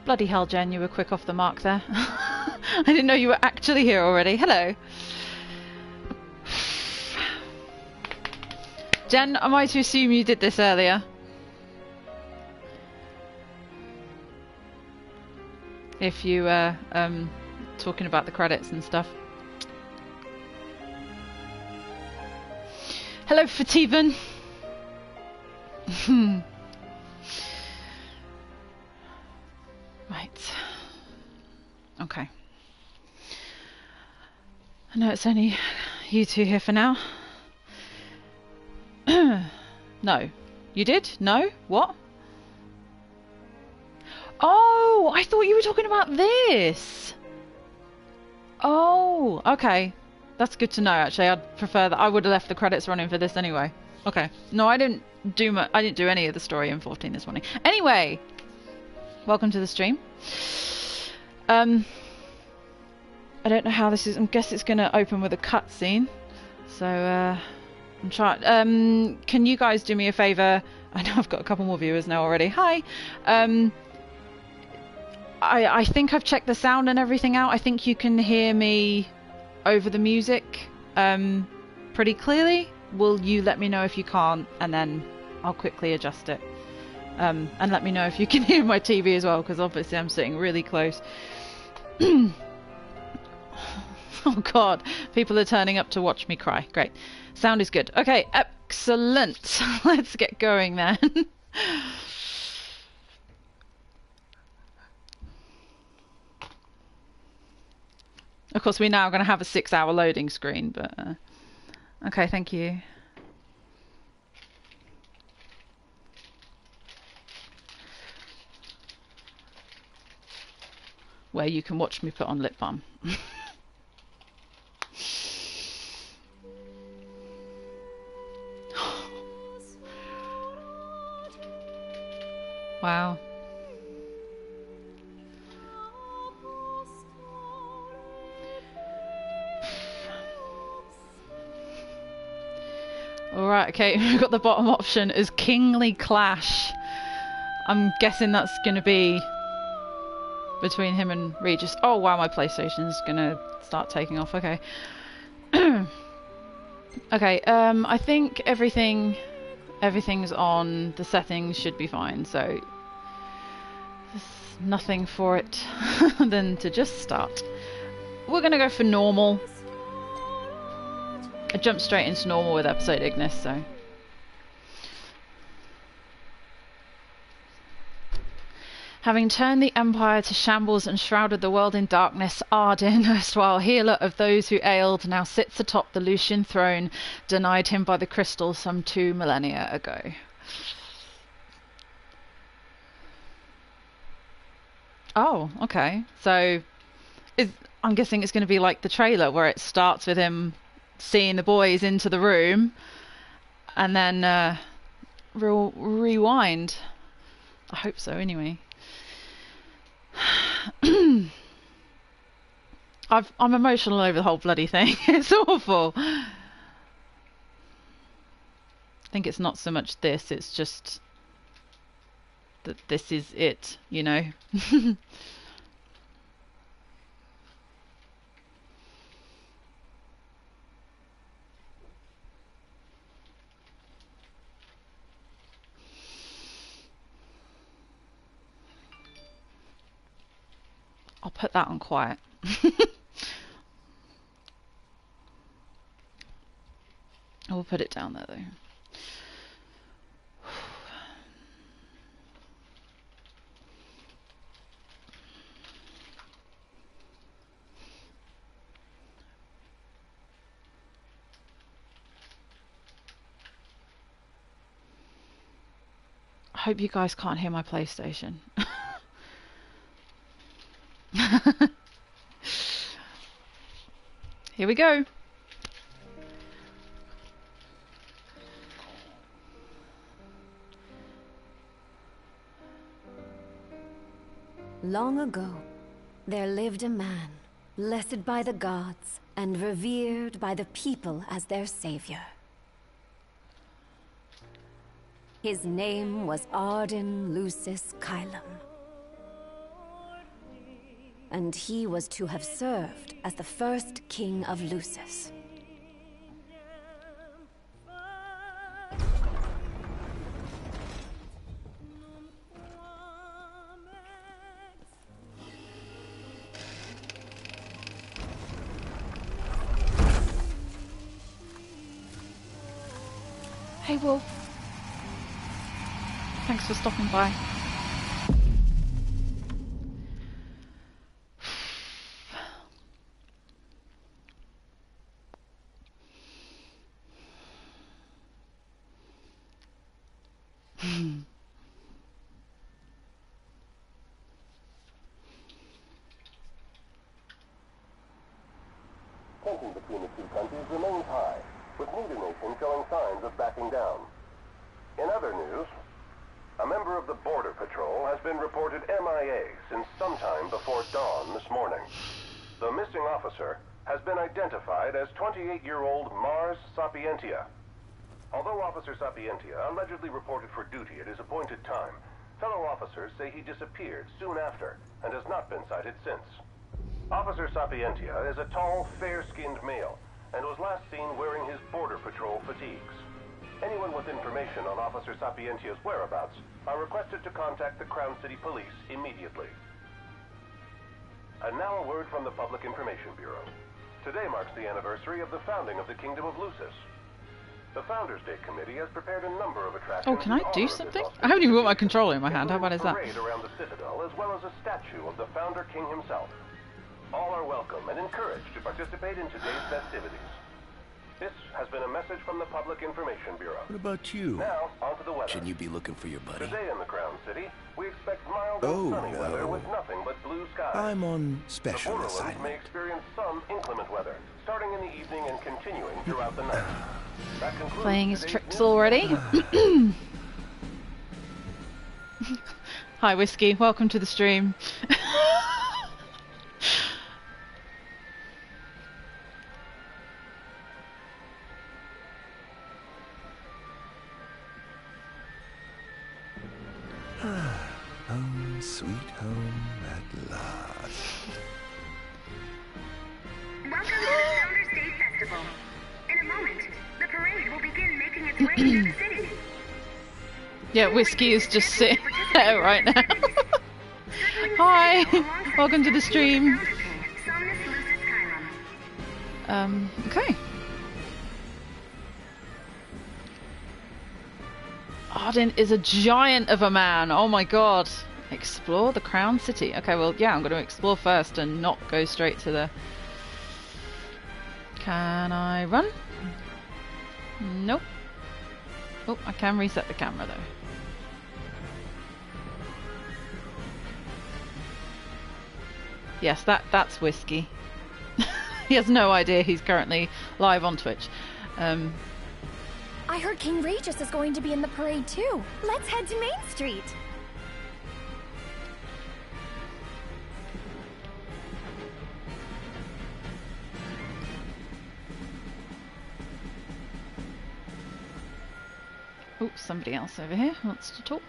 Bloody hell, Jen, you were quick off the mark there. I didn't know you were actually here already. Hello. Jen, am I to assume you did this earlier? If you were talking about the credits and stuff. Hello, Fativan. Right. Okay. I know it's only you two here for now. No. You did? No? What? Oh, I thought you were talking about this. Oh, okay. That's good to know, actually. I'd prefer that. I would have left the credits running for this anyway. Okay. No, I didn't do any of the story in 14 this morning. Anyway, welcome to the stream. I don't know how this is. I guess it's going to open with a cutscene. So, I'm trying. Can you guys do me a favor? I know I've got a couple more viewers now already. Hi. I think I've checked the sound and everything out. I think you can hear me over the music pretty clearly. Will you let me know if you can't, and then I'll quickly adjust it. And let me know if you can hear my TV as well, because obviously I'm sitting really close. Oh god, people are turning up to watch me cry. Great. Sound is good. Okay, excellent. Let's get going then. Of course, we're now going to have a 6-hour loading screen, but... okay, thank you. Where you can watch me put on lip balm. Wow. Alright, okay, we've got the bottom option as Kingly Clash. I'm guessing that's going to be between him and Regis. Oh wow, my PlayStation's going to start taking off, okay. Okay, I think everything's on, the settings should be fine, so there's nothing for it than to just start. We're going to go for normal. I jumped straight into normal with episode Ignis, so... Having turned the Empire to shambles and shrouded the world in darkness, Ardyn, erstwhile healer of those who ailed, now sits atop the Lucian throne, denied him by the crystal some 2 millennia ago. Oh, okay. So, I'm guessing it's going to be like the trailer, where it starts with him seeing the boys into the room, and then rewind. I hope so, anyway. I'm emotional over the whole bloody thing. It's awful. I think it's not so much this, it's just that this is it, you know. I'll put that on quiet. I will put it down there though. I hope you guys can't hear my PlayStation. Here we go. Long ago, there lived a man, blessed by the gods and revered by the people as their savior. His name was Ardyn Lucis Kylum. and he was to have served as the first king of Lucis. Hey, Wolf. Thanks for stopping by. Tension between the two countries remains high, with neither nation showing signs of backing down. In other news, a member of the Border Patrol has been reported MIA since sometime before dawn this morning. The missing officer has been identified as 28-year-old Mars Sapientia. Although Officer Sapientia allegedly reported for duty at his appointed time, fellow officers say he disappeared soon after and has not been sighted since. Officer Sapientia is a tall, fair-skinned male and was last seen wearing his Border Patrol fatigues. Anyone with information on Officer Sapientia's whereabouts are requested to contact the Crown City Police immediately. And now a word from the Public Information Bureau. Today marks the anniversary of the founding of the Kingdom of Lucis. The Founders' Day Committee has prepared a number of attractions. Oh, can I do something? I haven't even got my controller in my hand. How bad is that? Parade around the Citadel, as well as a statue of the Founder King himself. All are welcome and encouraged to participate in today's festivities. This has been a message from the Public Information Bureau. What about you? Now, on to the weather. Shouldn't you be looking for your buddy? Today in the Crown City, we expect mild and sunny weather with nothing but blue skies. I'm on The special Borderlands may assignment. experience some inclement weather, starting in the evening and continuing throughout the night. That concludes Playing his today's tricks news. already. Hi, Whiskey. Welcome to the stream. Home, sweet home at last. Welcome to the Founders Day Festival. In a moment, the parade will begin making its way through the city. Yeah, Whiskey is just sitting there right now. Hi, welcome to the stream. Okay. Ardyn is a giant of a man. Oh my god. Explore the Crown City. Okay, well, yeah, I'm going to explore first and not go straight to the... Can I run? Nope. Oh, I can reset the camera though. Yes, that's Whiskey. He has no idea he's currently live on Twitch. I heard King Regis is going to be in the parade too. Let's head to Main Street. Oh, somebody else over here wants to talk.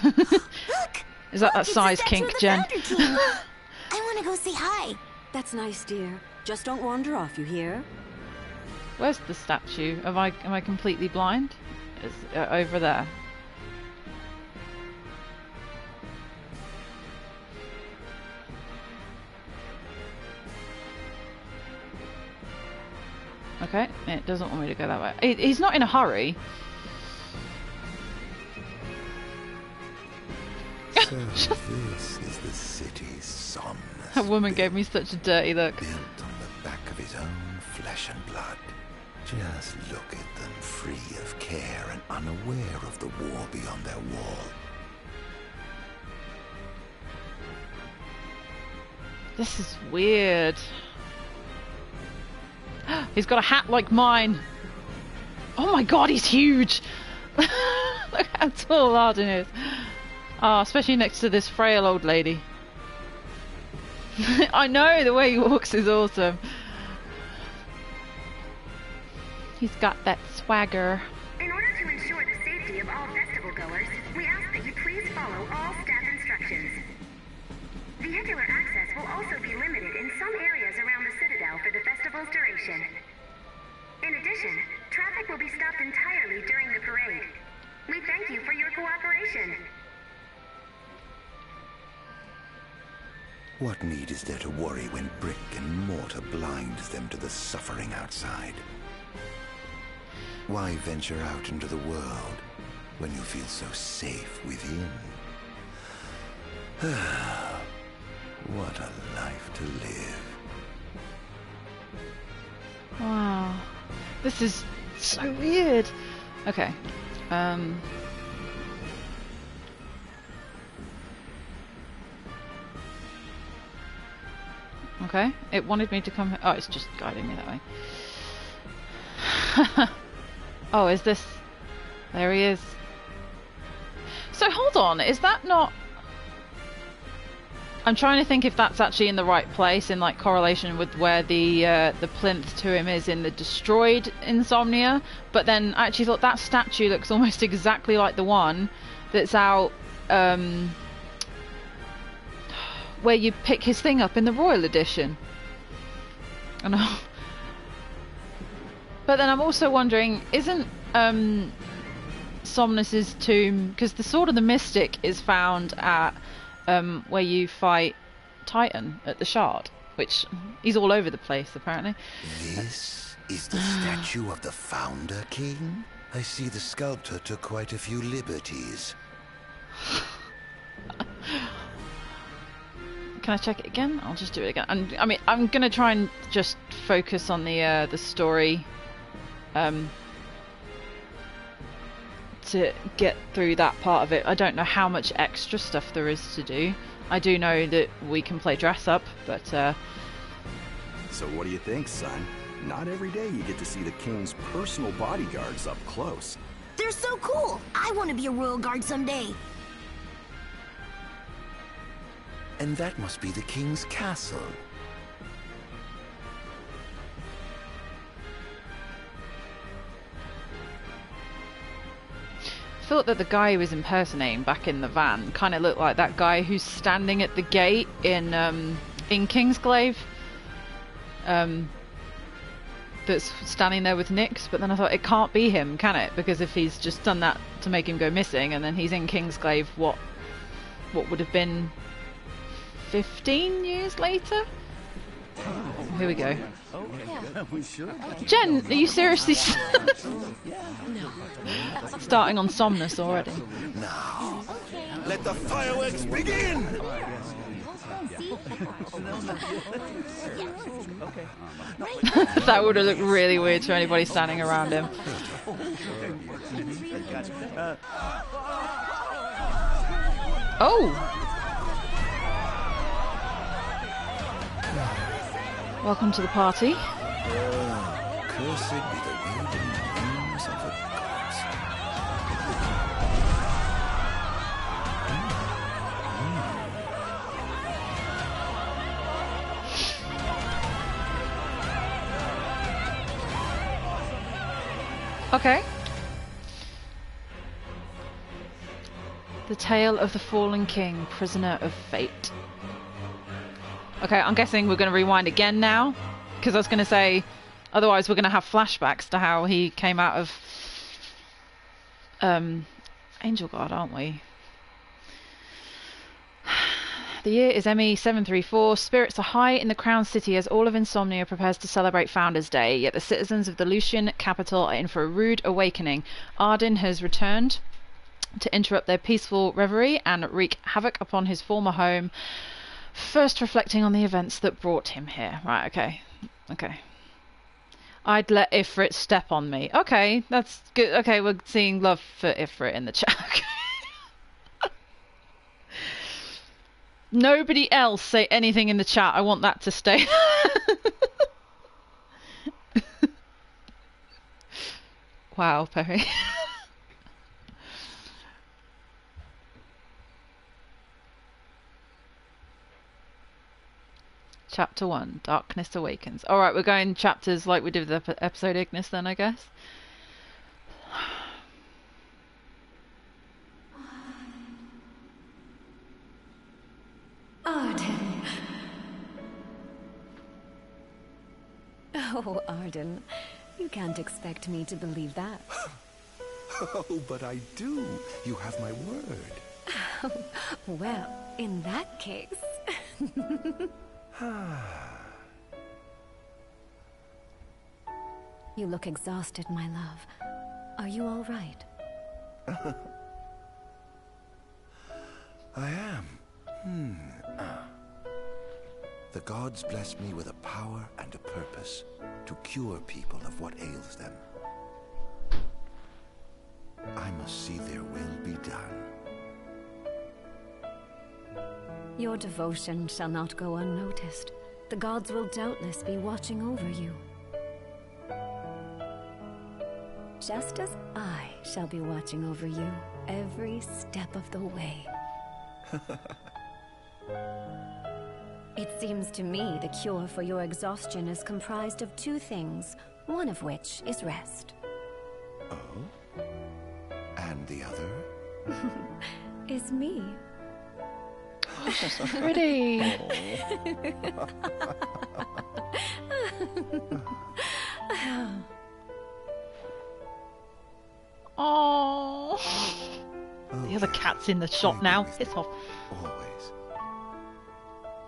Look! Is that It's the size statue kink, of the Jen? Founder King. I want to go say hi. That's nice, dear. Just don't wander off, you hear? Where's the statue? Am I completely blind? It's over there. Okay, it doesn't want me to go that way. He's not in a hurry. So this is the city's somnus. That woman gave me such a dirty look. Built on the back of his own flesh and blood. Just look at them, free of care and unaware of the war beyond their wall. This is weird. He's got a hat like mine. Oh my god, he's huge. Look how tall Ardyn is. Oh, especially next to this frail old lady. I know, the way he walks is awesome. He's got that swagger. In order to ensure the safety of all festival goers, we ask that you please follow all staff Vehicular access will also be limited in some areas around the Citadel for the festival's duration. In addition, traffic will be stopped entirely during the parade. We thank you for your cooperation. What need is there to worry when brick and mortar blinds them to the suffering outside? Why venture out into the world when you feel so safe within? What a life to live. Wow. This is so weird. Okay. Okay. It wanted me to come here. Oh, it's just guiding me that way. Oh, is this... There he is. So hold on, is that not... I'm trying to think if that's actually in the right place, in like correlation with where the plinth to him is in the destroyed Insomnia. But then I actually thought that statue looks almost exactly like the one that's out where you pick his thing up in the Royal Edition. I know. But then I'm also wondering, isn't Somnus's tomb, because the Sword of the Mystic is found at where you fight Titan at the Shard, which he's all over the place apparently. This is the statue of the Founder King? I see the sculptor took quite a few liberties. Can I check it again? I'll just do it again. I mean, I'm gonna try and just focus on the story to get through that part of it. I don't know how much extra stuff there is to do. I do know that we can play dress up, but So what do you think, son? Not every day you get to see the king's personal bodyguards up close. They're so cool. I want to be a royal guard someday. And that must be the king's castle. thought that the guy he was impersonating back in the van kind of looked like that guy who's standing at the gate in Kingsglaive. That's standing there with Nyx, but then I thought it can't be him, can it? Because if he's just done that to make him go missing, and then he's in Kingsglaive, what would have been 15 years later? Here we go. Jen, are you seriously starting on Somnus already? Now, let the fireworks begin! That would have looked really weird to anybody standing around him. Oh! Welcome to the party. Cursed be the wind and names of the gods. Okay. The Tale of the Fallen King, Prisoner of Fate. Okay, I'm guessing we're going to rewind again now, because I was going to say, otherwise we're going to have flashbacks to how he came out of Angel Guard, aren't we? The year is ME 734. Spirits are high in the Crown City as all of Insomnia prepares to celebrate Founders' Day, yet the citizens of the Lucian capital are in for a rude awakening. Ardyn has returned to interrupt their peaceful reverie and wreak havoc upon his former home, first reflecting on the events that brought him here. Right, okay. Okay. I'd let Ifrit step on me. Okay, that's good. Okay, we're seeing love for Ifrit in the chat. Nobody else say anything in the chat. I want that to stay. Wow, Perry. Chapter 1, Darkness Awakens. Alright, we're going chapters like we did with the episode Ignis then, I guess. Ardyn. Oh, Ardyn, you can't expect me to believe that. Oh, but I do. You have my word. Well, in that case... You look exhausted, my love. Are you all right? I am. The gods bless me with a power and a purpose to cure people of what ails them. I must see their will be done. Your devotion shall not go unnoticed. The gods will doubtless be watching over you. Just as I shall be watching over you every step of the way. It seems to me the cure for your exhaustion is comprised of two things, one of which is rest. Oh? And the other? Is me. Oh, she's so pretty. Oh. The other cat's in the shop now. Piss off. Always.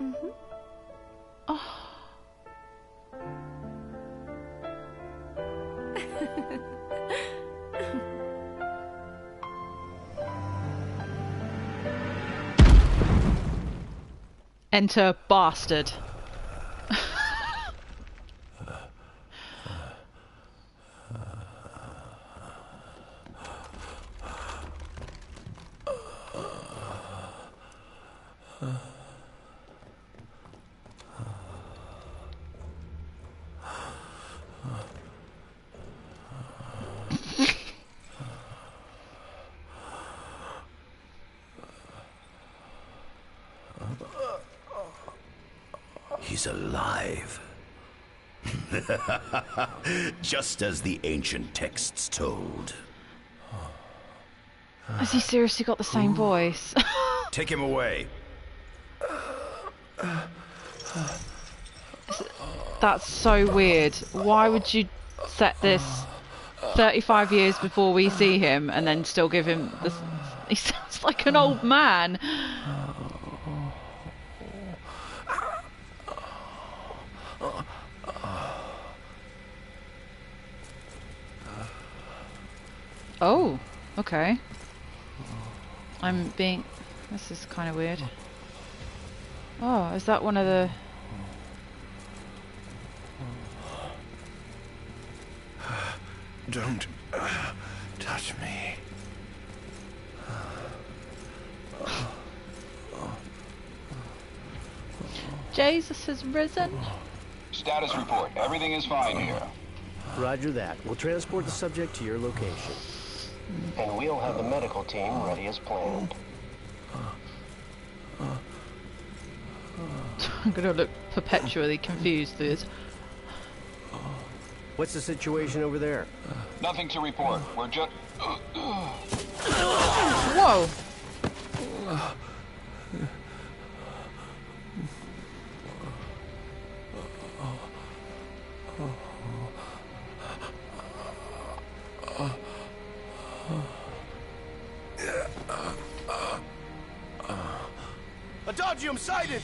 Mm-hmm. Oh. Enter bastard. He's alive. Just as the ancient texts told. Has he seriously got the same voice? Take him away. That's so weird. Why would you set this 35 years before we see him and then still give him this? He sounds like an old man. Oh, okay. This is kind of weird. Oh, is that one of the... Don't touch me. Jesus has risen. Status report. Everything is fine here. Roger that. We'll transport the subject to your location. And we'll have the medical team ready as planned. I'm gonna look perpetually confused through this. What's the situation over there? Nothing to report. We're just... Whoa! Adagium sighted!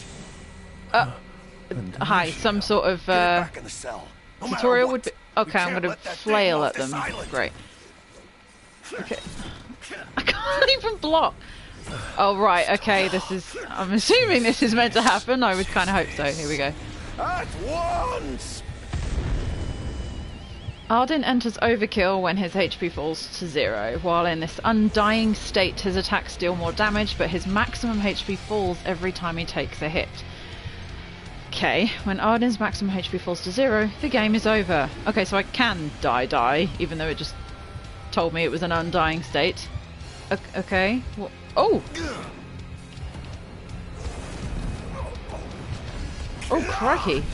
Hi, some sort of Back in the cell. No matter tutorial what, would be... we Okay, I'm can't gonna let that flail thing at off them. this island. Great. Okay. I can't even block. Oh, right, okay, this is... I'm assuming this is meant to happen. I would kind of hope so. Here we go. At once! Ardyn enters overkill when his HP falls to 0. While in this undying state, his attacks deal more damage, but his maximum HP falls every time he takes a hit. Okay, when Ardyn's maximum HP falls to 0, the game is over. Okay, so I can die, even though it just told me it was an undying state. Okay. Oh! Oh, crikey.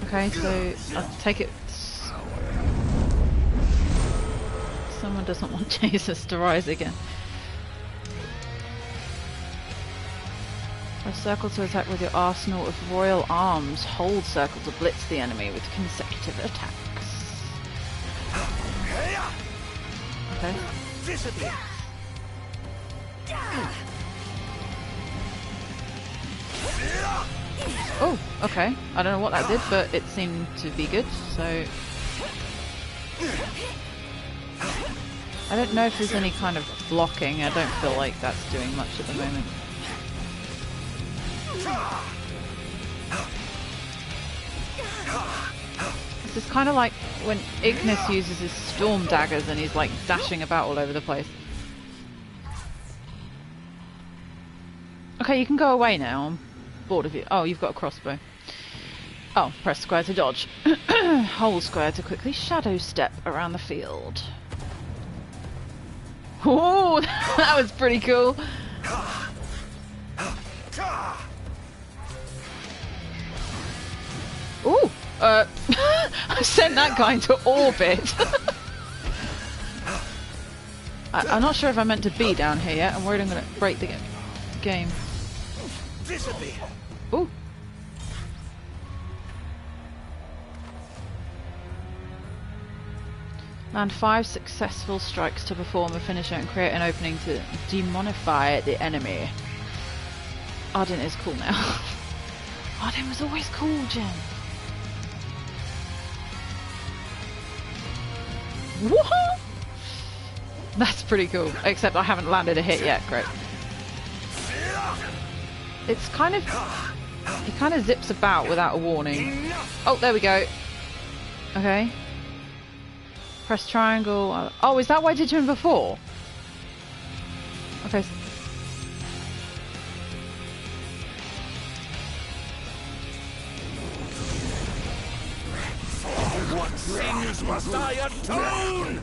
Okay, so I'll take it. Someone doesn't want Jesus to rise again. Press circle to attack with your arsenal of royal arms. Hold circle to blitz the enemy with consecutive attacks. Okay. Disappear. Oh, okay. I don't know what that did, but it seemed to be good, so... I don't know if there's any kind of blocking. I don't feel like that's doing much at the moment. This is kind of like when Ignis uses his storm daggers and he's like dashing about all over the place. Okay, you can go away now. I'm bored of you. Oh, you've got a crossbow. Oh, press square to dodge. Hold square to quickly shadow step around the field. Oh, that was pretty cool. Ooh, I sent that guy into orbit. I'm not sure if I meant to be down here yet. I'm worried I'm going to break the game. Ooh. Land 5 successful strikes to perform a finisher and create an opening to demonify the enemy. Ardyn is cool now. Ardyn was always cool, Jen. What? That's pretty cool. Except I haven't landed a hit yet. Great. It's kind of... He kind of zips about without a warning. Oh, there we go. Okay. Press triangle. Oh, is that what I did to him before? Okay. What sins must I atone?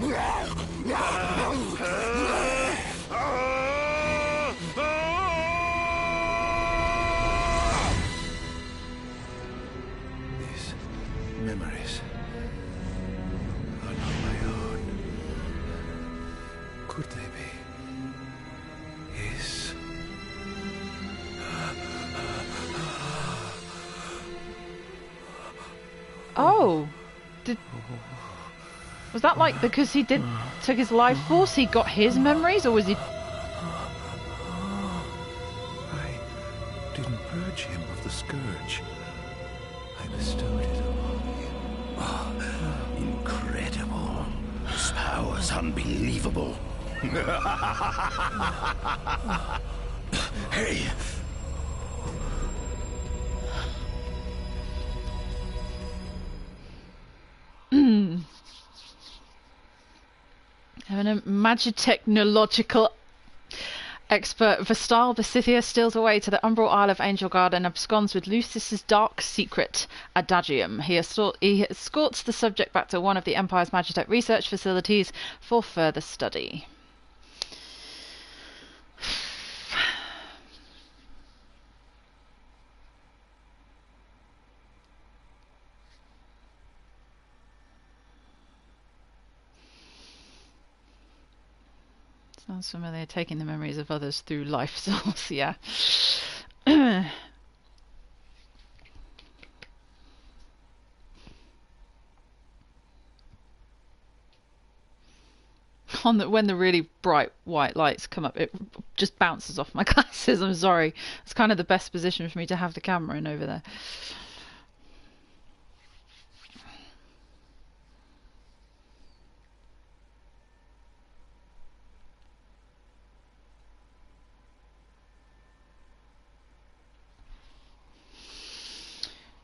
These memories are not my own. Could they be his? Oh. Was that like because he took his life force, he got his memories, or was he... I didn't purge him of the scourge. I bestowed it upon him. Oh, incredible. His power's unbelievable. Hey! Having a magitechnological expert, Vestal Basithia steals away to the Umbral Isle of Angelgard and absconds with Lucis's dark secret, Adagium. He escorts the subject back to one of the Empire's Magitech research facilities for further study. Sounds familiar. Taking the memories of others through life source, yeah. When the really bright white lights come up, it just bounces off my glasses. I'm sorry. It's kind of the best position for me to have the camera in over there.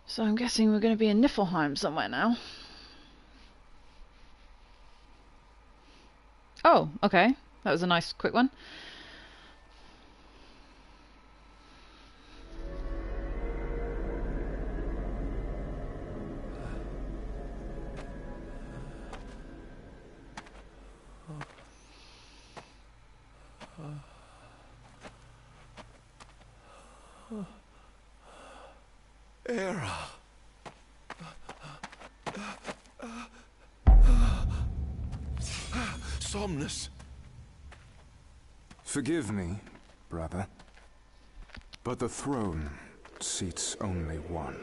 So I'm guessing we're going to be in Niflheim somewhere now. Oh, okay. That was a nice quick one. Era. Somnus. Forgive me, brother. But the throne seats only one.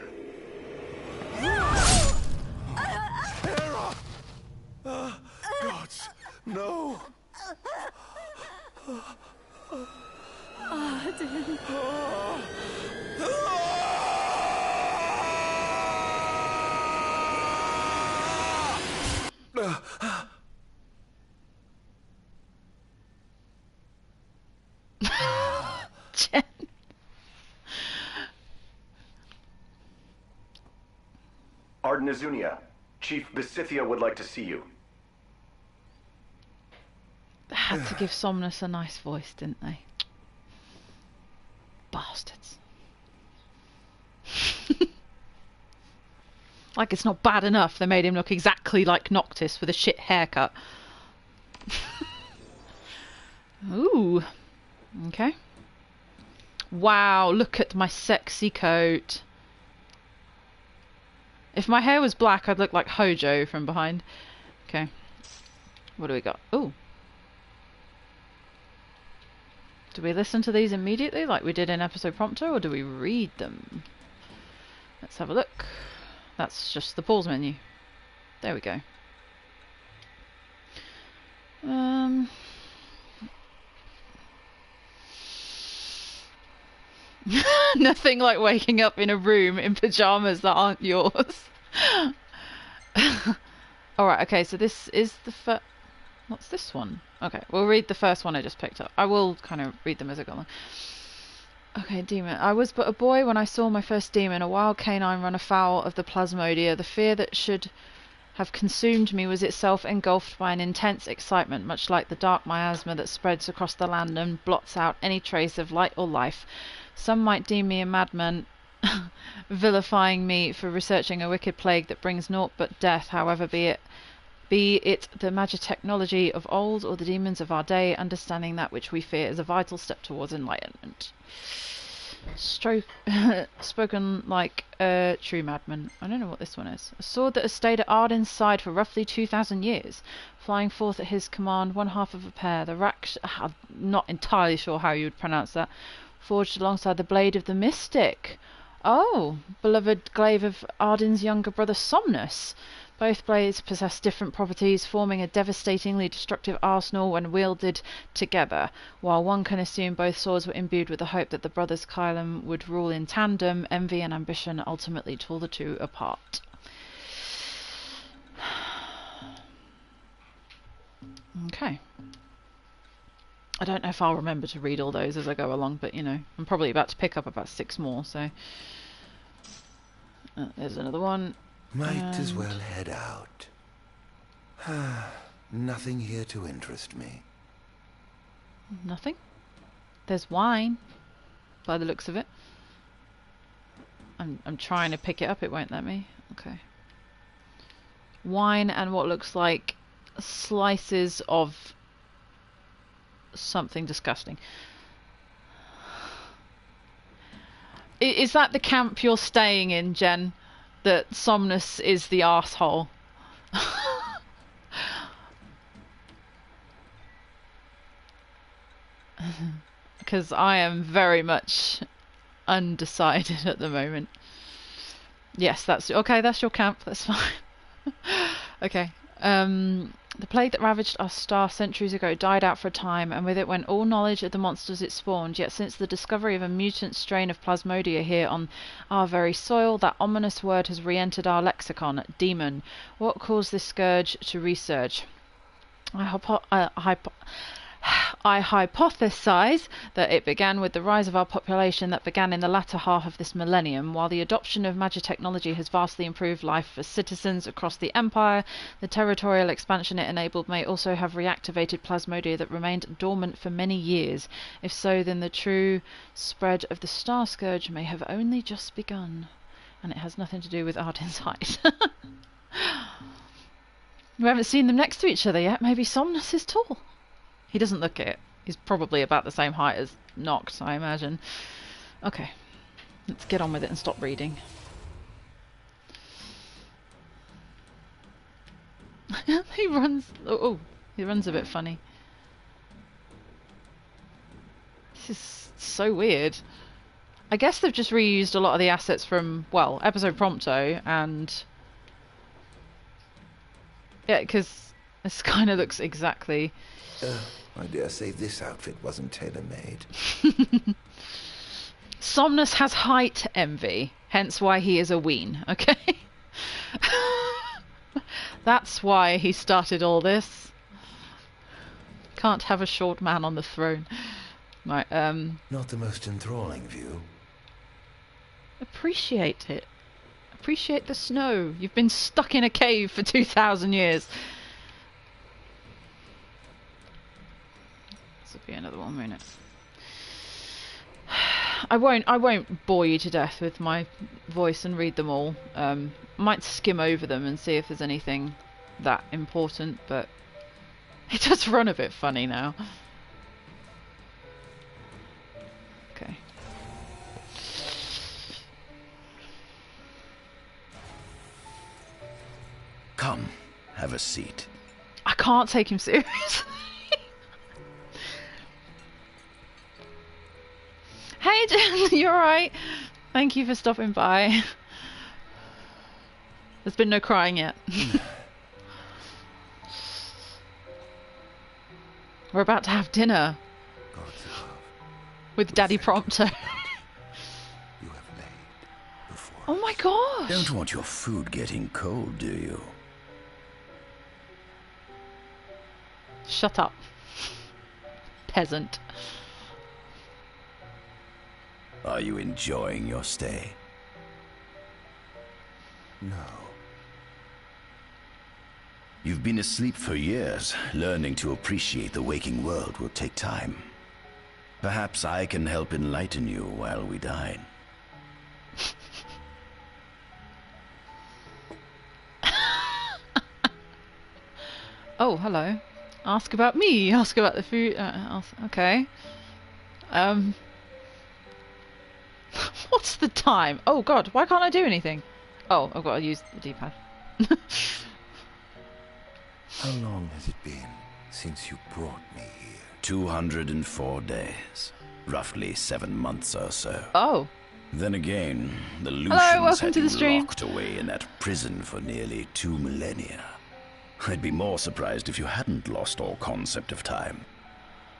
Hera! Gods, no! Ardyn. Jen. Ardyn Azunia, Chief Besithia would like to see you. They had to give Somnus a nice voice, didn't they? Bastards. Like it's not bad enough they made him look exactly like Noctis with a shit haircut. Ooh. Okay. Wow, look at my sexy coat. If my hair was black, I'd look like Hojo from behind. Okay. What do we got? Ooh. Do we listen to these immediately like we did in episode prompter, or do we read them? Let's have a look. That's just the pause menu. There we go. Nothing like waking up in a room in pajamas that aren't yours. Alright, okay, so this is the first... What's this one? Okay, we'll read the first one I just picked up. I will kind of read them as I go along. Okay, demon. I was but a boy when I saw my first demon, a wild canine run afoul of the plasmodia. The fear that should have consumed me was itself engulfed by an intense excitement, much like the dark miasma that spreads across the land and blots out any trace of light or life. Some might deem me a madman, vilifying me for researching a wicked plague that brings naught but death, however be it the magic technology of old or the demons of our day, understanding that which we fear is a vital step towards enlightenment. Spoken like a true madman. I don't know what this one is. A sword that has stayed at Ardyn's side for roughly 2,000 years, flying forth at his command, one half of a pair. The rack, I'm not entirely sure how you would pronounce that, forged alongside the blade of the mystic. Oh, beloved glaive of Ardyn's younger brother Somnus. Both blades possess different properties, forming a devastatingly destructive arsenal when wielded together. While one can assume both swords were imbued with the hope that the brothers Kylam would rule in tandem, envy and ambition ultimately tore the two apart. Okay. I don't know if I'll remember to read all those as I go along, but you know, I'm probably about to pick up about 6 more, so... there's another one. Might as well head out. Nothing here to interest me. Nothing? There's wine, by the looks of it. I'm trying to pick it up, it won't let me. Okay. Wine and what looks like slices of something disgusting. Is that the camp you're staying in, Jen? That Somnus is the arsehole? Because I am very much undecided at the moment. Yes, that's okay. That's your camp. That's fine. Okay. The plague that ravaged our star centuries ago died out for a time, and with it went all knowledge of the monsters it spawned. Yet since the discovery of a mutant strain of plasmodia here on our very soil, that ominous word has re-entered our lexicon: demon. What caused this scourge to resurge? I hypothesize that it began with the rise of our population that began in the latter half of this millennium. While the adoption of magic technology has vastly improved life for citizens across the Empire, the territorial expansion it enabled may also have reactivated plasmodia that remained dormant for many years. If so, then the true spread of the Star Scourge may have only just begun. And it has nothing to do with Ardyn's height. We haven't seen them next to each other yet. Maybe Somnus is tall. He doesn't look it. He's probably about the same height as Noct, I imagine. Okay. Let's get on with it and stop reading. He runs... Oh, he runs a bit funny. This is so weird. I guess they've just reused a lot of the assets from, well, episode Prompto, and yeah, because this kind of looks exactly. I dare say this outfit wasn't tailor-made. Somnus has height envy, hence why he is a ween, okay? That's why he started all this. Can't have a short man on the throne. Right, Not the most enthralling view. appreciate it. Appreciate the snow. You've been stuck in a cave for 2,000 years. This will be another 1 minute. I won't bore you to death with my voice and read them all. Might skim over them and see if there's anything that important, but it does run a bit funny now. Okay. Come, have a seat. I can't take him seriously. Hey, Jen, you alright? Thank you for stopping by. There's been no crying yet. We're about to have dinner. With Daddy Prompto. Oh my gosh! Don't want your food getting cold, do you? Shut up. Peasant. Are you enjoying your stay? No. You've been asleep for years. Learning to appreciate the waking world will take time. Perhaps I can help enlighten you while we dine. Oh, hello. Ask about me. Ask about the food. Okay. What's the time? Oh god, why can't I do anything? Oh, I've got to use the D-pad. How long has it been since you brought me here? 204 days. Roughly 7 months or so. Oh. Then again, the Hello, Lucians welcome had to the you stream. locked away in that prison for nearly 2 millennia. I'd be more surprised if you hadn't lost all concept of time.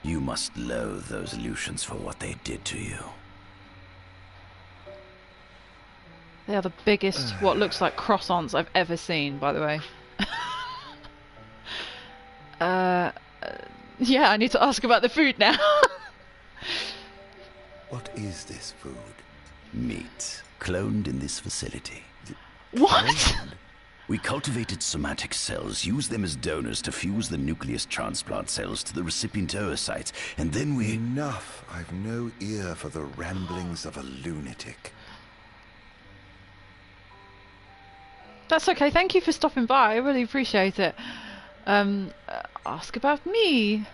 You must loathe those Lucians for what they did to you. They are the biggest, what looks like croissants I've ever seen, by the way. Yeah, I need to ask about the food now. What is this food? Meat, cloned in this facility. What? We cultivated somatic cells, used them as donors to fuse the nucleus transplant cells to the recipient oocytes, and then we... Enough. I've no ear for the ramblings of a lunatic. That's okay, thank you for stopping by, I really appreciate it. Ask about me.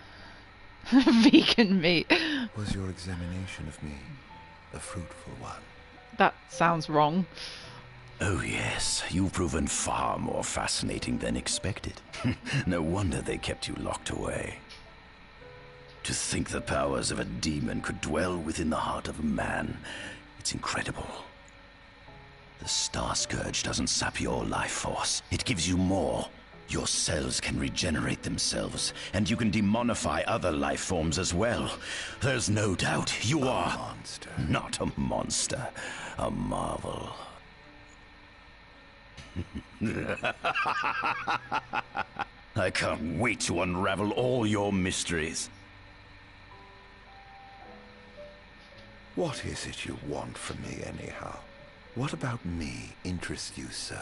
Vegan meat. Was your examination of me a fruitful one? That sounds wrong. Oh yes, you've proven far more fascinating than expected. No wonder they kept you locked away. To think the powers of a demon could dwell within the heart of a man, it's incredible. The Star Scourge doesn't sap your life force, it gives you more. Your cells can regenerate themselves, and you can demonify other life forms as well. There's no doubt you are... A monster. Not a monster, a marvel. I can't wait to unravel all your mysteries. What is it you want from me, anyhow? What about me interests you so?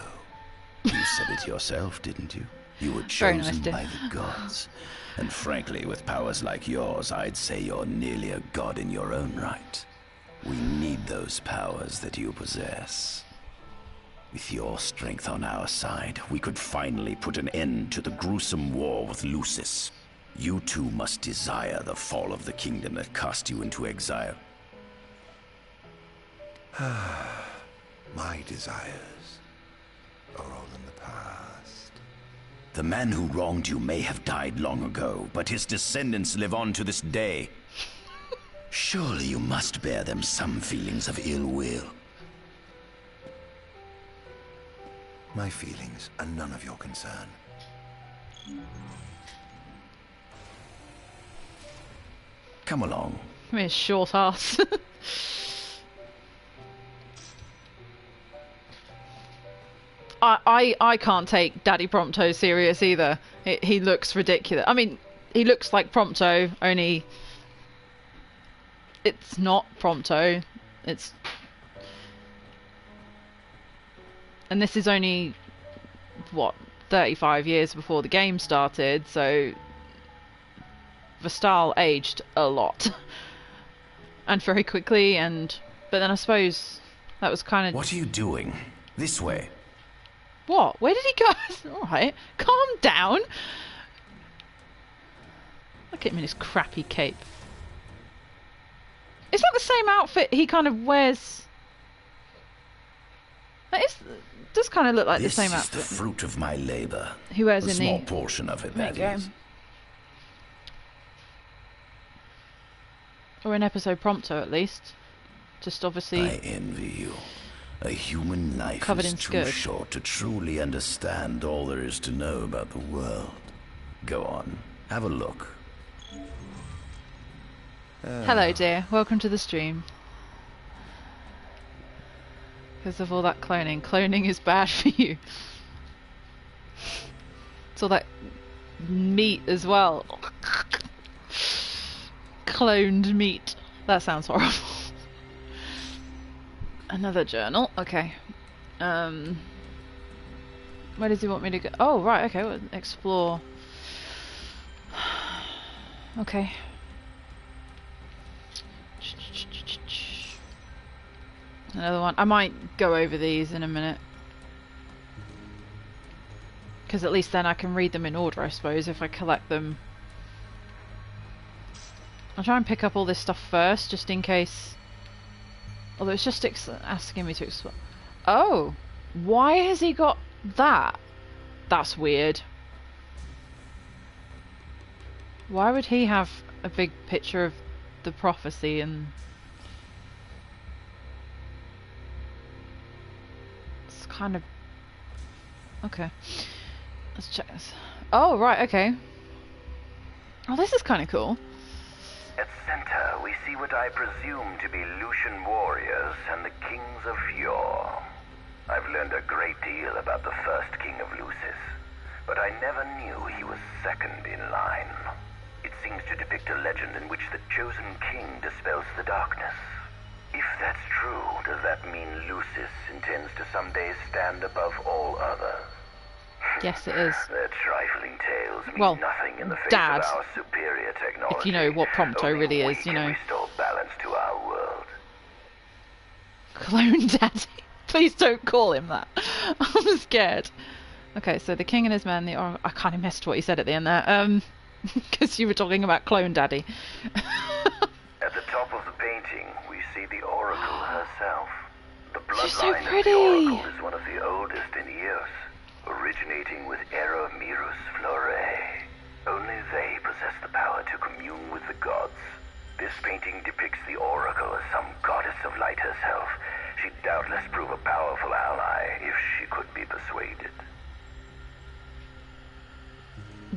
You said it yourself, didn't you? You were Very nice, chosen dear. by the gods. And frankly, with powers like yours, I'd say you're nearly a god in your own right. We need those powers that you possess. With your strength on our side, we could finally put an end to the gruesome war with Lucis. You too must desire the fall of the kingdom that cast you into exile. My desires are all in the past. The man who wronged you may have died long ago, but his descendants live on to this day. Surely you must bear them some feelings of ill will. My feelings are none of your concern. Come along. I mean, short ass. I can't take Daddy Prompto serious either. He looks ridiculous. I mean, he looks like Prompto, only it's not Prompto. And this is only, what, 35 years before the game started, so Vestal aged a lot. And very quickly, but then I suppose that was kind of... What are you doing? This way. What? Where did he go? Alright, calm down. Look at him in his crappy cape. Is that the same outfit he kind of wears? That does kind of look like the same outfit. This is the fruit of my labor. He wears a small portion of it, that is. Or in episode Prompto, at least. Just obviously... I envy you. A human life covered is in too skirt. short to truly understand all there is to know about the world. Go on, have a look. Hello, dear. Welcome to the stream. Because of all that cloning. Cloning is bad for you. It's all that meat as well. Cloned meat. That sounds horrible. Another journal. Okay. Where does he want me to go? Oh, right. Okay. We'll explore. Okay. Another one. I might go over these in a minute. Because at least then I can read them in order, I suppose, if I collect them. I'll try and pick up all this stuff first, just in case... Although it's just asking me to explore. Oh! Why has he got that? That's weird. Why would he have a big picture of the prophecy and... It's kind of... Okay. Let's check this. Oh, right, okay. Oh, this is kind of cool. At center, we see what I presume to be Lucian warriors and the kings of yore. I've learned a great deal about the first king of Lucis, but I never knew he was second in line. It seems to depict a legend in which the chosen king dispels the darkness. If that's true, does that mean Lucis intends to someday stand above all others? Yes, it is. Their trifling tales mean well, nothing in the face Dad, of our superior technology. if you know what Prompto really is, you know. Restore balance to our world. Clone Daddy. Please don't call him that. I'm scared. Okay, so the king and his men, I kind of missed what you said at the end there. Because you were talking about Clone Daddy. At the top of the painting, we see the Oracle herself. The She's so bloodline pretty. of the Oracle is one of the oldest in years, originating with Mirus Flore. Only they possess the power to commune with the gods. This painting depicts the Oracle as some goddess of light herself. She'd doubtless prove a powerful ally if she could be persuaded.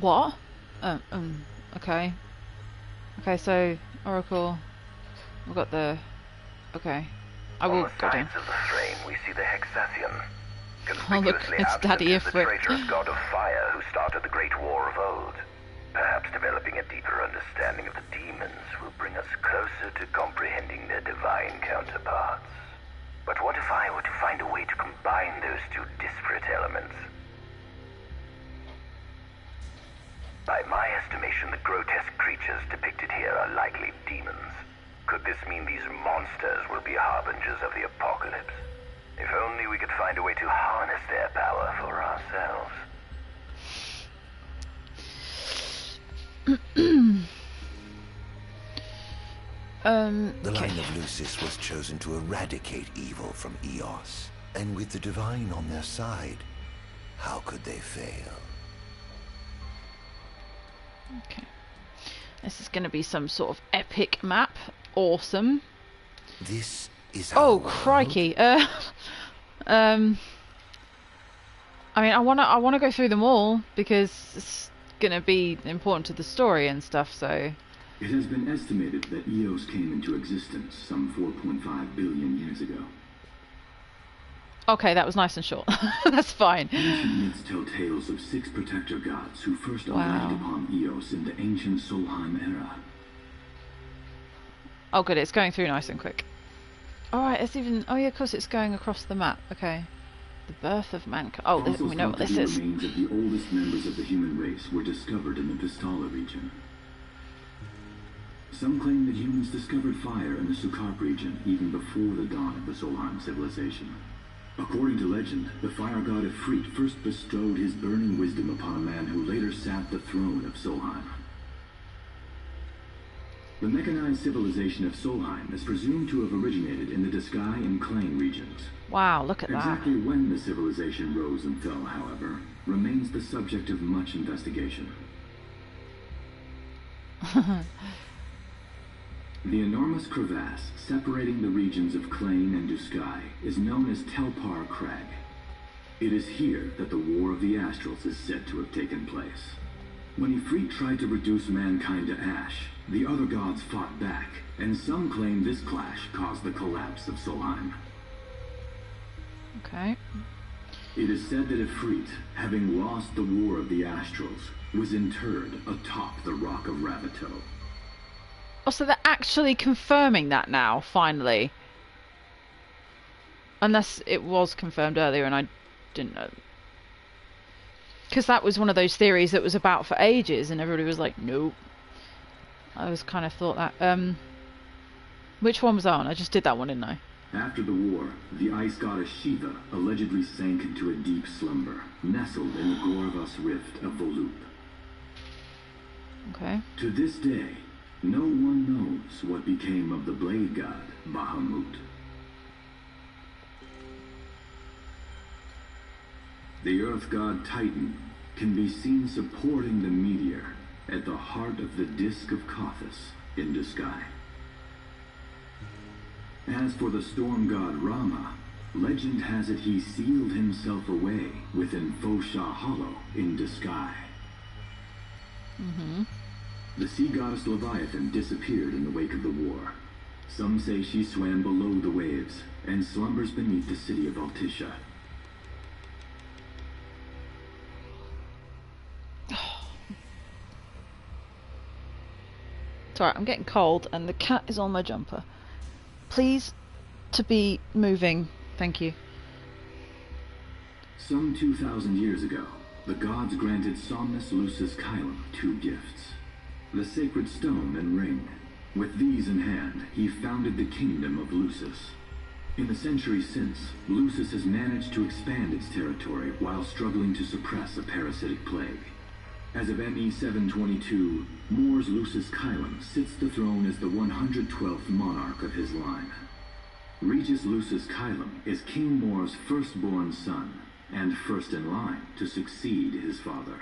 What? Okay. Okay, so Oracle. We've got the. Okay. I will On the go down. sides of the frame, we see the Hexathian. Oh look, Conspicuously it's absent Daddy is the Ifrit. traitorous god of fire who started the Great War of old. Perhaps developing a deeper understanding of the demons will bring us closer to comprehending their divine counterparts. But what if I were to find a way to combine those two disparate elements? By my estimation, the grotesque creatures depicted here are likely demons. Could this mean these monsters will be harbingers of the apocalypse? If only we could find a way to harness their power for ourselves. The line of Lucis was chosen to eradicate evil from Eos. And with the divine on their side, how could they fail? Okay. This is going to be some sort of epic map. awesome. This is Oh, crikey. I mean, I wanna go through them all because it's gonna be important to the story and stuff. So it has been estimated that Eos came into existence some 4.5 billion years ago. Okay, that was nice and short. That's fine. Ancient myths tell tales of 6 protector gods who first alighted upon Eos in the ancient Solheim era. Oh, good. It's going through nice and quick. All right. It's even. Oh yeah, of course it's going across the map. Okay. The birth of mankind. Oh, we know what this is. The remains of the oldest members of the human race were discovered in the Vistala region. Some claim that humans discovered fire in the Sukarp region even before the dawn of the Solheim civilization. According to legend, the fire god Ifrit first bestowed his burning wisdom upon a man who later sat the throne of Solheim. The mechanized civilization of Solheim is presumed to have originated in the Diskai and Klain regions. Wow, look at that. Exactly when the civilization rose and fell, however, remains the subject of much investigation. The enormous crevasse separating the regions of Klain and Duskai is known as Telpar Crag. It is here that the War of the Astrals is said to have taken place. When Ifrit tried to reduce mankind to ash, the other gods fought back, and some claim this clash caused the collapse of Solheim. Okay. It is said that Ifrit, having lost the War of the Astrals, was interred atop the Rock of Ravito. Oh, so they're actually confirming that now, finally. Unless it was confirmed earlier and I didn't know. Because that was one of those theories that was about for ages and everybody was like, nope. I was kind of thought that. Which one was I on? I just did that one, didn't I? After the war, the ice goddess Shiva allegedly sank into a deep slumber, nestled in the Gorvas Rift of Volúp. Okay. To this day, no one knows what became of the blade god, Bahamut. The earth god Titan can be seen supporting the meteor at the heart of the Disk of Kothis in Duskai. As for the storm god Rama, legend has it he sealed himself away within Fosha Hollow in Duskai. The sea goddess Leviathan disappeared in the wake of the war. Some say she swam below the waves and slumbers beneath the city of Altisha. Sorry, I'm getting cold and the cat is on my jumper. Please to be moving. Thank you. Some 2,000 years ago, the gods granted Somnus Lucis Caelum 2 gifts. The sacred stone and ring. With these in hand, he founded the kingdom of Lucis. In the centuries since, Lucis has managed to expand its territory while struggling to suppress a parasitic plague. As of ME 722, Mor's Lucis Caelum sits the throne as the 112th monarch of his line. Regis Lucis Caelum is King Mor's firstborn son, and first in line to succeed his father.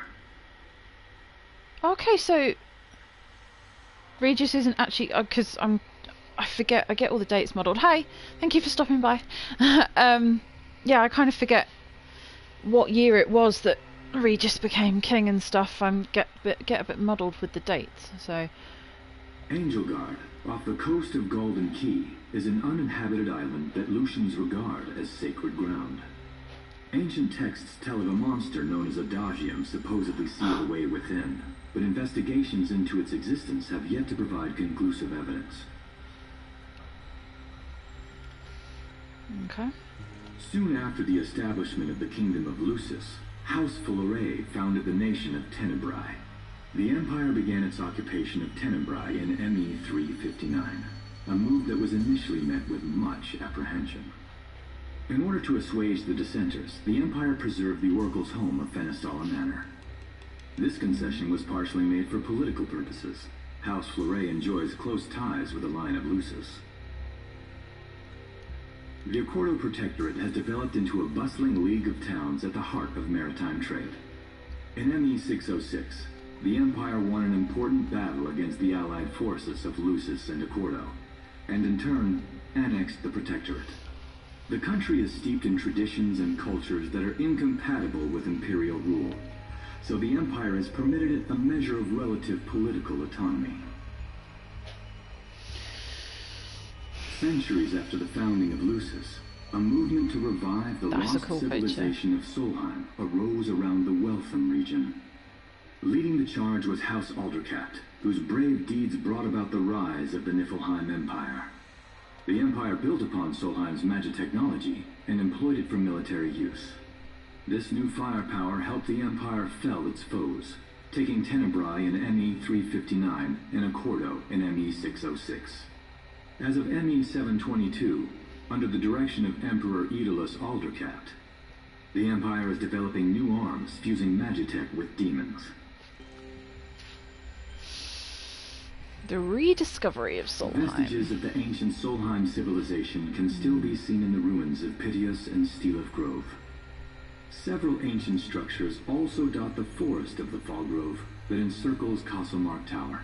Okay, so Regis isn't actually, because I forget, I get all the dates muddled. Hey, thank you for stopping by. Yeah, I kind of forget what year it was that Regis became king and stuff. I get a bit muddled with the dates. So, Angelgard, off the coast of Golden Key, is an uninhabited island that Lucians regard as sacred ground. Ancient texts tell of a monster known as Adagium supposedly sealed away within, but investigations into its existence have yet to provide conclusive evidence. Okay. Soon after the establishment of the Kingdom of Lucis, House Fulleré founded the nation of Tenebrae. The Empire began its occupation of Tenebrae in ME 359, a move that was initially met with much apprehension. In order to assuage the dissenters, the Empire preserved the Oracle's home of Fenestala Manor. This concession was partially made for political purposes. House Fulleré enjoys close ties with the line of Lucis. The Accordo Protectorate has developed into a bustling league of towns at the heart of maritime trade. In ME 606, the Empire won an important battle against the allied forces of Lucis and Accordo. and in turn, annexed the Protectorate. The country is steeped in traditions and cultures that are incompatible with imperial rule, so the Empire has permitted it a measure of relative political autonomy. Centuries after the founding of Lucis, a movement to revive the lost civilization of Solheim arose around the Weltham region. Leading the charge was House Aldercat, whose brave deeds brought about the rise of the Niflheim Empire. The Empire built upon Solheim's magic technology and employed it for military use. This new firepower helped the Empire fell its foes, taking Tenebrae in ME-359 and Accordo in ME-606. As of ME-722, under the direction of Emperor Aedalus Aldercat, the Empire is developing new arms fusing magitech with demons. The rediscovery of Solheim. Vestiges of the ancient Solheim civilization can still be seen in the ruins of Piteous and Steeleth Grove. Several ancient structures also dot the forest of the Fall Grove that encircles Castlemark Tower.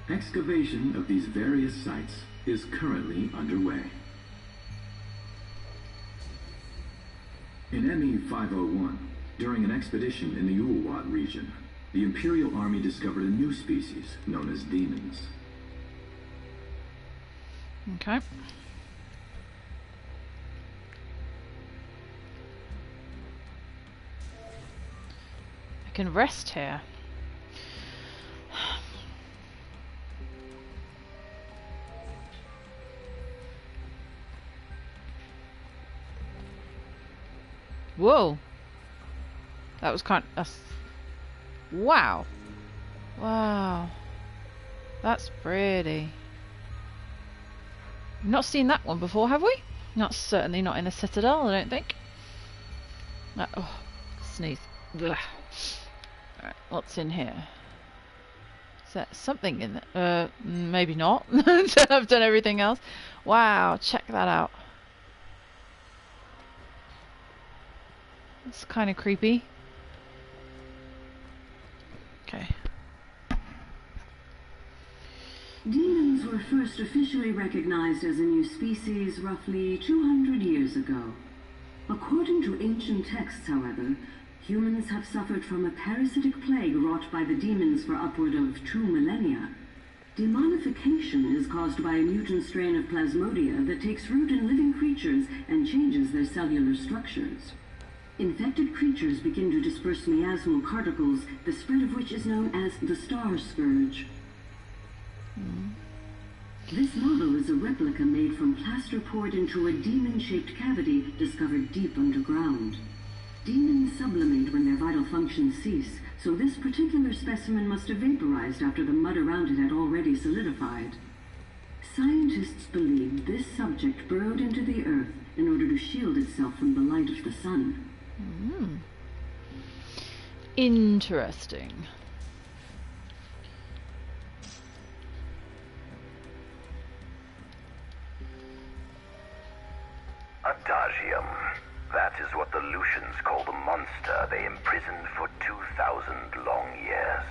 Excavation of these various sites is currently underway. In ME-501, during an expedition in the Ulwat region, the Imperial Army discovered a new species known as demons. Okay. I can rest here. Whoa. That was kind of... Wow. Wow. That's pretty. We've not seen that one before, have we? Not certainly not in a citadel, I don't think. Oh, sneeze. Ugh. Alright, what's in here? Is there something in there? Maybe not. I've done everything else. Wow, check that out. It's kind of creepy. Okay. Demons were first officially recognized as a new species roughly 200 years ago. According to ancient texts, however, humans have suffered from a parasitic plague wrought by the demons for upward of 2 millennia. Demonification is caused by a mutant strain of plasmodia that takes root in living creatures and changes their cellular structures. Infected creatures begin to disperse miasmal particles, the spread of which is known as the Star Scourge. This model is a replica made from plaster poured into a demon-shaped cavity discovered deep underground. Demons sublimate when their vital functions cease, so this particular specimen must have vaporized after the mud around it had already solidified. Scientists believe this subject burrowed into the earth in order to shield itself from the light of the sun. Interesting. Adagium. That is what the Lucians call the monster they imprisoned for 2,000 long years.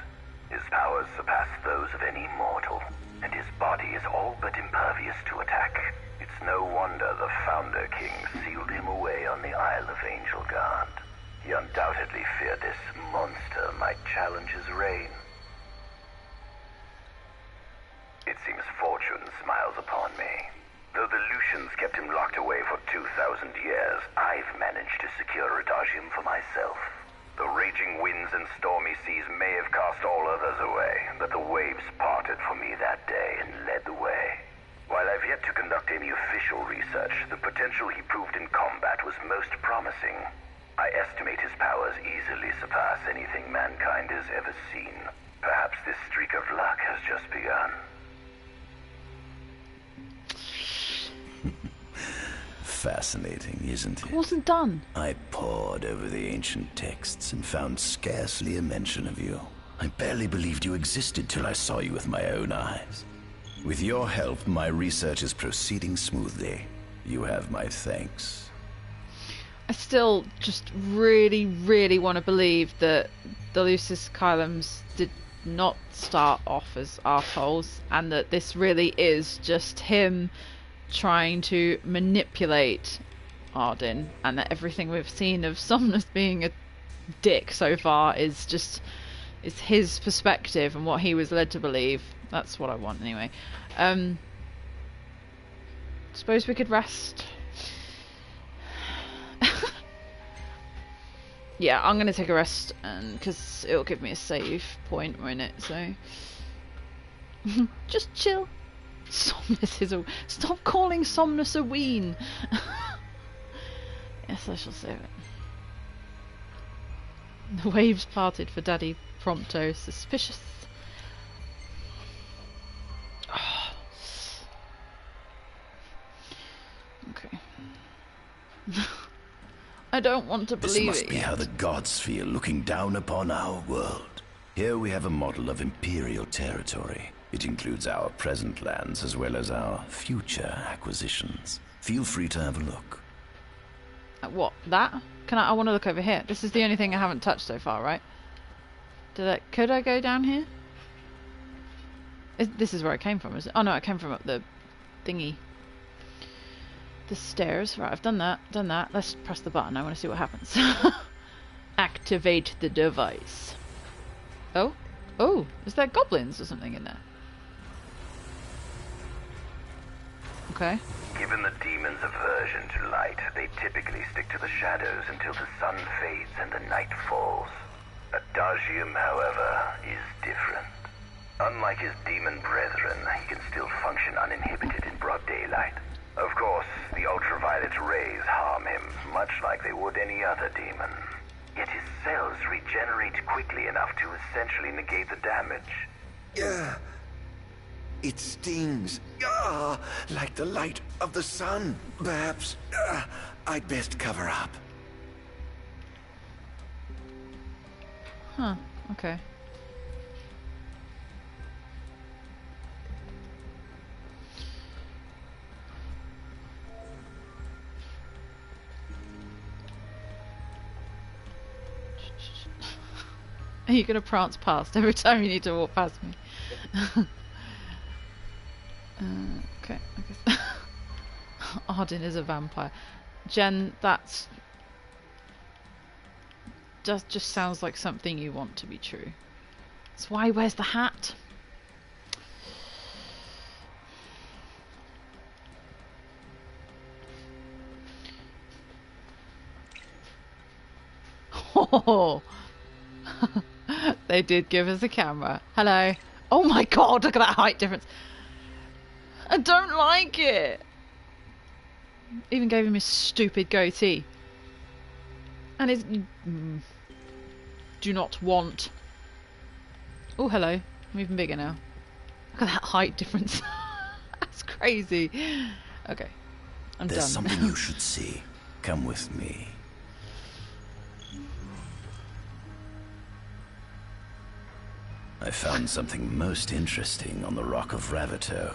His powers surpass those of any mortal, and his body is all but impervious to attack. It's no wonder the Founder King sealed him away on the Isle of Angel Guard. He undoubtedly feared this monster might challenge his reign. It seems fortune smiles upon me. Though the Lucians kept him locked away for 2,000 years, I've managed to secure Adagium for myself. The raging winds and stormy seas may have cast all others away, but the waves parted for me that day and led the way. While I've yet to conduct any official research, the potential he proved in combat was most promising. I estimate his powers easily surpass anything mankind has ever seen. Perhaps this streak of luck has just begun. Fascinating, isn't it? It wasn't done. I pored over the ancient texts and found scarcely a mention of you. I barely believed you existed till I saw you with my own eyes. With your help, my research is proceeding smoothly. You have my thanks. I still just really, really want to believe that the Lucis Caelums did not start off as arseholes, and that this really is just him trying to manipulate Ardyn, and that everything we've seen of Somnus being a dick so far is his perspective and what he was led to believe. That's what I want anyway. Suppose we could rest. Yeah, I'm gonna take a rest, and because it'll give me a save point, won't it? So just chill. Somnus is a... Stop calling Somnus a ween. Yes, I shall save it. The waves parted for Daddy Prompto. Suspicious. Oh. Okay. I don't want to believe it. This must be how the gods feel looking down upon our world. Here we have a model of imperial territory. It includes our present lands as well as our future acquisitions. Feel free to have a look. What? That? I want to look over here. This is the only thing I haven't touched so far, right? Could I go down here? This is where I came from, is it? Oh no, I came from up the thingy. The stairs. Right, I've done that. Let's press the button. I want to see what happens. Activate the device. Oh? Oh, is there goblins or something in there? Okay. Given the demon's aversion to light, they typically stick to the shadows until the sun fades and the night falls. Adagium, however, is different. Unlike his demon brethren, he can still function uninhibited in broad daylight. Of course, the ultraviolet rays harm him, much like they would any other demon. Yet his cells regenerate quickly enough to essentially negate the damage. It stings. Like the light of the sun. Perhaps I'd best cover up. Huh, okay. Are you gonna prance past every time you need to walk past me? Okay, I guess. Ardyn is a vampire. Jen, that's just sounds like something you want to be true. That's why he wears the hat. Oh. They did give us a camera. Hello. Oh my god, look at that height difference. I don't like it. Even gave him his stupid goatee. And his... do not want. Oh, hello. I'm even bigger now. Look at that height difference. That's crazy. Okay. I'm There's done. something you should see. Come with me. I found something most interesting on the Rock of Ravito.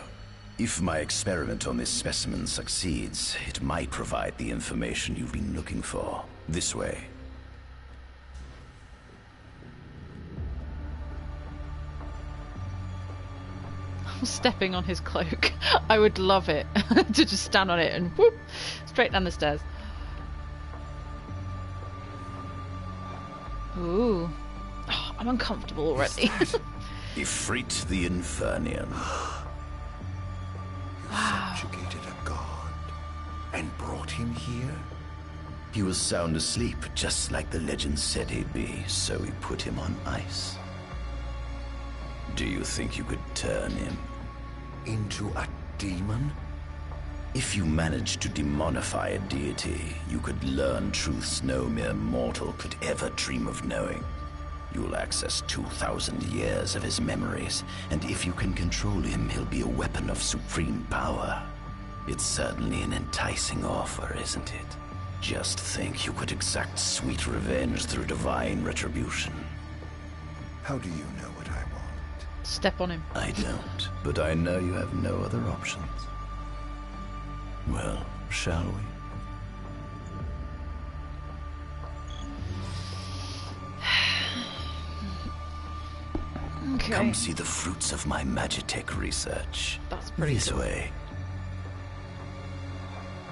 If my experiment on this specimen succeeds, it might provide the information you've been looking for. This way. I'm stepping on his cloak. I would love it to just stand on it and whoop, straight down the stairs. Ooh. Oh, I'm uncomfortable already. Ifrit the Infernian. Subjugated a god and brought him here? He was sound asleep, just like the legend said he'd be, so we put him on ice. Do you think you could turn him into a demon? If you managed to demonify a deity, you could learn truths no mere mortal could ever dream of knowing. You'll access 2,000 years of his memories, and if you can control him, he'll be a weapon of supreme power. It's certainly an enticing offer, isn't it? Just think you could exact sweet revenge through divine retribution. How do you know what I want? Step on him. I don't, but I know you have no other options. Well, shall we? Okay. Come see the fruits of my Magitech research. That's pretty This cool. way.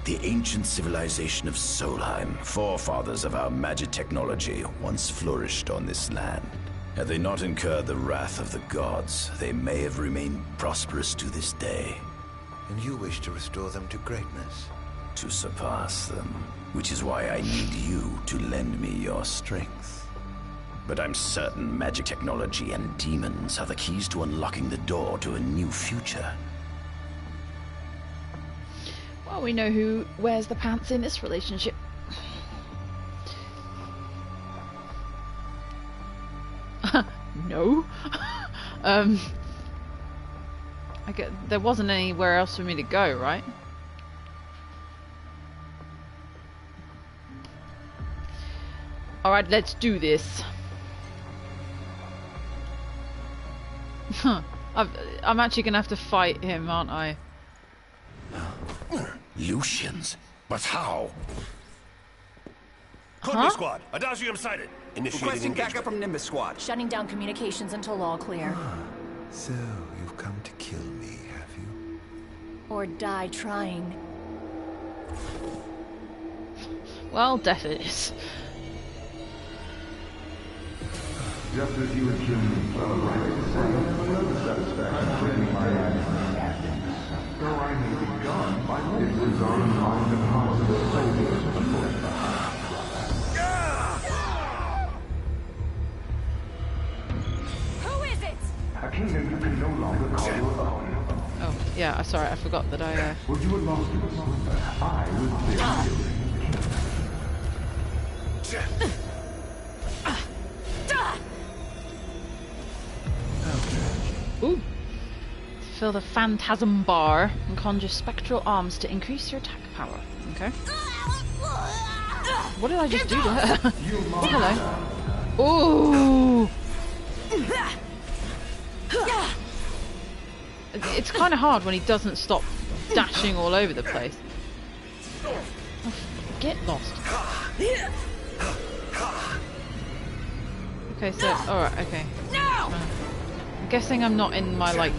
The ancient civilization of Solheim, forefathers of our magic technology, once flourished on this land. Had they not incurred the wrath of the gods, they may have remained prosperous to this day. And you wish to restore them to greatness? To surpass them, which is why I need you to lend me your strength. But I'm certain magic technology and demons are the keys to unlocking the door to a new future. Well, we know who wears the pants in this relationship. No. I get there wasn't anywhere else for me to go, right? All right, let's do this. I'm actually gonna have to fight him, aren't I? Lucians? But how? Courtney Squad, Adagium sighted. Requesting backup from Nimbus Squad. Shutting down communications until all clear. So, you've come to kill me, have you? Or die trying. Well, death it is. Just as you and Jim were right to say, no satisfaction training my actions. Though I may be gone, my it was on mind and heart of the soldiers of the North. Who is it? A kingdom you can no longer call your own. Oh, yeah, sorry, I forgot that I, Would you have lost it? I was there. Ooh. Fill the Phantasm bar and conjure spectral arms to increase your attack power. Okay. What did I just do to her? Oh, hello. Ooh. It's kind of hard when he doesn't stop dashing all over the place. Oh, get lost. Okay, so alright, okay. I'm guessing I'm not in my like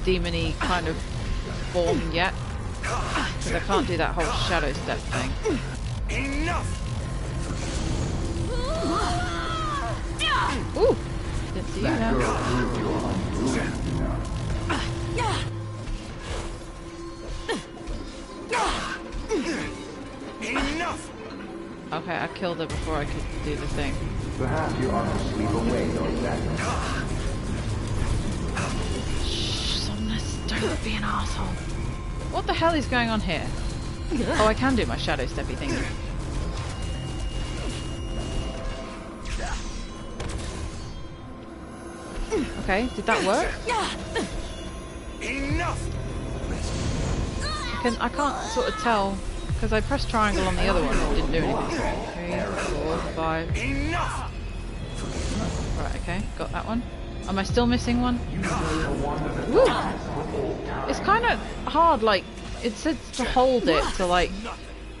demony kind of form yet, because I can't do that whole shadow step thing. Enough! Ooh! Didn't see you now. Enough! Okay, I killed her before I could do the thing. Perhaps you ought to sleep away those that. Shh, Somnus, don't be an asshole. What the hell is going on here? Oh, I can do my shadow steppy thing. Okay, did that work? Enough! I can't sort of tell because I pressed triangle on the other one and it didn't do anything. 3, 4, 5. Enough! Right, okay, got that one. Am I still missing one? Woo! It's kind of hard, like, it says to hold it to, like,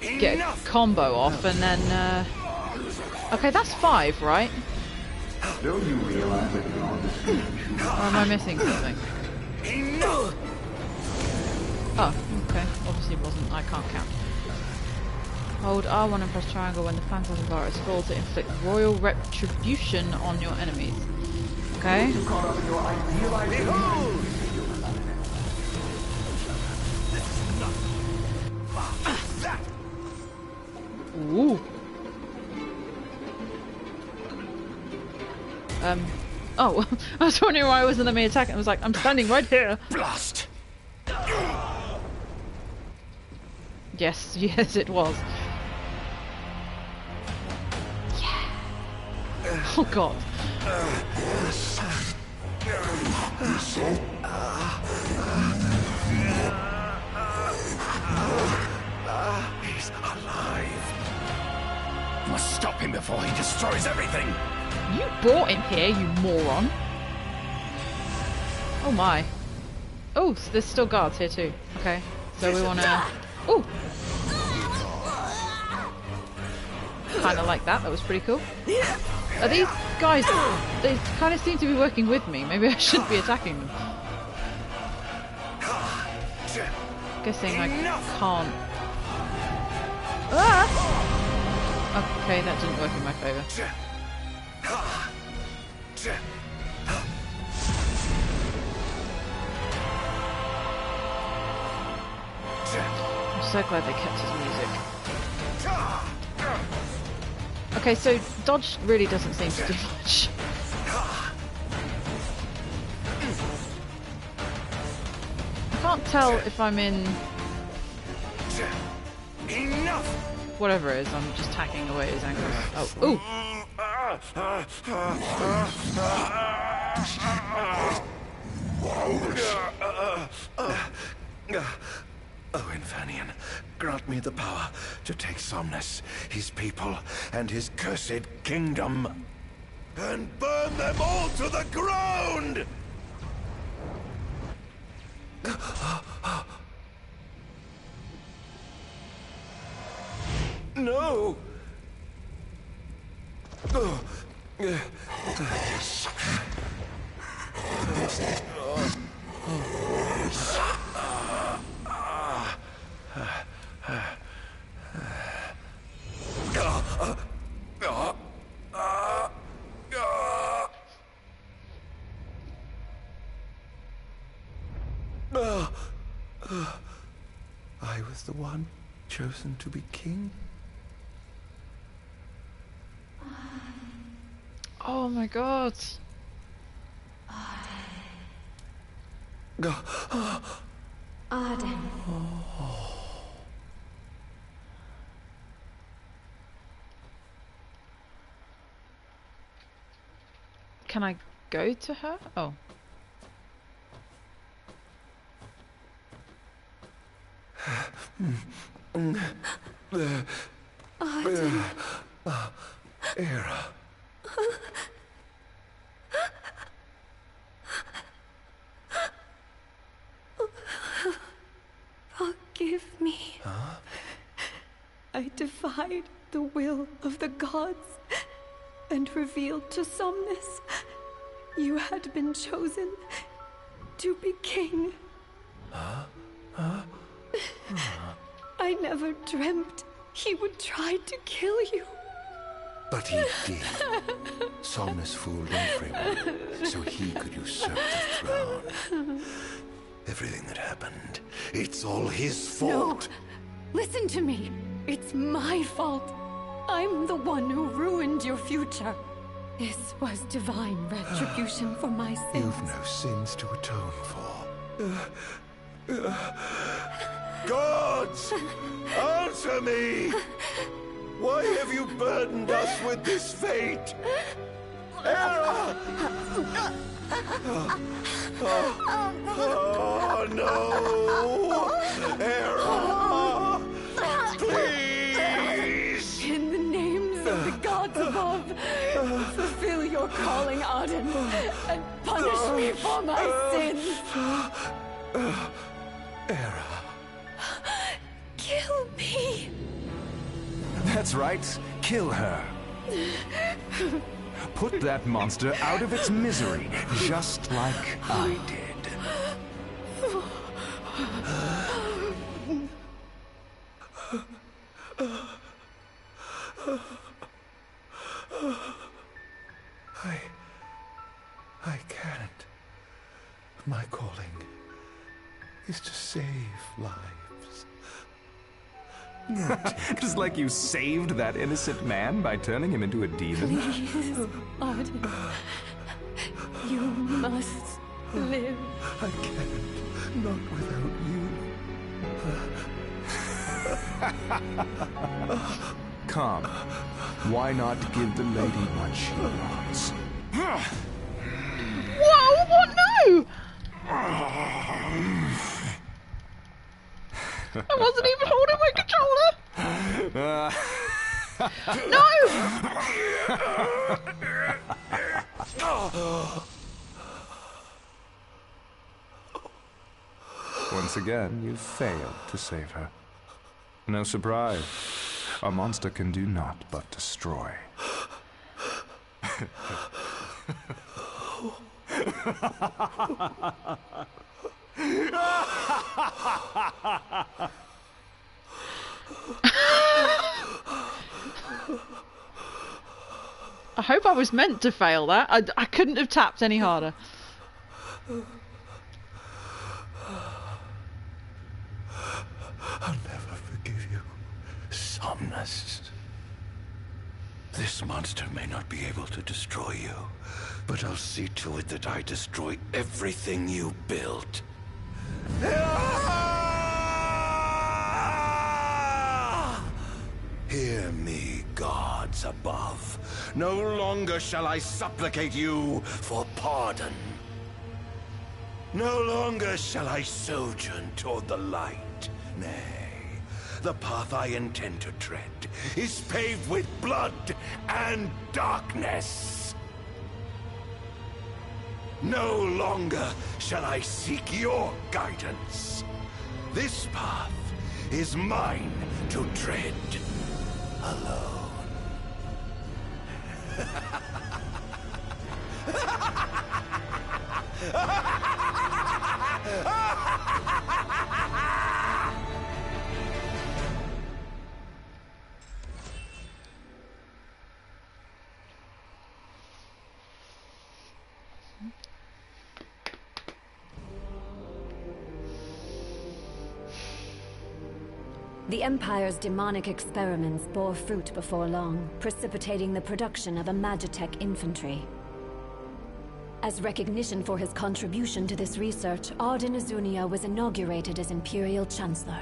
get a combo off and then, okay, that's 5, right? Don't you realize that you're on the stage? Or am I missing something? Oh, okay, obviously wasn't, I can't count. Hold R1 and press triangle when the Phantasm bar is full to inflict royal retribution on your enemies. Okay. Ooh. Oh, I was wondering why I wasn't let me attack. I was like, I'm standing right here. Blast! Yes, yes, it was. Yeah. Oh God. He's alive. Must stop him before he destroys everything. You brought him here, you moron. Oh my. Oh, so there's still guards here too. Okay, so we wanna. Ooh. Kind of like that. That was pretty cool. Are these guys... They kind of seem to be working with me. Maybe I shouldn't be attacking them. Guessing I can't... Ah! Okay, that didn't work in my favour. I'm so glad they kept his music. Okay, so dodge really doesn't seem to do much. I can't tell if I'm in... Enough! Whatever it is, I'm just hacking away his ankles. Oh, ooh! Oh, Infanion, grant me the power to take Somnus, his people, and his cursed kingdom, and burn them all to the ground! No! I was the one chosen to be king. Oh my god. Ardyn. Can I go to her? Oh. Ardyn. Era. Forgive me. Huh? I defied the will of the gods and revealed to Somnus you had been chosen to be king. I never dreamt he would try to kill you. But he did. Somnus fooled everyone, so he could usurp the throne. Everything that happened, it's all his fault. No, listen to me. It's my fault. I'm the one who ruined your future. This was divine retribution for my sins. You've no sins to atone for. Gods! Answer me! Why have you burdened us with this fate? Era! Oh no! Era! Please! In the names of the gods above, fulfill your calling, Ardyn, and punish me for my sins. Era. Kill me. That's right. Kill her. Put that monster out of its misery, just like I did. I can't. My calling is to save lives. Just like you saved that innocent man by turning him into a demon. Please, Ardyn. You must live. I can't. Not without you. Come. Why not give the lady what she wants? Whoa, what? No! I wasn't even holding my controller! No! Once again, you failed to save her. No surprise. A monster can do naught but destroy. I hope I was meant to fail that. I couldn't have tapped any harder. I'll never forgive you, Somnus. This monster may not be able to destroy you, but I'll see to it that I destroy everything you built. Hear me, gods above. No longer shall I supplicate you for pardon. No longer shall I sojourn toward the light. Nay, the path I intend to tread is paved with blood and darkness. No longer shall I seek your guidance. This path is mine to tread alone. The Empire's demonic experiments bore fruit before long, precipitating the production of a Magitech infantry. As recognition for his contribution to this research, Ardyn Azunia was inaugurated as Imperial Chancellor.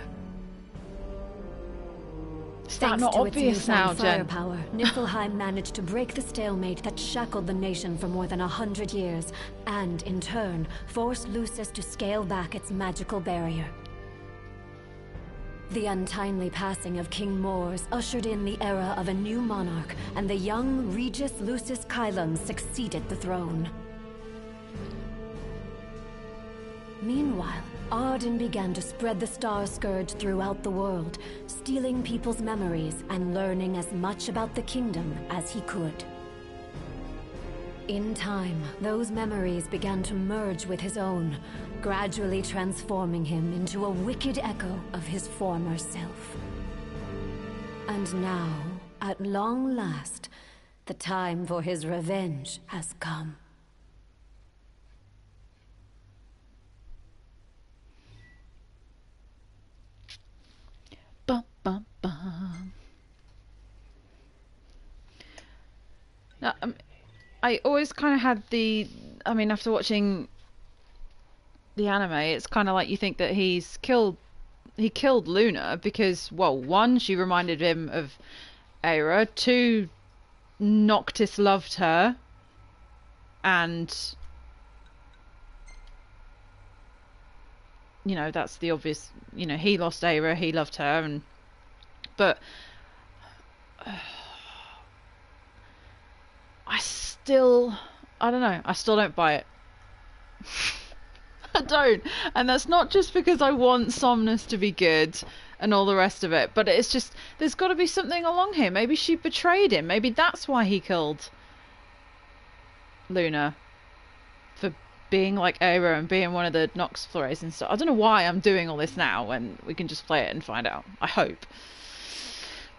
Is that Thanks not to obvious its now, newfound Jen? firepower, Niflheim managed to break the stalemate that shackled the nation for more than 100 years, and, in turn, forced Lucis to scale back its magical barrier. The untimely passing of King Mors ushered in the era of a new monarch, and the young Regis Lucis Kylum succeeded the throne. Meanwhile, Ardyn began to spread the Star Scourge throughout the world, stealing people's memories and learning as much about the kingdom as he could. In time, those memories began to merge with his own, gradually transforming him into a wicked echo of his former self. And now, at long last, the time for his revenge has come. Bum, bum, bum. Now, I always kind of had the... I mean, after watching the anime, it's kind of like you think that he killed Luna because, well, one, she reminded him of Aira, two, Noctis loved her, and, you know, that's the obvious, you know, he lost Aira, he loved her, and, but I don't know, I still don't buy it. I don't, and that's not just because I want Somnus to be good and all the rest of it, but it's just, there's got to be something along here. Maybe she betrayed him, maybe that's why he killed Luna, for being like Aira and being one of the Nox Flores and stuff. I don't know why I'm doing all this now when we can just play it and find out, I hope.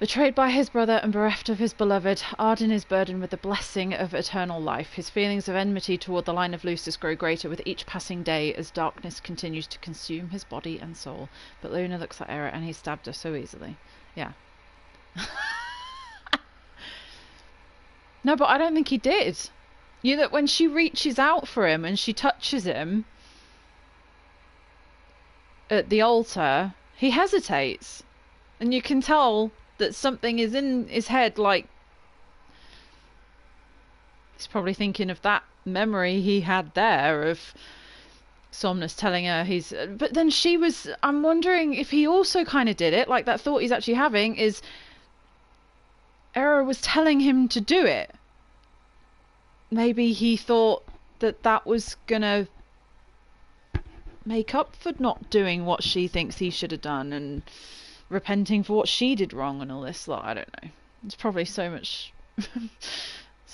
Betrayed by his brother and bereft of his beloved, Ardyn is burdened with the blessing of eternal life. His feelings of enmity toward the line of Lucis grow greater with each passing day as darkness continues to consume his body and soul. But Luna looks at Aira and he stabbed her so easily. Yeah. No, but I don't think he did. You know that when she reaches out for him and she touches him at the altar, he hesitates. And you can tell that something is in his head, like he's probably thinking of that memory he had there of Somnus telling her he's... But then she was... I'm wondering if he also kind of did it, like that thought he's actually having is Aira was telling him to do it. Maybe he thought that that was gonna make up for not doing what she thinks he should have done and repenting for what she did wrong and all this lot. I don't know. It's probably so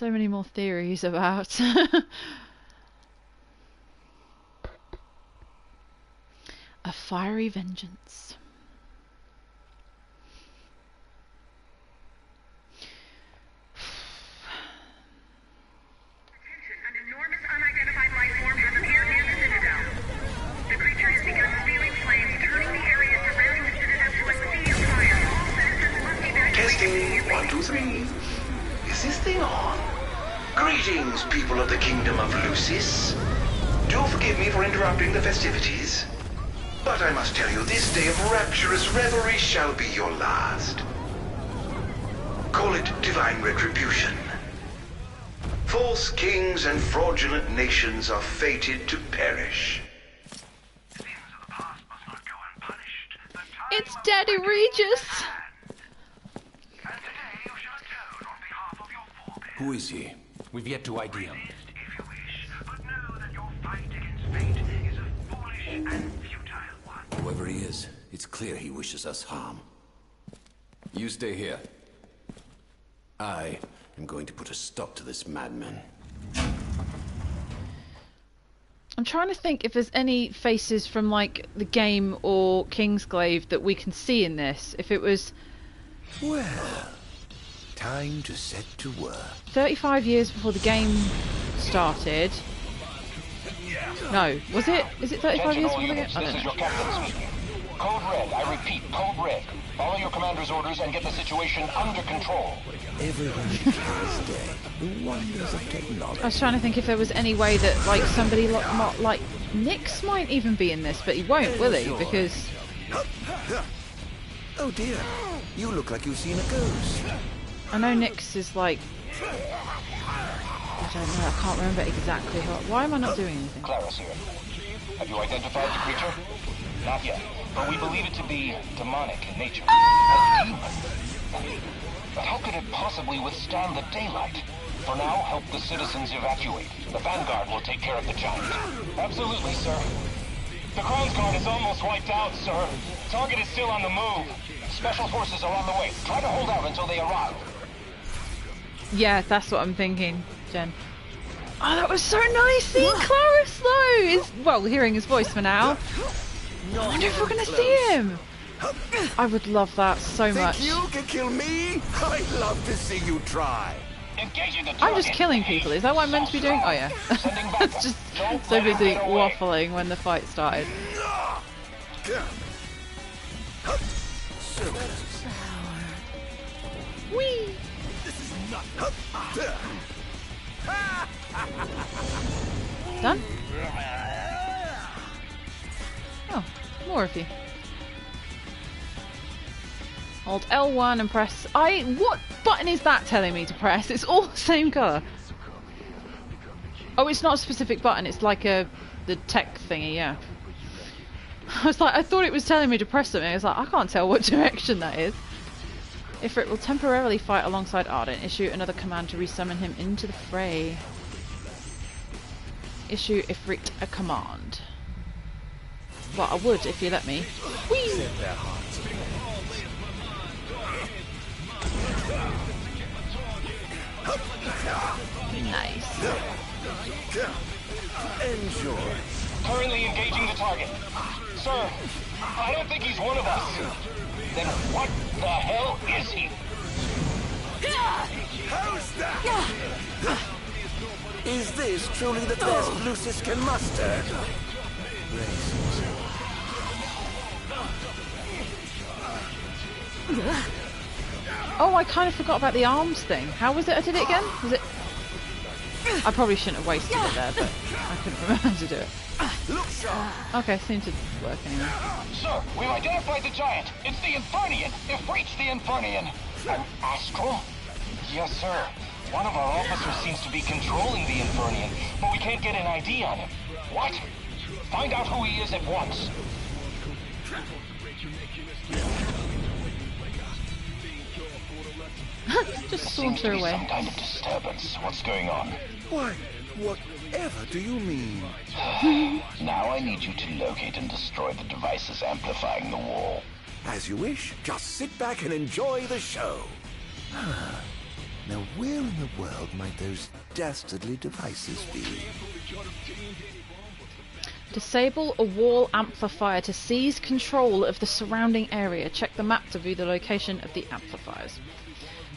So many more theories about. A fiery vengeance. An enormous unidentified life form has appeared near the Citadel. The creature has begun spewing flames, turning the area surrounding the Citadel to a sea of fire. All citizens must evacuate Testing. immediately. 1, 2, 3. Is this thing on? Greetings, people of the Kingdom of Lucis. Do forgive me for interrupting the festivities. But I must tell you, this day of rapturous revelry shall be your last. Call it divine retribution. False kings and fraudulent nations are fated to perish. It's Daddy Regis! Who is he? We've yet to ID him. Whoever he is, it's clear he wishes us harm. You stay here. I am going to put a stop to this madman. I'm trying to think if there's any faces from like the game or Kingsglaive that we can see in this. If it was... Well, time to set to work. 35 years before the game started. No, was it? Is it 35 years before the game? I don't know. Code Red, I repeat, Code Red. Follow your commander's orders and get the situation under control. Everyone declares dead. The wonders of technology. I was trying to think if there was any way that like somebody like Nyx might even be in this, but he won't, will he? Because... Oh dear, you look like you've seen a ghost. I know Nyx is like... I don't know, I can't remember exactly why am I not doing anything? Clara's here. Have you identified the creature? Not yet, but we believe it to be demonic in nature. A demon. But how could it possibly withstand the daylight? For now, help the citizens evacuate. The Vanguard will take care of the giant. Absolutely, sir. The Crown's Guard is almost wiped out, sir. Target is still on the move. Special forces are on the way. Try to hold out until they arrive. Yeah, that's what I'm thinking, Jen. Oh, that was so nice seeing Clarus though! Well, hearing his voice for now. I wonder if we're going to see him. I would love that so much. Think you can kill me? I'd love to see you try. I'm just killing people. Is that what I'm meant to be doing? Oh yeah. It's just so busy waffling when the fight started. Whee! Done? Oh, more of you. Hold L1 and press... What button is that telling me to press? It's all the same colour. Oh, it's not a specific button, it's like the tech thingy, yeah. I thought it was telling me to press something. I was like, I can't tell what direction that is. Ifrit will temporarily fight alongside Ardyn. Issue another command to resummon him into the fray. Issue Ifrit a command. Well, I would if you let me. Whee! Nice. Enjoy. Currently engaging the target. Sir, I don't think he's one of us. Then what the hell is he? How's that? Is this truly the best Lucis can muster? Oh, I kind of forgot about the arms thing. How was it I did it again? Was it... I probably shouldn't have wasted it there, but I couldn't remember how to do it. Okay, seemed to work anyway. Sir, we've identified the giant. It's the Infernian. Ifrit's the Infernian. An Astral? Yes, sir. One of our officers seems to be controlling the Infernian, but we can't get an ID on him. What? Find out who he is at once. Just saunter away. Some kind of disturbance. What's going on? Why, whatever do you mean? Now I need you to locate and destroy the devices amplifying the wall. As you wish. Just sit back and enjoy the show. Now where in the world might those dastardly devices be? Disable a wall amplifier to seize control of the surrounding area. Check the map to view the location of the amplifiers.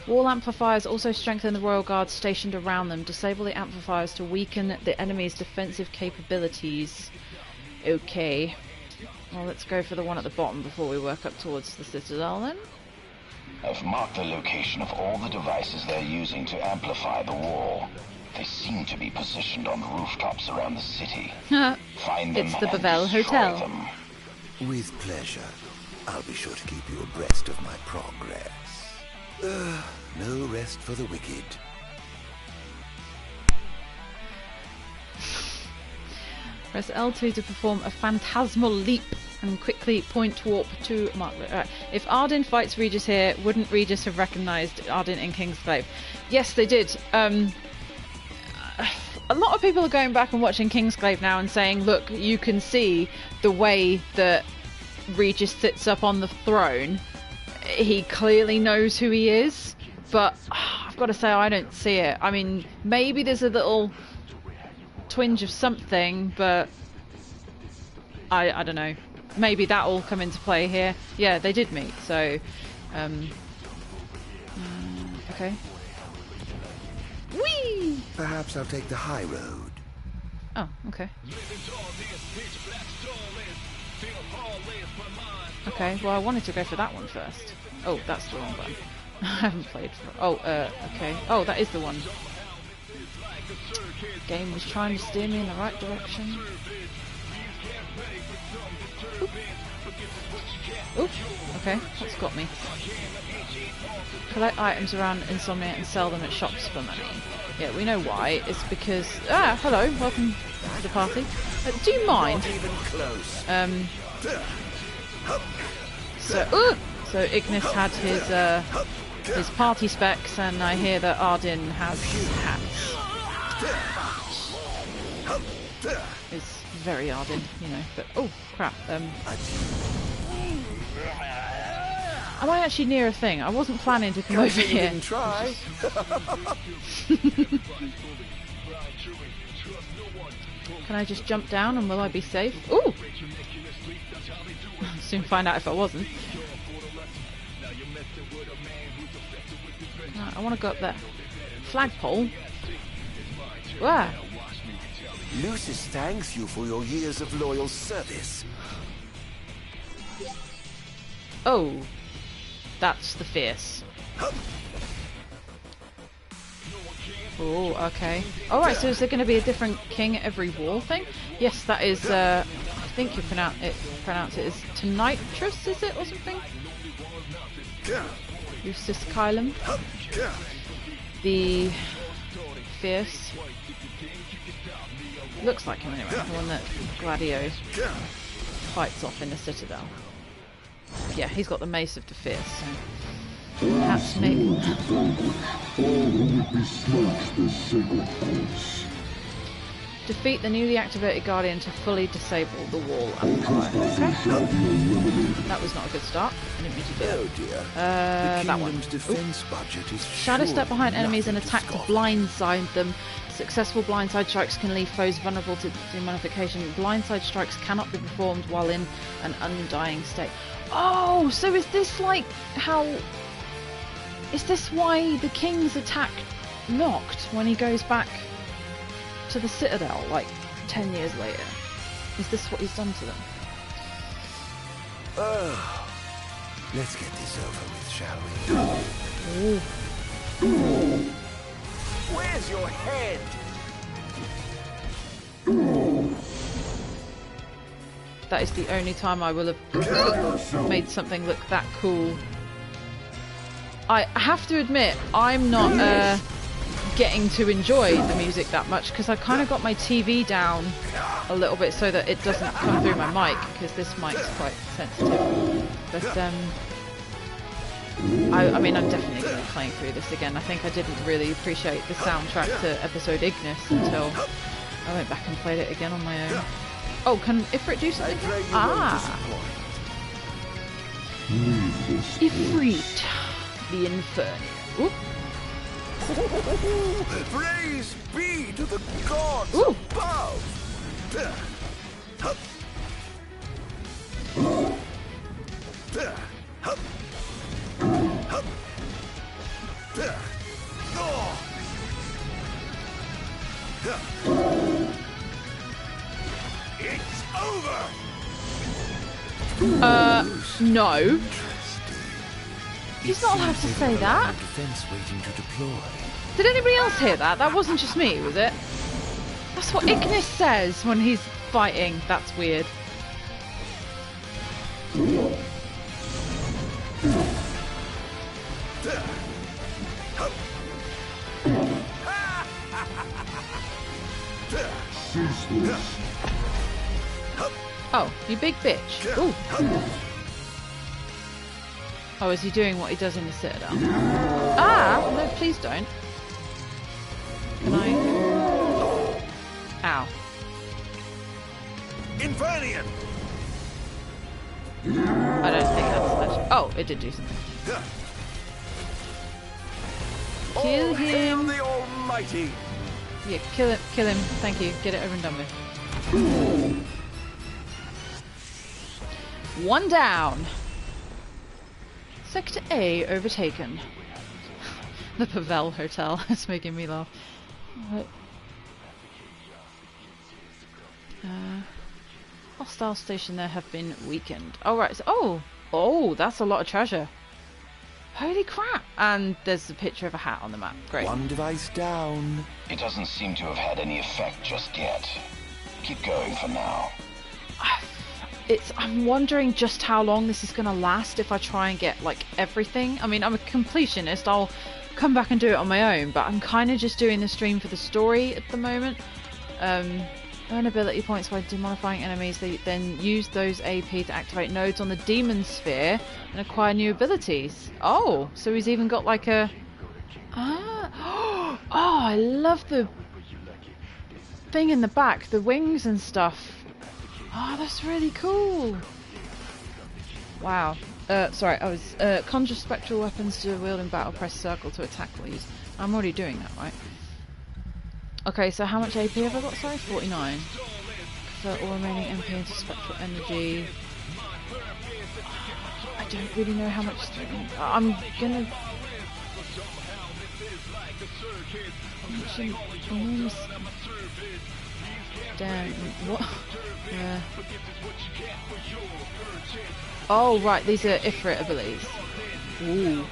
Wall amplifiers also strengthen the royal guards stationed around them. Disable the amplifiers to weaken the enemy's defensive capabilities. Okay. Well, let's go for the one at the bottom before we work up towards the citadel then. I've marked the location of all the devices they're using to amplify the wall. They seem to be positioned on rooftops around the city. Find them It's the and Bavel destroy Hotel. them. With pleasure. I'll be sure to keep you abreast of my progress. No rest for the wicked. Press L2 to perform a phantasmal leap and quickly point warp to Margaret. Right. If Ardyn fights Regis here, wouldn't Regis have recognised Ardyn in Kingsglaive? Yes, they did. A lot of people are going back and watching Kingsglaive now and saying, look, you can see the way that Regis sits up on the throne. He clearly knows who he is, but I've got to say I don't see it. I mean, maybe there's a little twinge of something, but I don't know. Maybe that'll come into play here. Yeah, they did meet, so okay. Whee! Perhaps I'll take the high road. Oh, okay. Okay, well I wanted to go for that one first. Oh, that's the wrong button. I haven't played for... Oh, okay. Oh, that is the one. Game was trying to steer me in the right direction. Oop. Okay, what's got me? Collect items around Insomnia and sell them at shops for money. Yeah, we know why. It's because... Ah, hello, welcome to the party. Do you mind? So Ignis had his party specs, and I hear that Ardyn has hats. It's very Ardyn, you know. But oh crap! Am I actually near a thing? I wasn't planning to come over here. Try. Can I just jump down and will I be safe? Ooh! I'll soon find out if I wasn't. Right, I want to go up there. Flagpole? Where? Lucis thanks you for your years of loyal service. Oh. That's the fierce. Oh, okay. Alright, so is there going to be a different king at every wall thing? Yes, that is, I think you pronounce it as Tonitrus, is it, or something? Lucis Kylum. The fierce. Looks like him anyway, the one that Gladio fights off in the Citadel. Yeah, he's got the Mace of the Fierce, so perhaps maybe... Defeat the newly activated Guardian to fully disable the wall amplifier. Okay. That was not a good start. I didn't mean to do that. Oh dear. That one. Defense budget is Shadow step behind enemies and attack to blindside them. Successful blindside strikes can leave foes vulnerable to demonification. Blindside strikes cannot be performed while in an undying state. Oh, so is this like how... Is this why the king's attack knocked when he goes back to the Citadel, like 10 years later? Is this what he's done to them? Oh, let's get this over with, shall we? Ooh. Where's your head? That is the only time I will have made something look that cool. I have to admit, I'm not getting to enjoy the music that much because I kind of got my TV down a little bit so that it doesn't come through my mic because this mic's quite sensitive. But I mean, I'm definitely going to be playing through this again. I think I didn't really appreciate the soundtrack to episode Ignis until I went back and played it again on my own. Oh, can Ifrit do something? Ah! Ifrit, the Inferno. Oop. Praise be to the gods Ooh. above! It's over! No. He's not allowed to say that. Defense waiting to deploy. Did anybody else hear that? That wasn't just me, was it? That's what Ignis says when he's fighting. That's weird. Oh, you big bitch. Ooh. Oh, is he doing what he does in the Citadel? Ah! No, please don't. Can I? Ow. Infernian! I don't think that's actually... Oh, it did do something. Kill him! The Almighty! Yeah, kill him. Thank you. Get it over and done with. One down. Sector A overtaken. The Pavel Hotel is making me laugh. Hostile station there have been weakened. Oh right. So, oh, that's a lot of treasure. Holy crap! And there's a picture of a hat on the map. Great. One device down. It doesn't seem to have had any effect just yet. Keep going for now. I'm wondering just how long this is going to last if I try and get like everything. I mean, I'm a completionist. I'll come back and do it on my own, but I'm kind of just doing the stream for the story at the moment. Earn ability points by demodifying enemies. They then use those AP to activate nodes on the demon sphere and acquire new abilities. Oh, so he's even got like a... Oh, I love the thing in the back, the wings and stuff. Oh, that's really cool. Wow. Sorry, I was... conjure spectral weapons to wield in battle, press circle to attack these. I'm already doing that, right? Okay, so how much AP have I got? Sorry, 49. So all remaining MP into spectral energy. I don't really know how much... I'm gonna... Enormous... Damn, what? Yeah. Oh, right, these are Ifrit abilities. Ooh.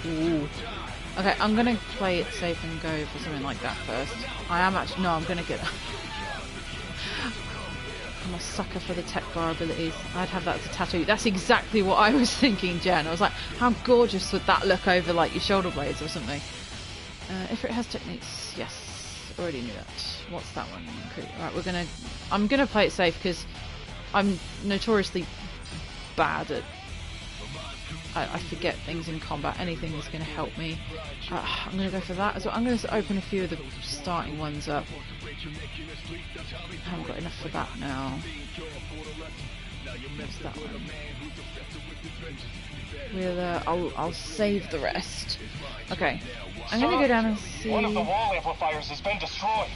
Ooh. Okay, I'm gonna play it safe and go for something like that first. I am actually... No, I'm gonna get... I'm a sucker for the tech bar abilities. I'd have that as a tattoo. That's exactly what I was thinking, Jen. I was like, how gorgeous would that look over, like, your shoulder blades or something? If it has techniques... Yes. Already knew that. What's that one? Right, we're gonna... I'm gonna play it safe because I'm notoriously bad at... I forget things in combat. Anything that's going to help me. I'm going to go for that as well. I'm going to open a few of the starting ones up. I haven't got enough for that now. What's that one? We'll, I'll save the rest. Okay. I'm going to go down and see... One of the wall amplifiers has been destroyed.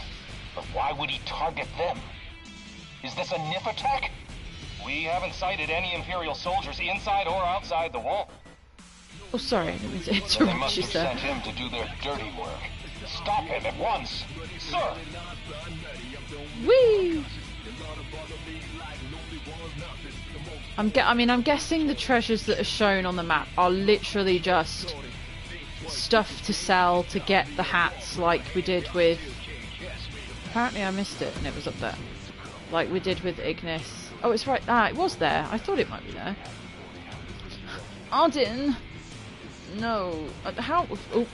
But why would he target them? Is this a NIF attack? We haven't sighted any Imperial soldiers inside or outside the wall. Oh, sorry, I didn't mean to They interrupt must you, have sir. sent him to do their dirty work. Stop him at once, sir! Whee! I'm guessing the treasures that are shown on the map are literally just stuff to sell to get the hats, like we did with... Apparently I missed it and it was up there. Like we did with Ignis. Oh, it's right. Ah, it was there. I thought it might be there. Ardyn! No. How? Oh.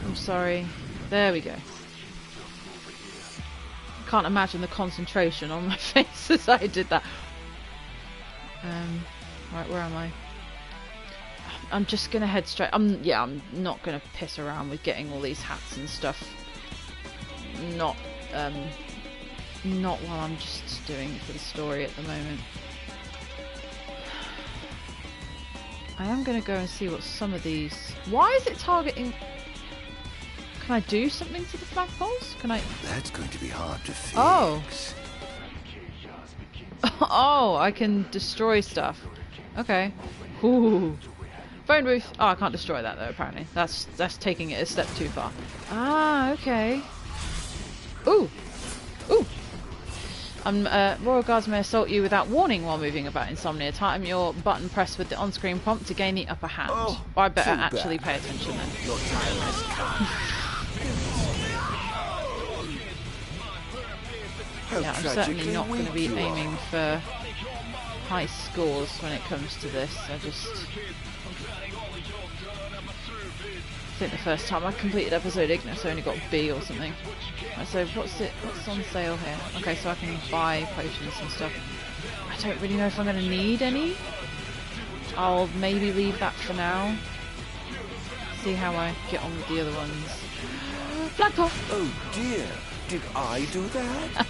I'm sorry. There we go. Can't imagine the concentration on my face as I did that. Right, where am I? I'm just gonna head straight. I'm not gonna piss around with getting all these hats and stuff. Not while I'm just doing it for the story at the moment. I am going to go and see what some of these... Why is it targeting... Can I do something to the flagpoles? Can I... That's going to be hard to fix. Oh! Oh, I can destroy stuff. Okay. Ooh. Phone booth. Oh, I can't destroy that though, apparently. That's taking it a step too far. Ah, okay. Ooh! Ooh! Royal Guards may assault you without warning while moving about Insomnia. Time your button pressed with the on-screen prompt to gain the upper hand. Oh, I better actually pay attention then. Your time has come. Yeah, I'm certainly not going to be aiming for high scores when it comes to this. I think the first time I completed episode Ignis I only got B or something. Right, so what's on sale here? Okay, so I can buy potions and stuff. I don't really know if I'm going to need any. I'll maybe leave that for now. See how I get on with the other ones. Flagpole! Oh dear, did I do that?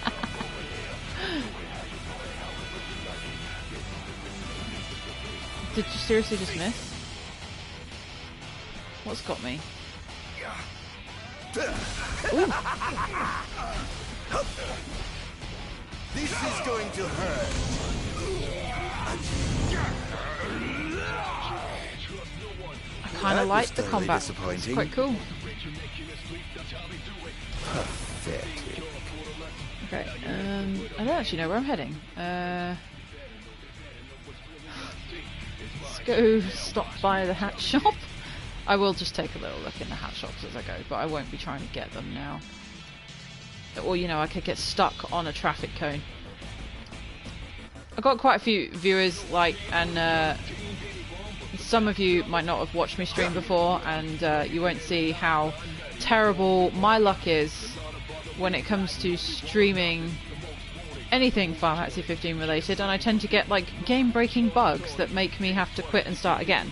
Did you seriously just miss? What's got me? Ooh. This is going to hurt. I kind of like the combat. It's quite cool. Pathetic. Okay, I don't actually know where I'm heading. Let's go stop by the hat shop. I will just take a little look in the hat shops as I go, but I won't be trying to get them now. Or, you know, I could get stuck on a traffic cone. I've got quite a few viewers, and some of you might not have watched me stream before, and you won't see how terrible my luck is when it comes to streaming anything Final Fantasy 15 related, and I tend to get, game-breaking bugs that make me have to quit and start again.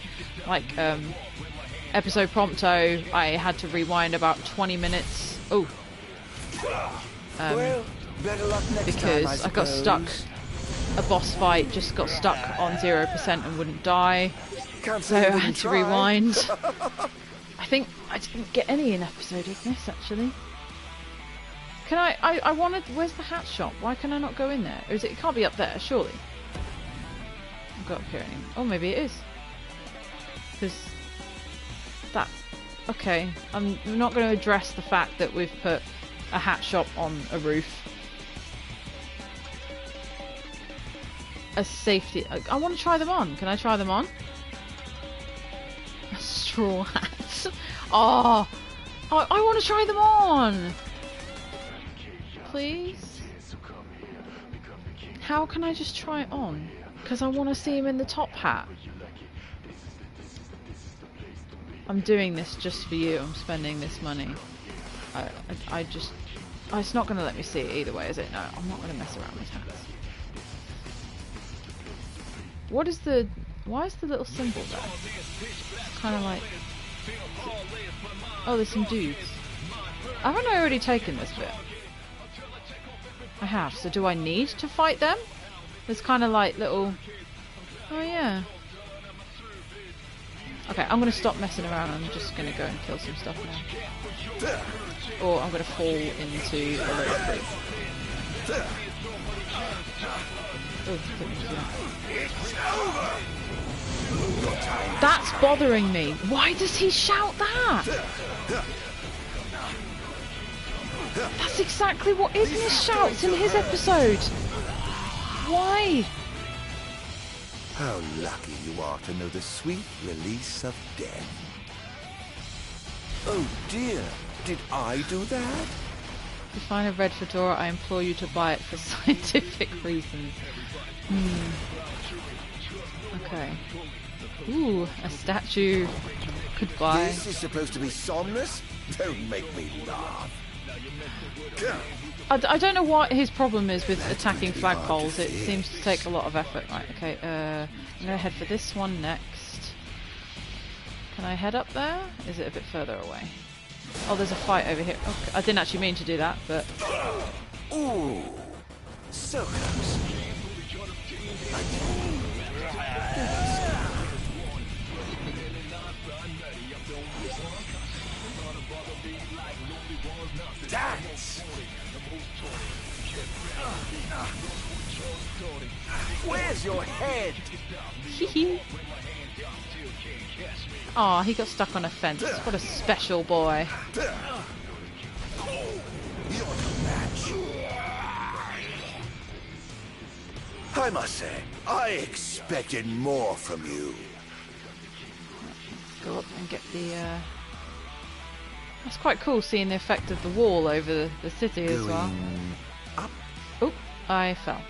Episode Prompto, I had to rewind about 20 minutes. Oh. Well, better luck next because time, I got stuck. A boss fight just got stuck on 0% and wouldn't die. So I had to rewind. I think I didn't get any in episode Ignis, actually. Can I wanted... Where's the hat shop? Why can I not go in there? Or is it can't be up there, surely. I've got up here anymore. Oh, maybe it is. Because... that... Okay, I'm not going to address the fact that we've put a hat shop on a roof. A safety... I want to try them on. Can I try them on? A straw hat. Oh! I want to try them on! Please? How can I just try it on? Because I want to see him in the top hat. I'm doing this just for you. I'm spending this money. I just... Oh, it's not going to let me see it either way, is it? No, I'm not going to mess around with hats. What is the... Why is the little symbol there? It's kind of like... Oh, there's some dudes. Haven't I already taken this bit? I have, so do I need to fight them? There's kind of like little... Oh yeah. Okay, I'm going to stop messing around. I'm just going to go and kill some stuff now. Or I'm going to fall into a little creek. Oh, that's bothering me. Why does he shout that? That's exactly what Ignis shouts in his episode. Why? How lucky you are to know the sweet release of death. Oh dear, did I do that? If you find a red fedora, I implore you to buy it for scientific reasons. Okay. Ooh, a statue. Goodbye. This is supposed to be Somnus? Don't make me laugh. I don't know what his problem is with attacking flagpoles. It seems to take a lot of effort. Right, okay, I'm going to head for this one next. Can I head up there? Is it a bit further away? Oh, there's a fight over here. Okay, I didn't actually mean to do that, but... Ooh, so close. Dance! Where's your head? Aw, he got stuck on a fence. What a special boy. I must say, I expected more from you. Go up and get the, That's quite cool seeing the effect of the wall over the city as well. Oh, I fell.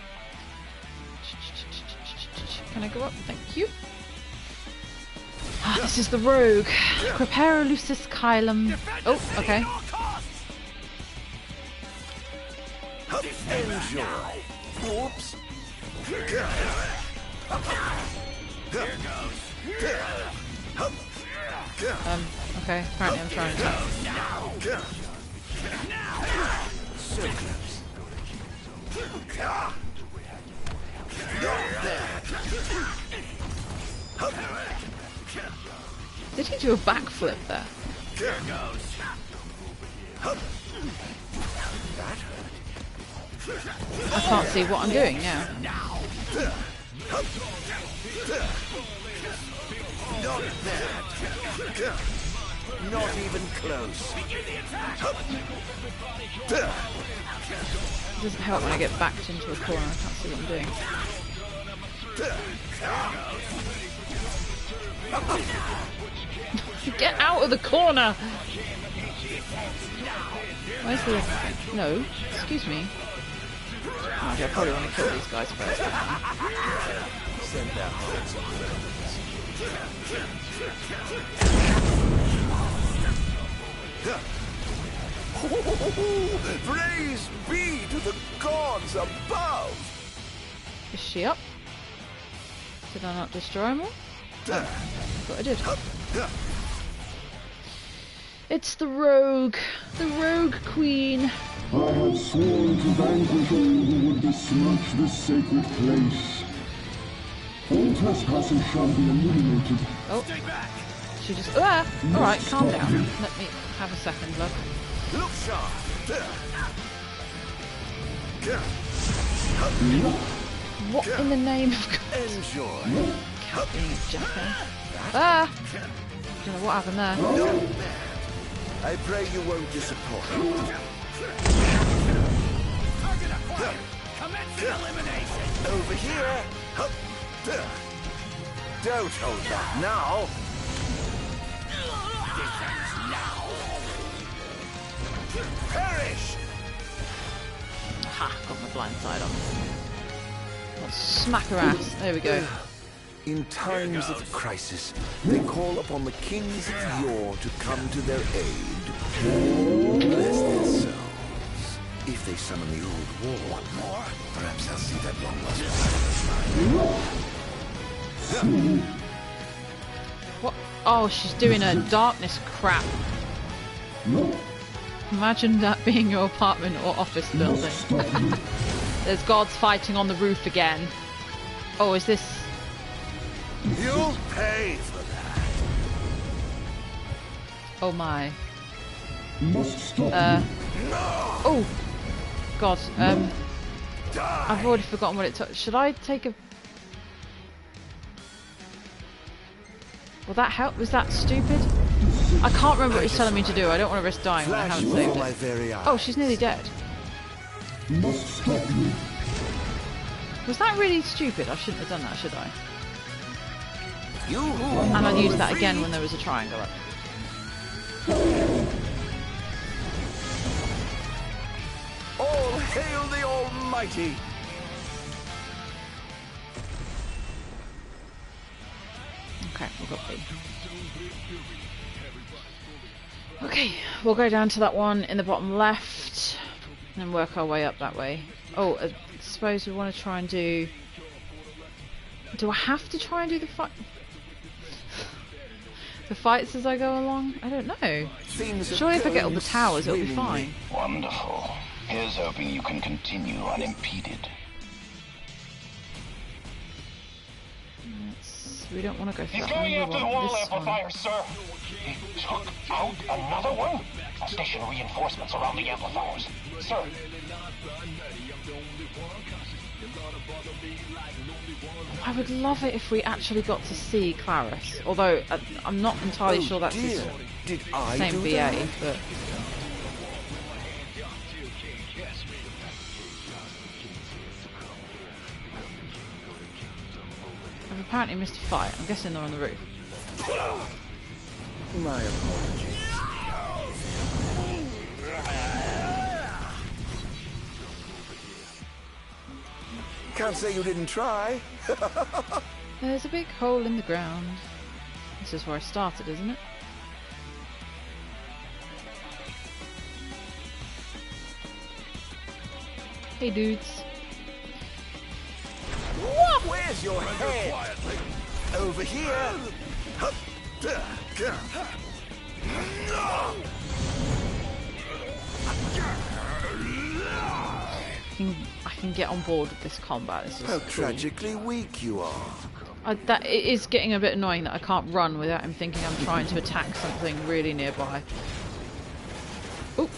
Can I go up? Thank you. Ah, this is the rogue. Prepare Lucis Kylum. Oh, okay. Enjoy. Whoops. Okay, apparently I'm trying to. So close. Did he do a backflip there? I can't see what I'm doing now. Not bad. Not even close. It doesn't help when I get backed into a corner. I can't see what I'm doing. Get out of the corner! Where's the... No, excuse me. Oh, I probably want to kill these guys first. Send that praise be to the gods above! Is she up? Did I not destroy them all? Oh, I thought I did. It's the rogue queen. I have sworn to vanquish all who would besmirch this sacred place. All trespassers shall be eliminated. Oh, she just... Ah! Alright, calm down. Let me have a second look. Look sharp! What in the name of God? Enjoy. Being a jackass. Ah! Don't know what happened there. I pray you won't disappoint. Over here. Don't hold back now. Perish! Ha! Got my blind side on. Let's smack her ass. There we go. In times of crisis, they call upon the kings of yore to come to their aid. Bless their souls. If they summon the old war, perhaps I'll see that long lost brother. What? Oh, she's doing a darkness crap. Imagine that being your apartment or office building. There's gods fighting on the roof again. Oh, is this... You'll pay for that. Oh my. No. Oh! God, I've already forgotten what it took. Should I take a... Will that help? Was that stupid? I can't remember what he's telling me to do. I don't want to risk dying when I haven't saved it. Oh, she's nearly dead. Was that really stupid? I shouldn't have done that, should I? And I'll use that again when there was a triangle up. All hail the Almighty! Okay, we've got B. Okay, we'll go down to that one in the bottom left and work our way up that way. Oh, I suppose we want to try and do... Do I have to try and do the fight? The fights as I go along? I don't know. Surely if I get all the towers it'll be fine. Wonderful. Here's hoping you can continue unimpeded. We don't want to go for He's that going one. after the wall amplifier, sir. He took out another one? and station reinforcements around the amplifiers. Sir. I would love it if we actually got to see Clarice, although I'm not entirely sure that's the same BA, but... I've apparently missed a fight. I'm guessing they're on the roof. My apologies. Can't say you didn't try. There's a big hole in the ground. This is where I started, isn't it? Hey dudes. What? Where's your head? Quietly. Over here. I can get on board with this combat. This is How cool. tragically weak you are. That it is getting a bit annoying that I can't run without him thinking I'm trying to attack something really nearby. Oop.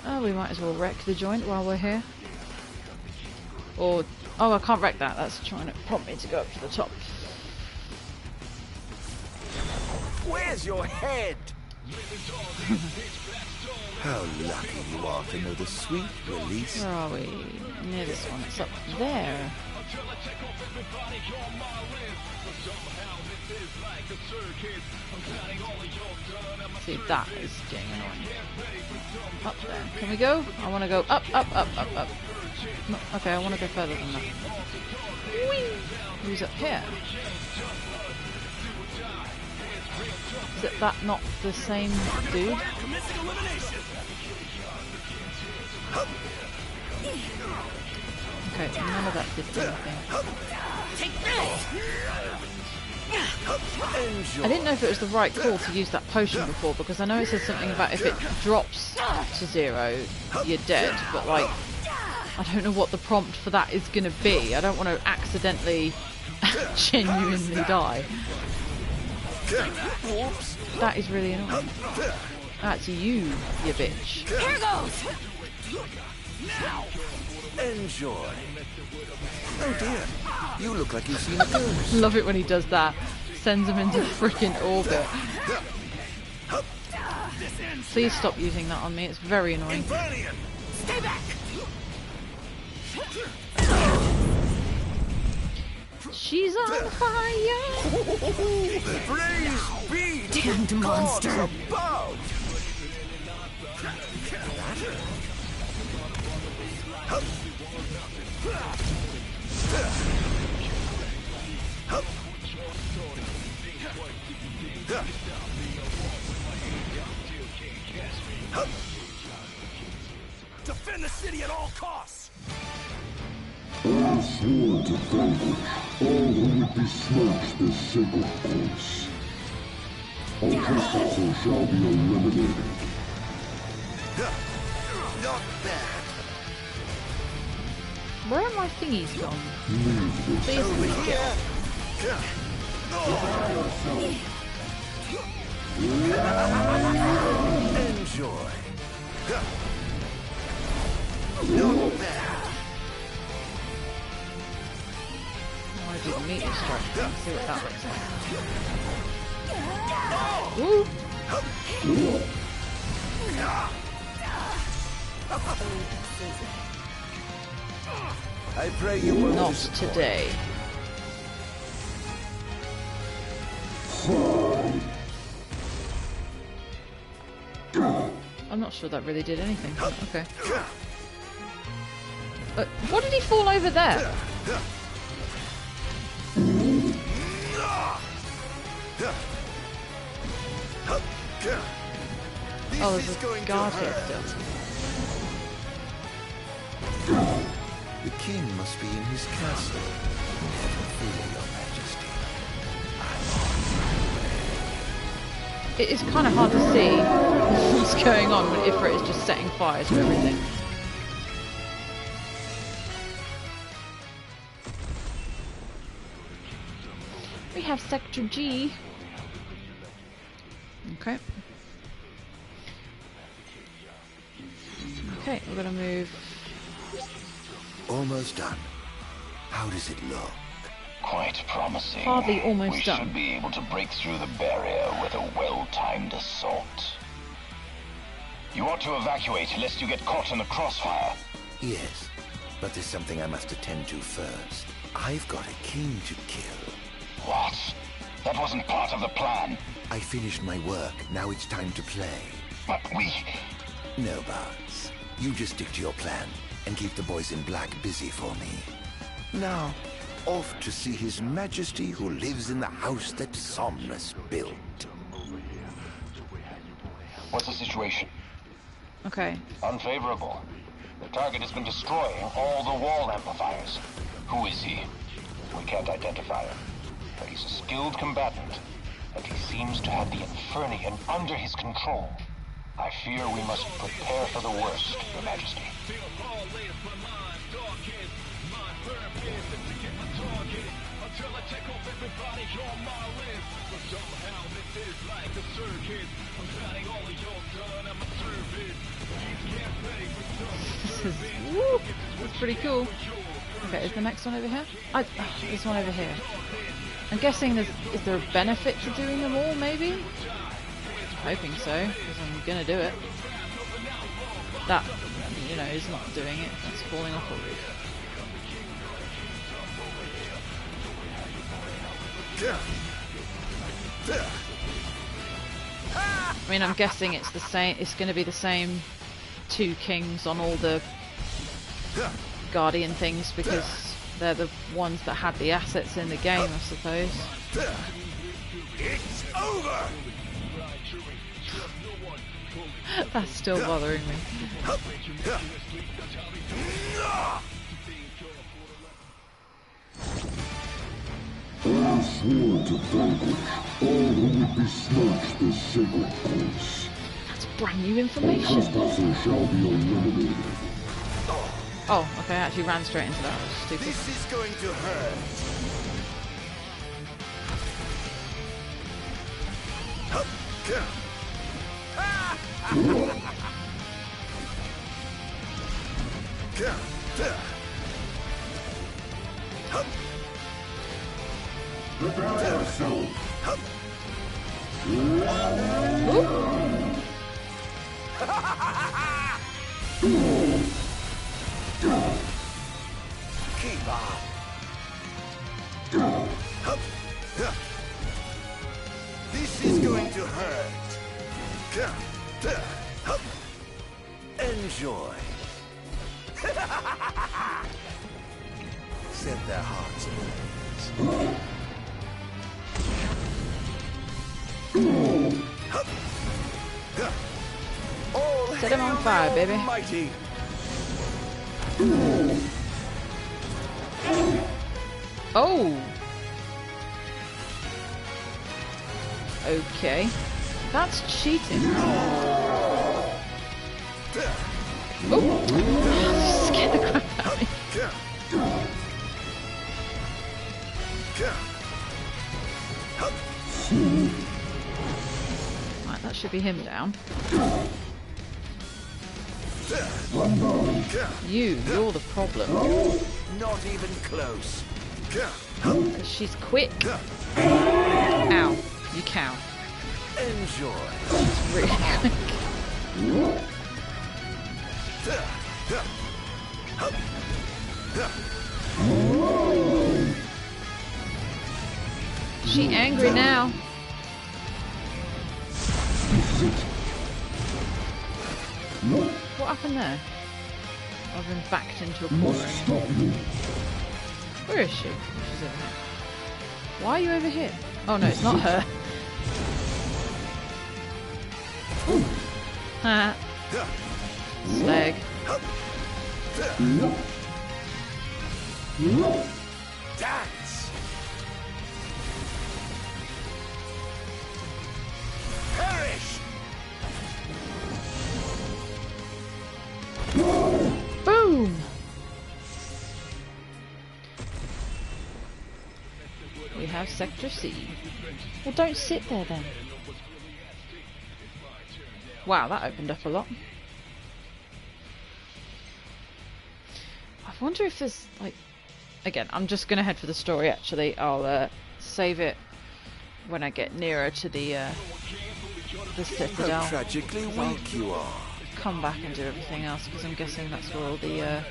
Oh, we might as well wreck the joint while we're here. Or... oh, I can't wreck that. That's trying to prompt me to go up to the top. Where's your head? How lucky you are to know the sweet release. Where are we? Near this one. It's up there. See, that is getting annoying. Up there. Can we go? I want to go up, up, up, up, up. No, okay, I want to go further than that. Whee! Who's up here? Is that not the same dude? Okay, none of that did anything. I didn't know if it was the right call to use that potion before, because I know it says something about if it drops to 0, you're dead, but like, I don't know what the prompt for that is going to be. I don't want to accidentally genuinely die. That is really annoying. That's you bitch. Here goes! Enjoy. Oh dear, you look like you've seen a ghost. Love it when he does that. Sends him into freaking orbit. Please stop using that on me, it's very annoying. Stay back! She's on fire! Damned monster! Defend the city at all costs! I swore to vanquish all who would besmirch this sacred place. All trespassers shall be eliminated. Not bad. Where are my thingies gone? Please Over here. Enjoy. Not bad. I want to do the meteor strike. Let's see what that looks like. Woo! I pray you won't. Not today. I'm not sure that really did anything. Okay. What did he fall over there? Oh, there's a guard here still. The king must be in his castle. Never fear, your majesty. It is kind of hard to see what's going on when Ifrit is just setting fire to everything. We have Sector G. Okay. Okay, we're gonna move. Almost done. How does it look? Quite promising. Hardly almost we done. should be able to break through the barrier with a well-timed assault. You ought to evacuate lest you get caught in the crossfire. Yes, but there's something I must attend to first. I've got a king to kill. What? That wasn't part of the plan. I finished my work. Now it's time to play. But we... No, Barnes. You just stick to your plan and keep the boys in black busy for me. Now, off to see His Majesty who lives in the house that Somnus built. What's the situation? Okay. Unfavorable. The target has been destroying all the wall amplifiers. Who is he? We can't identify him. But he's a skilled combatant, and he seems to have the Infernian under his control. I fear we must prepare for the worst, Your Majesty. Woo! That's pretty cool. Okay, is the next one over here? There's one over here. I'm guessing is there a benefit to doing them all, maybe? I'm hoping so, because I'm gonna do it. That, you know, is not doing it. That's falling off a roof. I mean, I'm guessing it's the same. It's going to be the same two kings on all the Guardian things because they're the ones that had the assets in the game, I suppose. It's over. That's still bothering me. I swore to vanquish all who would besmirch the sacred course. That's brand new information. Trespassers shall be eliminated. Oh, okay, I actually ran straight into that. That was stupid. This is going to hurt. Prepare yourself. Keep on. This is going to hurt. Enjoy. Set their hearts ablaze. Set him on fire, baby. Mighty. Oh! Okay. That's cheating. Oh! Scared the crap out of me. Right, that should be him down. You're the problem. Not even close. Because she's quick. Ow, you cow. Enjoy. She's really quick. She angry now. What happened there? I've been backed into a corner. Where is she? She's over here. Why are you over here? Oh no, it's not her. Ha. Slag. Dance. Perish. Boom! We have Sector C. Well, don't sit there then. Wow, that opened up a lot. wonder if there's like... Again, I'm just going to head for the story actually. I'll save it when I get nearer to the Citadel. How tragically weak you are. Come back and do everything else, because I'm guessing that's where all the...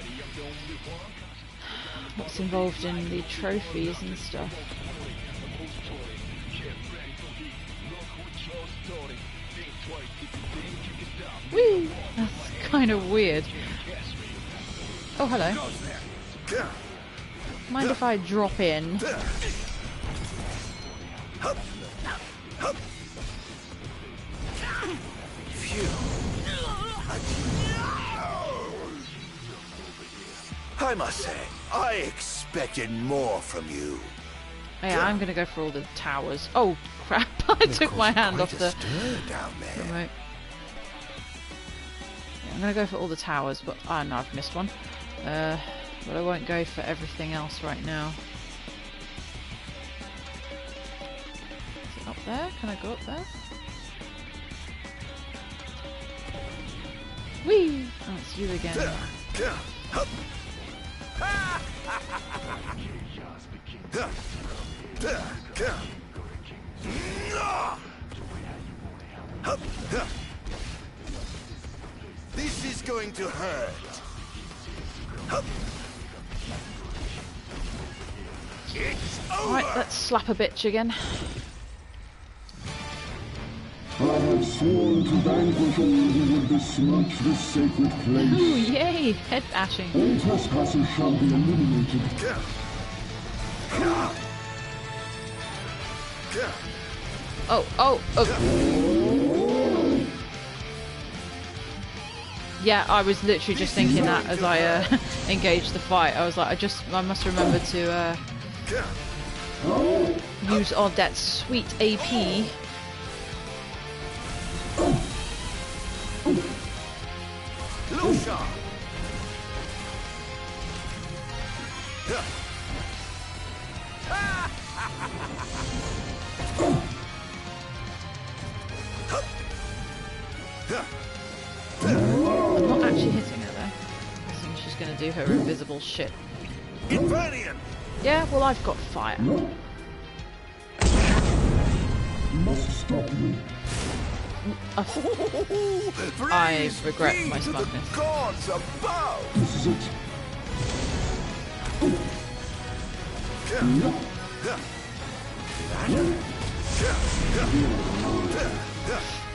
what's involved in the trophies and stuff. Whee! That's kind of weird. Oh, hello. Mind if I drop in? Phew. I must say, I expected more from you. Yeah, I'm gonna go for all the towers. Oh crap! I took my hand off the down there. remote. Yeah, I'm gonna go for all the towers, but no, I've missed one. But I won't go for everything else right now. Is it up there? Can I go up there? Whee! Oh, it's you again. This is going to hurt. Alright, let's slap a bitch again. I have sworn to vanquish all who would besmirch this sacred place. Ooh, yay! Head bashing. All trespassers shall be eliminated. Oh. Yeah, I was literally just thinking that as I engaged the fight. I was like, I must remember to use that sweet AP. Lucia. I'm not actually hitting her though. I think she's gonna do her invisible shit. Invernian. Yeah, well I've got fire. Must stop you. I regret my smugness. Gods above. This is it.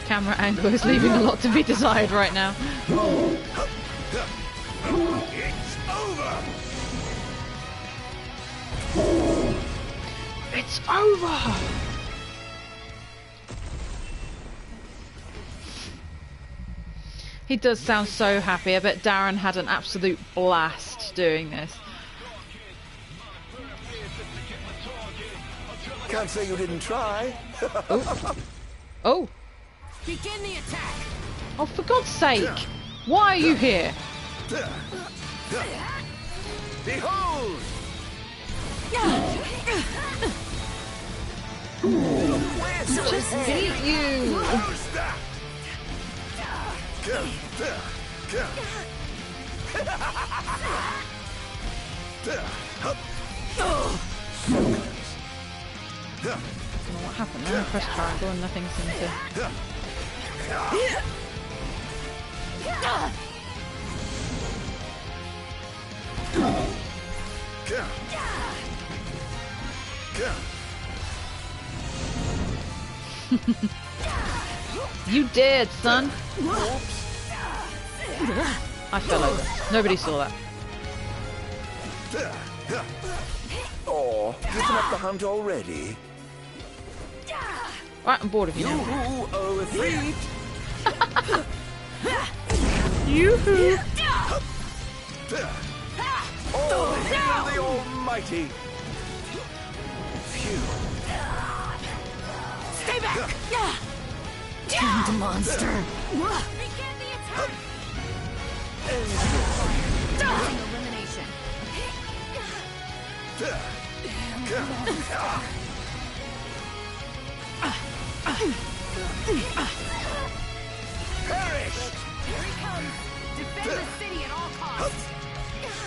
Camera angle is leaving a lot to be desired right now. It's over. It's over. He does sound so happy. I bet Darren had an absolute blast doing this. Can't say you didn't try. Oh. Begin the attack. Oh, for God's sake! Why are you here? Behold! Just beat you! I don't know what happened there. I pressed triangle and nothing seemed to... You did, son! I fell over. Nobody saw that. Oh, given up the hunt already? Right, I'm bored of you now. You owe a treat. Yoo-hoo! Oh, hail the Almighty! Phew. Stay back! Damned monster! Begin the attack! Elimination. Perish! Here he comes! Defend the city at all costs!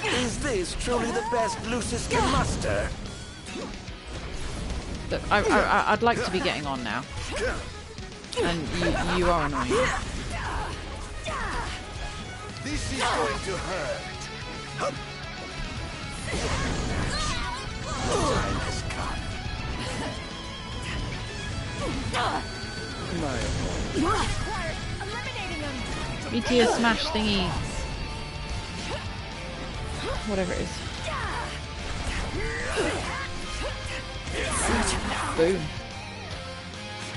Is this is truly the best Lucis can muster. Look, I'd like to be getting on now. And you are annoying. This is going to hurt. Your time has come. Meteor smash thingy. Whatever it is. Boom.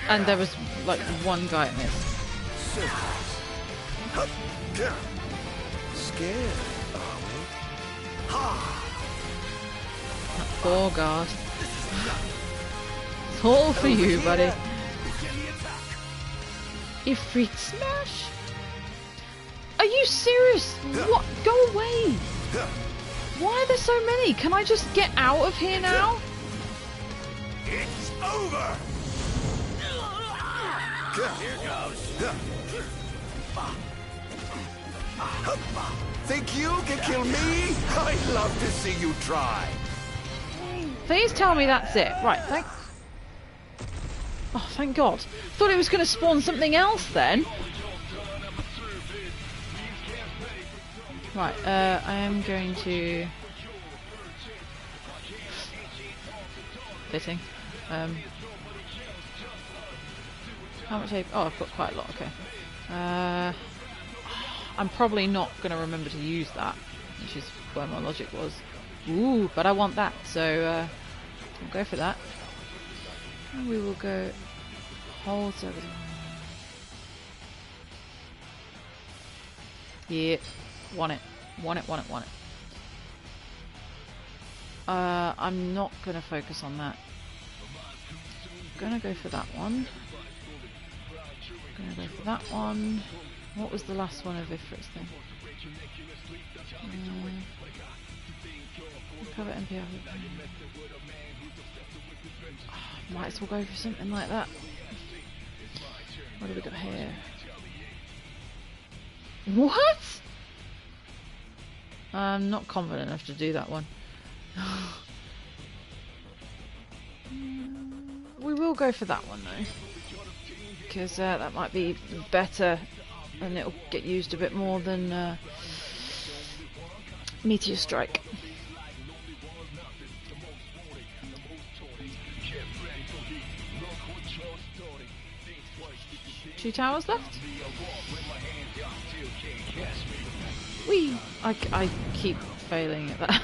And there was like one guy at missed. Scared, are we? That poor guard. It's all for you, buddy. Ifrit smash? Are you serious? What? Go away! Why are there so many? Can I just get out of here now? It's over! Here goes. Think you can kill me? I'd love to see you try. Please tell me that's it. Right, thanks. Oh, thank God. Thought it was going to spawn something else then. Right, I am going to... Fitting. How much AP? Oh, I've got quite a lot, okay. I'm probably not going to remember to use that, which is where my logic was. Ooh, but I want that, so we'll go for that. And we will go hold over. Yeah, want it. Want it, want it, want it. I'm not going to focus on that. I'm going to go for that one. I'm going to go for that one. What was the last one of Ifrit's thing? Cover NPR. Might as well go for something like that. What have we got here? What? I'm not confident enough to do that one. We will go for that one though, because that might be better and it'll get used a bit more than Meteor Strike. Two towers left? Whee! I keep failing at that.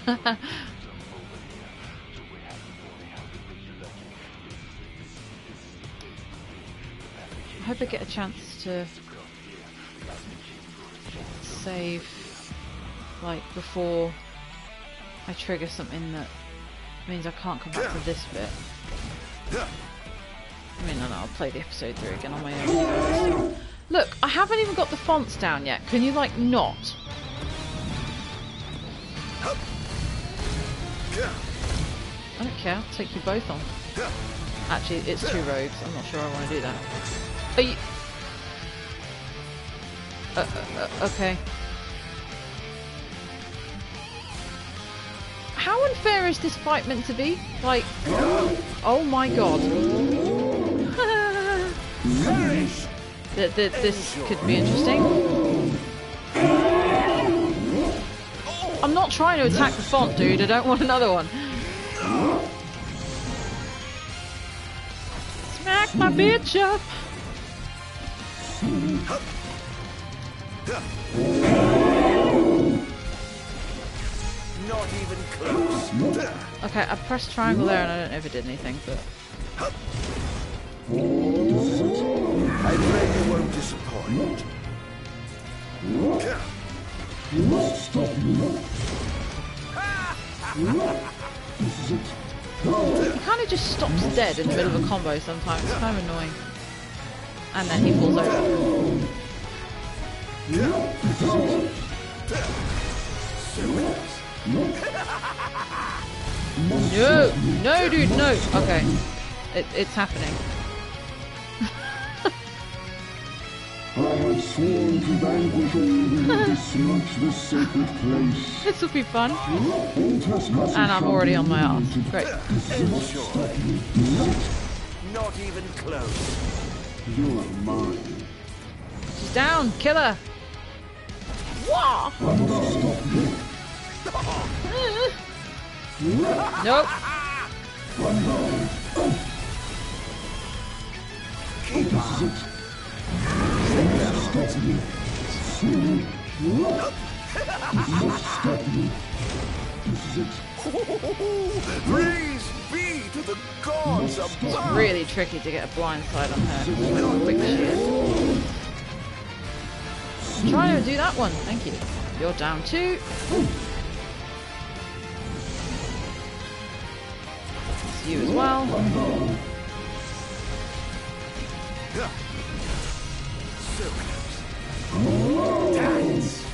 I hope I get a chance to save like before I trigger something that means I can't come back to this bit. I mean, no, I'll play the episode through again on my own anyway. Look, I haven't even got the fonts down yet. Can you like not? I don't care, I'll take you both on. Actually, it's two rogues, I'm not sure I want to do that. Are you... okay. How unfair is this fight meant to be? Like, oh my god. This could be interesting. I'm not trying to attack the font, dude. I don't want another one. Smack my bitch up. Not even close. Okay, I pressed triangle there and I don't know if it did anything, but... I pray you won't disappoint. You must stop me. He kind of just stops dead in the middle of a combo sometimes. It's kind of annoying. And then he falls over. No! No, dude, no! Okay. It's happening. have sworn to vanquish all who will besmirch this sacred place. This will be fun. All trespassers And I'm shall already be on my ass. eliminated. Great. Not even close. You're mine. She's down. Kill her. Wah! Nope. Praise be to the gods above. It's really tricky to get a blind side on her. Look how quick she is. I'm trying to do that one. Thank you. You're down too. It's you as well. Dance.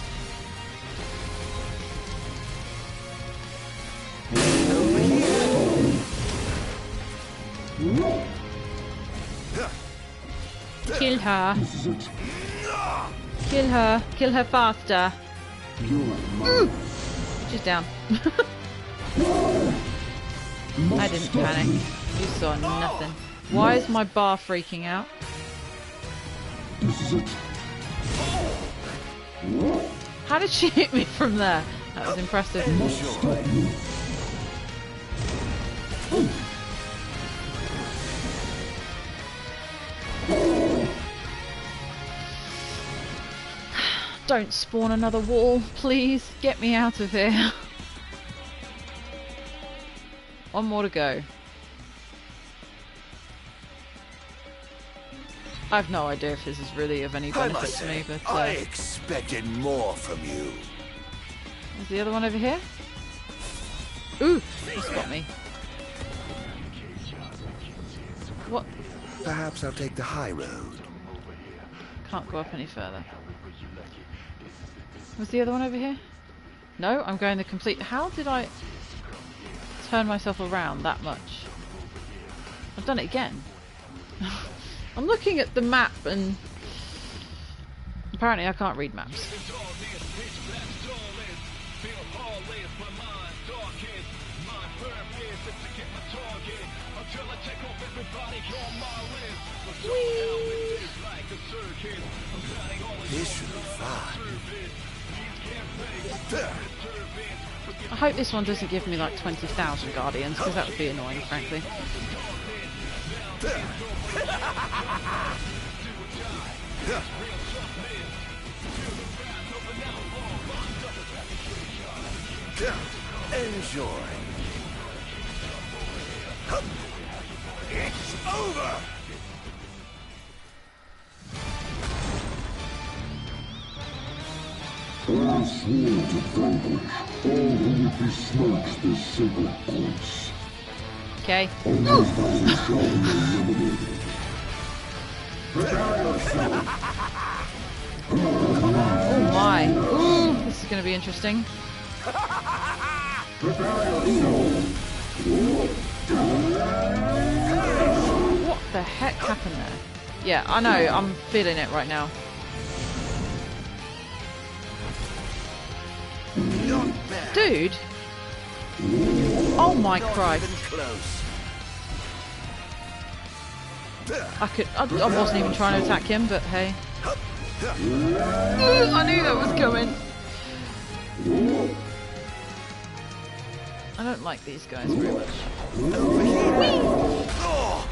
Kill her. Kill her. Kill her faster. She's down. I didn't panic. You saw nothing. Why is my bar freaking out? How did she hit me from there? That was impressive. Don't spawn another wall, please. Get me out of here. One more to go. I have no idea if this is really of any benefit to me, but I expected more from you. is the other one over here? Ooh, you spot me. What? Perhaps I'll take the high road. Can't go up any further. Was the other one over here? No, I'm going the complete... How did I turn myself around that much? I've done it again. I'm looking at the map and apparently I can't read maps. This should be fun. I hope this one doesn't give me like 20,000 guardians, because that would be annoying, frankly. Enjoy. It's over! I swore to vanquish all who would besmirch this sacred place. Okay. All trespassers shall be eliminated. Prepare yourself. Oh my. Ooh, this is going to be interesting. Prepare yourself. What the heck happened there? Yeah, I know, I'm feeling it right now. Dude! Oh my Christ! I wasn't even trying to attack him, but hey. I knew that was coming! I don't like these guys very much.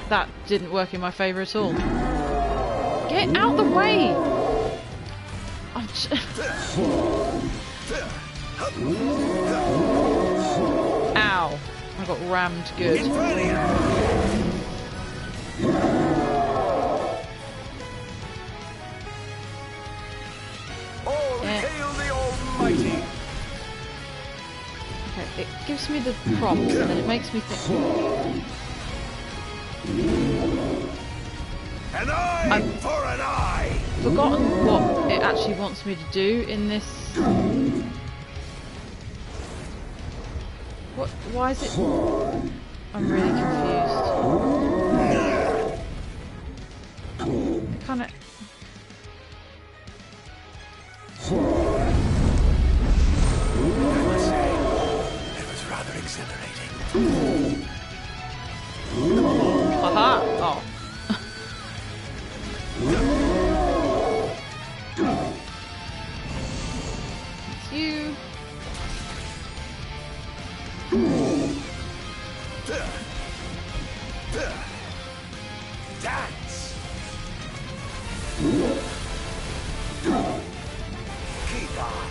That didn't work in my favour at all. Get out the way! Ow! I got rammed good. All hail the Almighty! Okay, it gives me the prompt and then it makes me think. An eye for an eye! Forgotten what it actually wants me to do in this. What? Why is it? I'm really confused. Kind of. Haha! Oh. It's you. Dance! Keep on!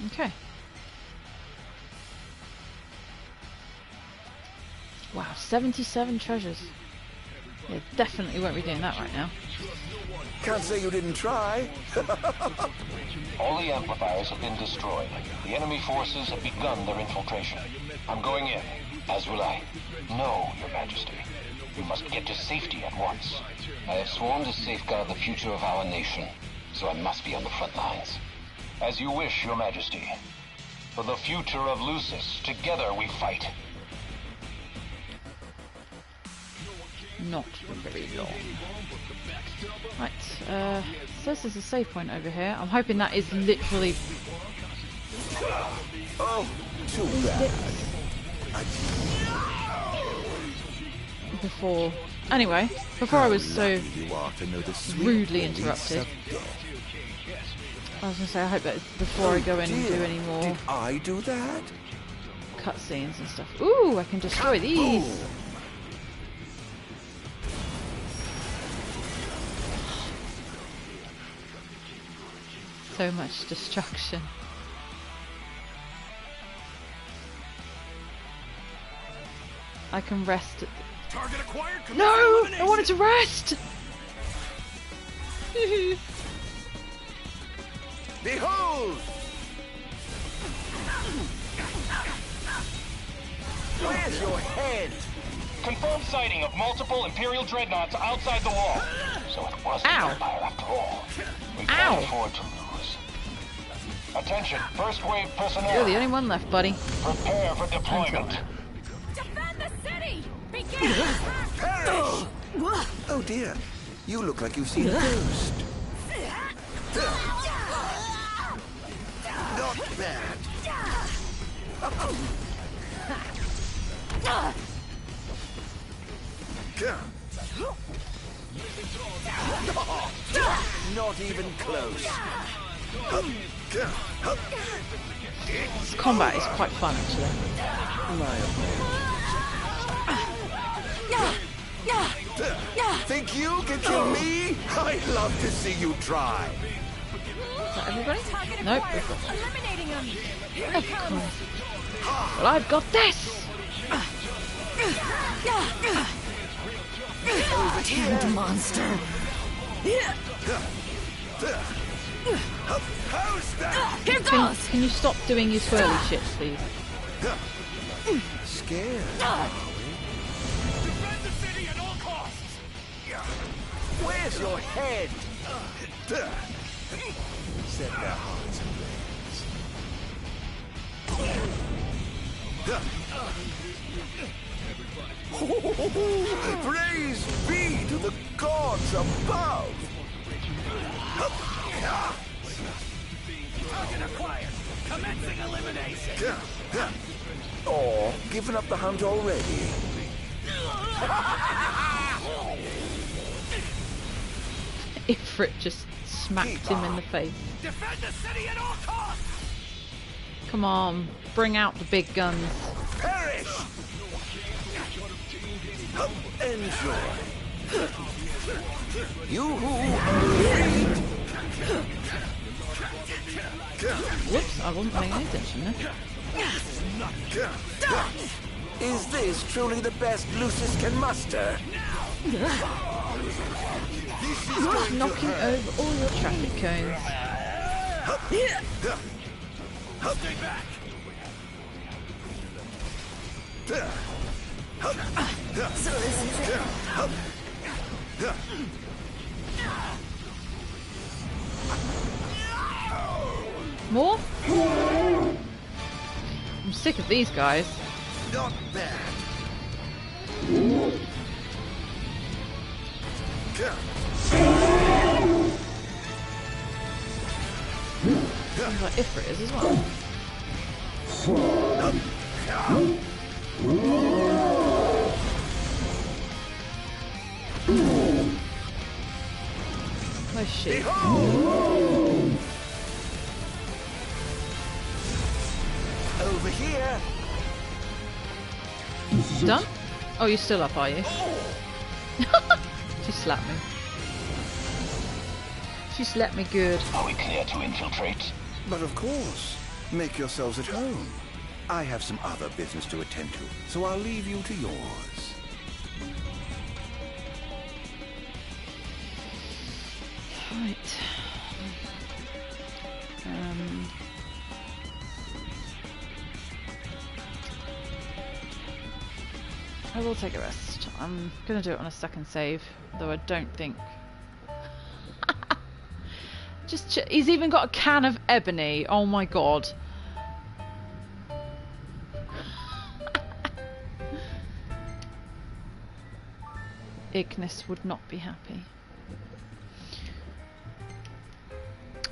Okay. Wow, 77 treasures. Yeah, definitely won't be doing that right now. Can't say you didn't try. All the amplifiers have been destroyed. The enemy forces have begun their infiltration. I'm going in, as will I. No, Your Majesty. We must get to safety at once. I have sworn to safeguard the future of our nation, so I must be on the front lines. As you wish, Your Majesty. For the future of Lucis, together we fight. Not for very long. Right, says there's a save point over here. I'm hoping that is literally... Oh, too bad. Before... Anyway, before I was so rudely interrupted. I was going to say, I hope that before I go in and do any more... Did I do that? Cutscenes and stuff. Ooh, I can destroy these! So much destruction. I can rest. Target acquired. No! I wanted to rest! Behold! Where's your head? Confirmed sighting of multiple Imperial dreadnoughts outside the wall. So it was an empire after all. We can't afford to lose. Attention, first wave personnel. You're the only one left, buddy. Prepare for deployment. Defend the city! Begin! Perish! Oh dear, you look like you've seen a ghost. Not bad. Not even close. This combat is quite fun, actually. Think you can kill me? I'd love to see you try. Is that everybody? Nope. Eliminating him. Of course. Well, I've got this! Damned monster. Here goes! Can you stop doing your swirly shit, please? Scared. Defend the city at all costs. Where's your head? Set their hearts ablaze. Praise be to the gods above. Target acquired. Commencing elimination. Or given up the hunt already. Ifrit just smacked him in the face. Defend the city at all costs. Come on, bring out the big guns. Perish! Enjoy. You who read. Whoops, I wasn't paying any attention there. Is this truly the best Lucis can muster? You're knocking over all your traffic cones. Stay back. So this is it. More? I'm sick of these guys. Not bad. Sounds like Ifrit is as well. Where's she? Over here. Done? Oh, you're still up, are you? She slapped me. She slapped me good. Are we clear to infiltrate? But of course. Make yourselves at home. I have some other business to attend to, so I'll leave you to yours. Right. I will take a rest. I'm gonna do it on a second save, though I don't think. He's even got a can of ebony. Oh my god. Ignis would not be happy.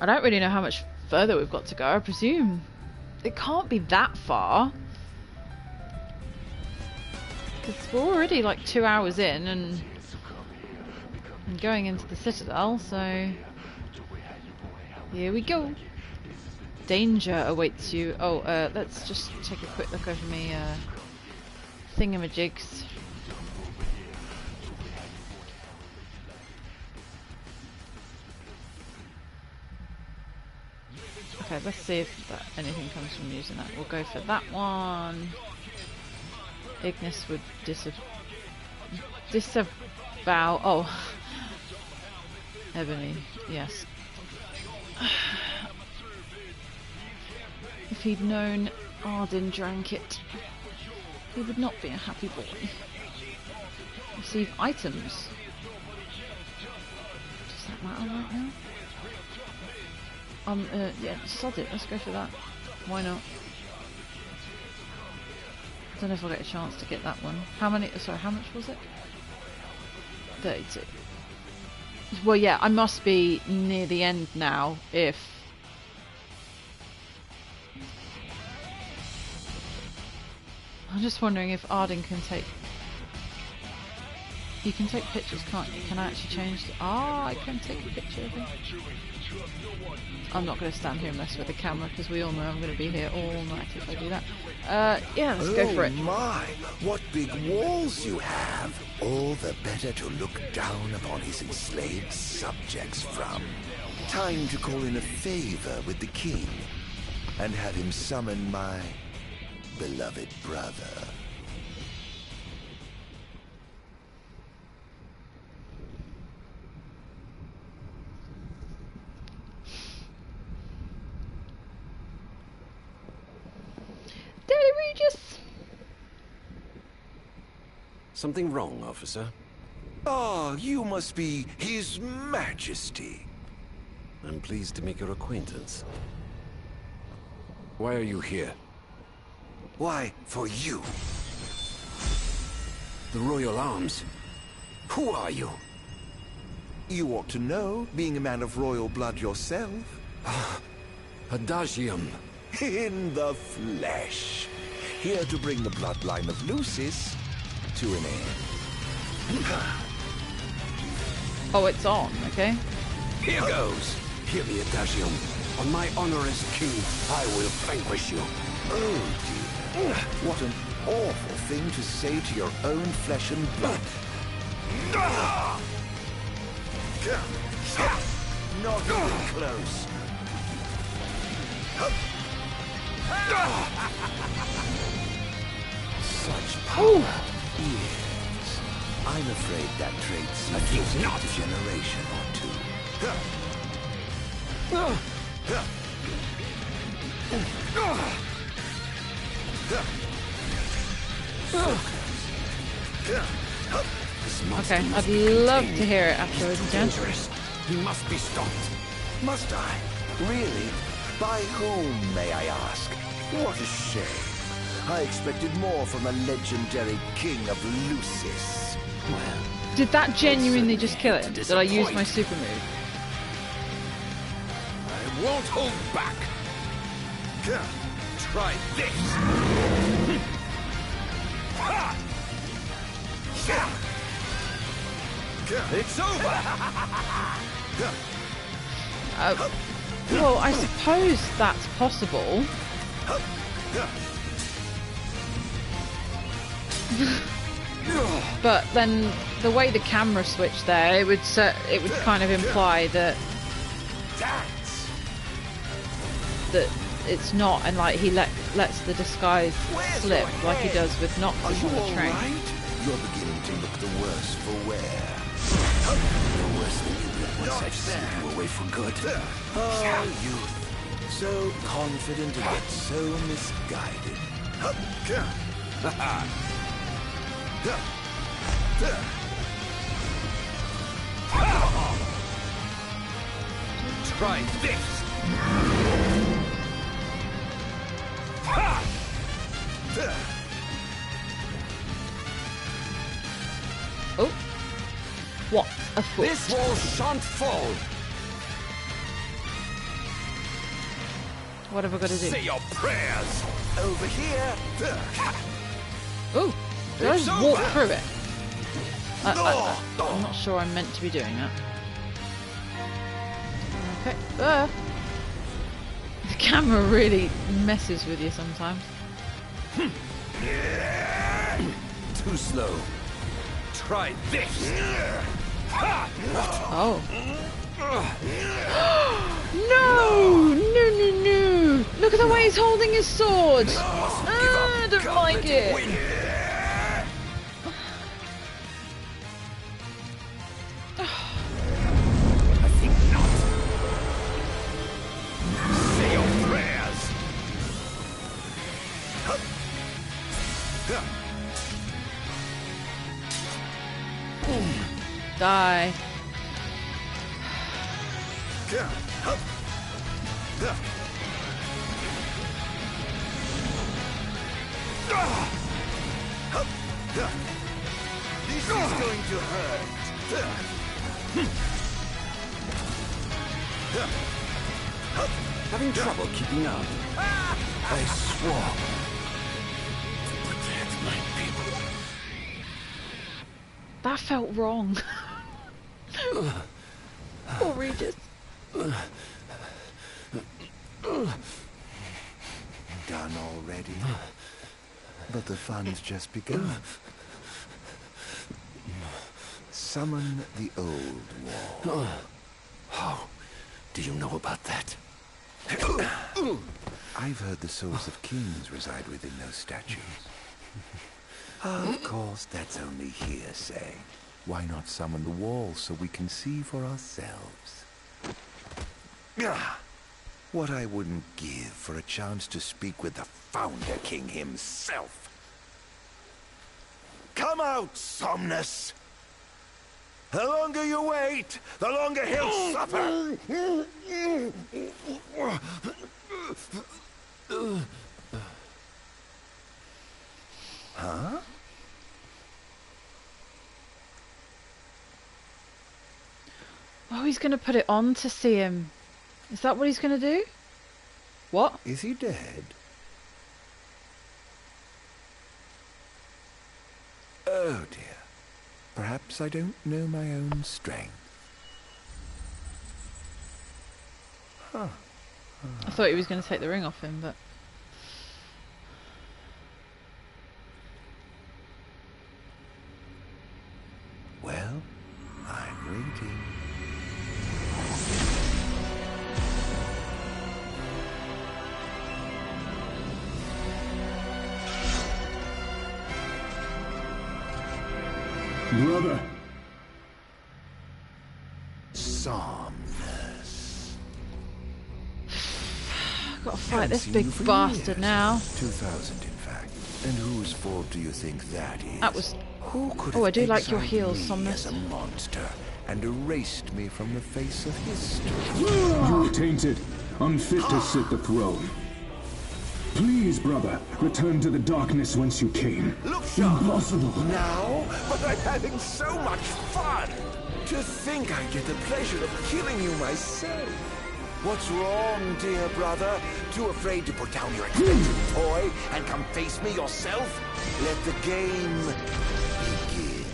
I don't really know how much further we've got to go. I presume it can't be that far. Because we're already like 2 hours in and going into the Citadel, so here we go. Danger awaits you. Oh, let's just take a quick look over me thingamajigs. Okay, let's see if anything comes from using that. We'll go for that one. Ignis would disavow. Oh, ebony. Yes. If he'd known Ardyn drank it, he would not be a happy boy. Receive items. Does that matter right now? Yeah, sod it. Let's go for that. Why not? I don't know if I'll get a chance to get that one. How many? Sorry, how much was it? 32. Well, yeah, I must be near the end now if... I'm just wondering if Ardyn can take... You can take pictures, can't you? Can I actually change... I can take a picture of him. I'm not going to stand here and mess with the camera because we all know I'm going to be here all night if I do that. Yeah, let's go for it. Oh my, what big walls you have! All the better to look down upon his enslaved subjects from. Time to call in a favor with the king and have him summon my beloved brother. Daddy Regis! Something wrong, officer? Ah, you must be His Majesty. I'm pleased to make your acquaintance. Why are you here? Why, for you. The Royal Arms. Who are you? You ought to know, being a man of royal blood yourself. Adagium. In the flesh. Here to bring the bloodline of Lucis to an end. Oh, it's on, okay. Here goes. Hear me, Adagium. On my honor as king, I will vanquish you. Oh, dear. What an awful thing to say to your own flesh and blood. Not even close. Such power. Yes. I'm afraid that trait seems to take a generation or two. Okay, I'd love to hear it afterwards, Jen. He must be stopped. Must I? Really? By whom, may I ask? What a shame. I expected more from the legendary King of Lucis. Well, did that genuinely just kill him? Did I use my super move? I won't hold back. Try this. It's over. Well, I suppose that's possible. But then the way the camera switched there, it would kind of imply that it's not, and like he lets the disguise slip like he does with Noxus on the train. Right? You're beginning to look the worse for wear. The worst thing you did once I've sent you away for good. Oh, youth. So confident and yet so misguided. Try this. Oh, what a fool! This wall shan't fall. What have I got to do? Say your prayers. Over here. Oh, did I just walk through it? I'm not sure I'm meant to be doing that. Okay. The camera really messes with you sometimes. Too slow. Try this. Oh. No! Look at the way he's holding his sword. I don't like it. I think not. Say your prayers. Die. This is going to hurt. Having trouble keeping up. I swore to protect my people. That felt wrong. Poor Regis. Done already. But the fun's just begun. Summon the old wall. How do you know about that? I've heard the souls of kings reside within those statues. Of course, that's only hearsay. Why not summon the wall so we can see for ourselves? What I wouldn't give for a chance to speak with the Founder King himself. Come out, Somnus! The longer you wait, the longer he'll suffer! Huh? Oh, he's going to put it on to see him. Is that what he's going to do? What? Is he dead? Oh dear. Perhaps I don't know my own strength. Huh. I thought he was going to take the ring off him, but... Well, I'm waiting. Brother. Somnus. Gotta fight this big bastard now. 2000, in fact. And whose fault do you think that is? That was... Who could Oh, I do have like your exiled heels, me Somnus. as a monster and erased me from the face of history? You tainted, unfit to sit the throne. Please, brother, return to the darkness whence you came. Look sharp! Impossible! Now? But I'm having so much fun! To think I get the pleasure of killing you myself. What's wrong, dear brother? Too afraid to put down your expensive toy and come face me yourself? Let the game begin.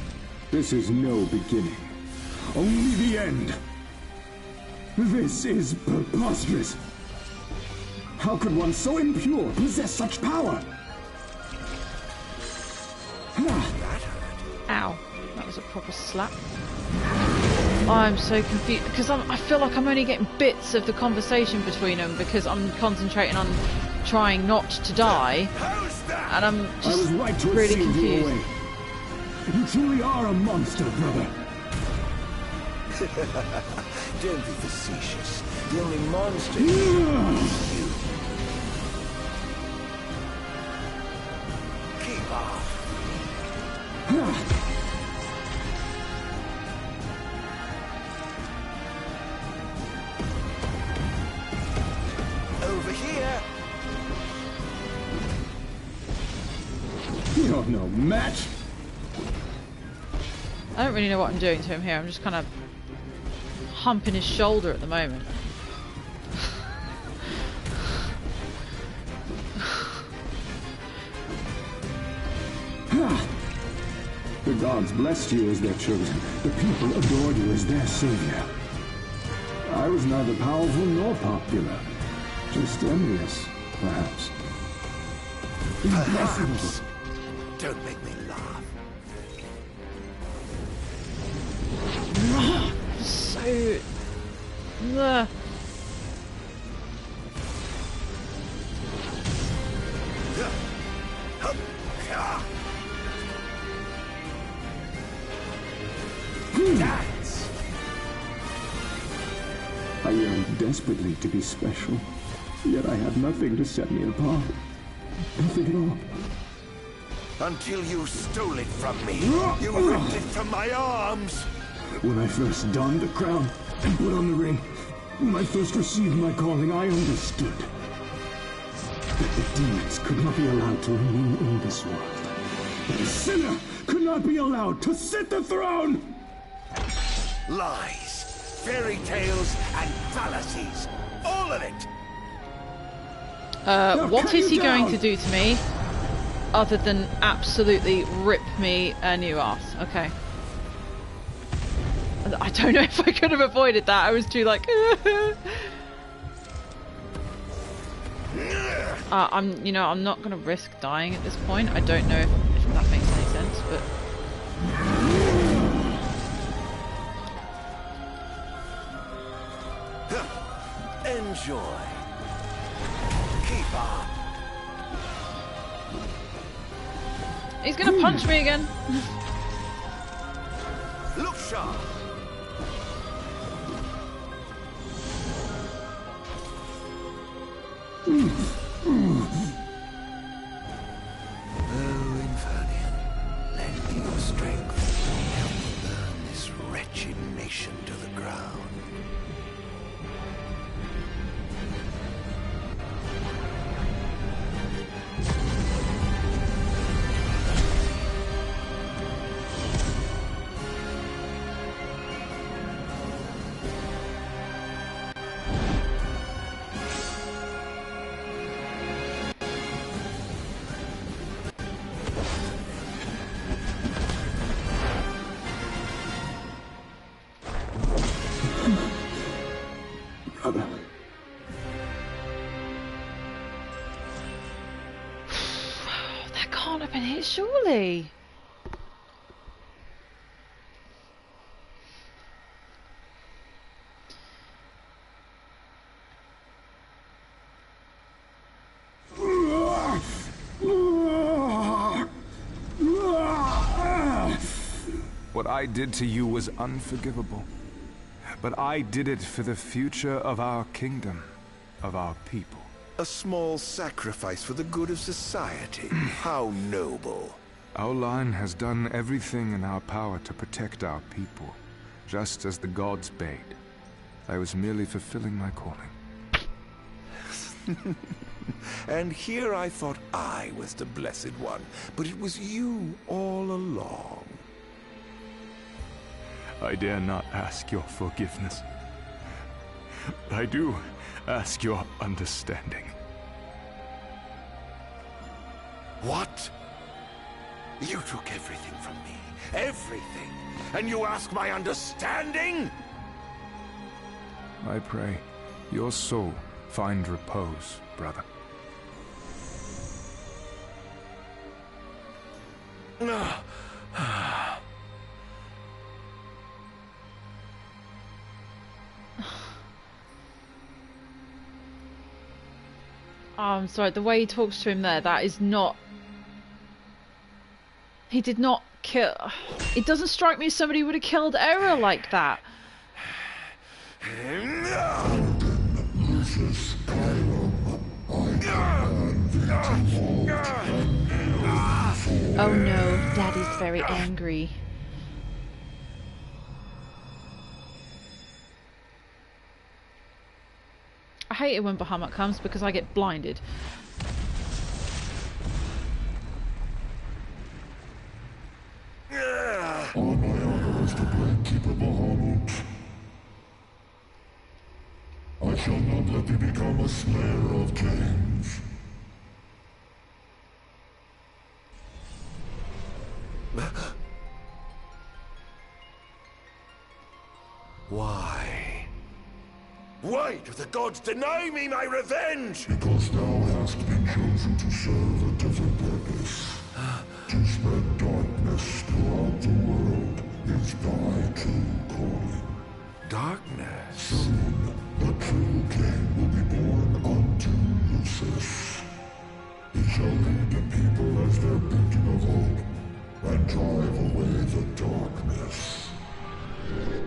This is no beginning. Only the end. This is preposterous. How could one so impure possess such power? Ow. That was a proper slap. I'm so confused because I feel like I'm only getting bits of the conversation between them because I'm concentrating on trying not to die, and I'm just really confused. You truly are a monster, brother. Don't be facetious. The only monster is you. Keep off. Over here. You're no match. I don't really know what I'm doing to him here. I'm just kind of humping his shoulder at the moment. The gods blessed you as their chosen. The people adored you as their savior. I was neither powerful nor popular. Just envious, perhaps. Perhaps. Don't make me laugh. So... Dance. I yearned desperately to be special, yet I had nothing to set me apart. Nothing at all. Until you stole it from me. You ripped it from my arms. When I first donned the crown and put on the ring, when I first received my calling, I understood that the demons could not be allowed to remain in this world. That a sinner could not be allowed to sit the throne! Lies, fairy tales, and fallacies. All of it. What is he going to do to me other than absolutely rip me a new ass? Okay. I don't know if I could have avoided that. I was too like... I'm not going to risk dying at this point. I don't know if that makes any sense, but... Enjoy. Keep up. He's going to punch me again. Look sharp. Oh, Infernian, lend me your strength. Help me burn this wretched nation to the ground. Brother. That can't have been it, surely. What I did to you was unforgivable. But I did it for the future of our kingdom, of our people. A small sacrifice for the good of society. How noble. Our line has done everything in our power to protect our people, just as the gods bade. I was merely fulfilling my calling. And here I thought I was the Blessed One, but it was you all along. I dare not ask your forgiveness. I do ask your understanding. What? You took everything from me. Everything. And you ask my understanding? I pray your soul find repose, brother. Oh, I'm sorry, the way he talks to him there, that is not... He did not kill... It doesn't strike me as somebody would have killed Era like that. Oh no, Daddy's very angry. I hate it when Bahamut comes because I get blinded. All my honor is the Great Keeper Bahamut. I shall not let thee become a slayer of kings. Why? Why do the gods deny me my revenge? Because thou hast been chosen to serve a different purpose. To spread darkness throughout the world is thy true calling. Darkness? Soon, the true king will be born unto Lucis. He shall lead the people as their beacon of hope, and drive away the darkness.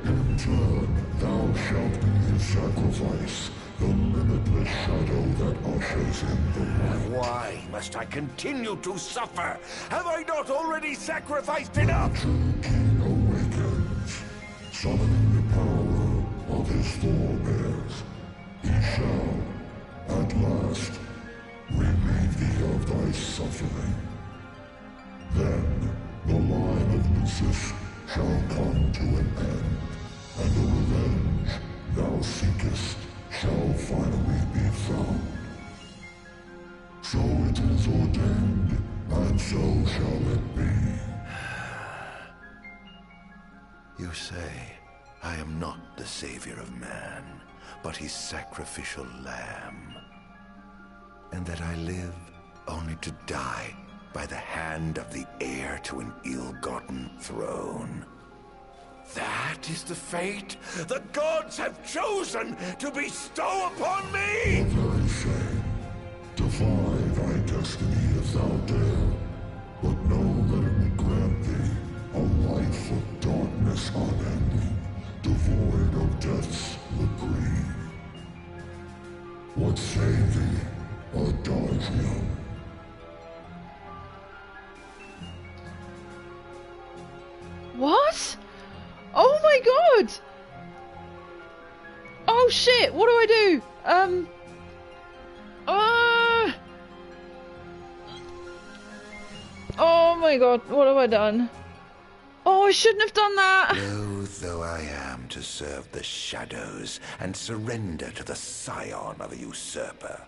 In turn, thou shalt be his sacrifice, the limitless shadow that ushers in the light. Why must I continue to suffer? Have I not already sacrificed enough? The true king awakens, summoning the power of his forebears. He shall, at last, relieve thee of thy suffering. Then, the line of Lucis shall come to an end, and the revenge thou seekest shall finally be found. So it is ordained, and so shall it be. You say I am not the savior of man, but his sacrificial lamb, and that I live only to die by the hand of the heir to an ill-gotten throne. That is the fate the gods have chosen to bestow upon me! The very same. Defy thy destiny if thou dare, but know that it will grant thee a life of darkness unending, devoid of death's reprieve. What say thee, Ardyn? What? Oh my god! Oh shit, what do I do? Oh my god, what have I done? Oh, I shouldn't have done that! Loath though I am to serve the shadows and surrender to the scion of a usurper,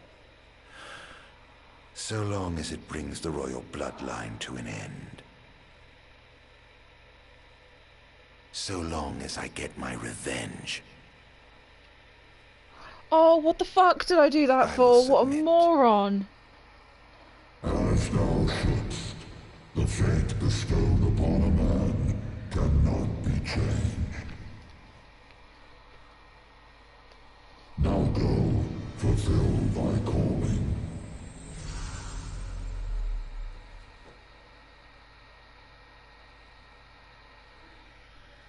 so long as it brings the royal bloodline to an end. So long as I get my revenge. Oh, what the fuck did I do that for? What a moron! As thou shouldst, the fate bestowed upon a man cannot be changed. Now go, fulfill thy calling.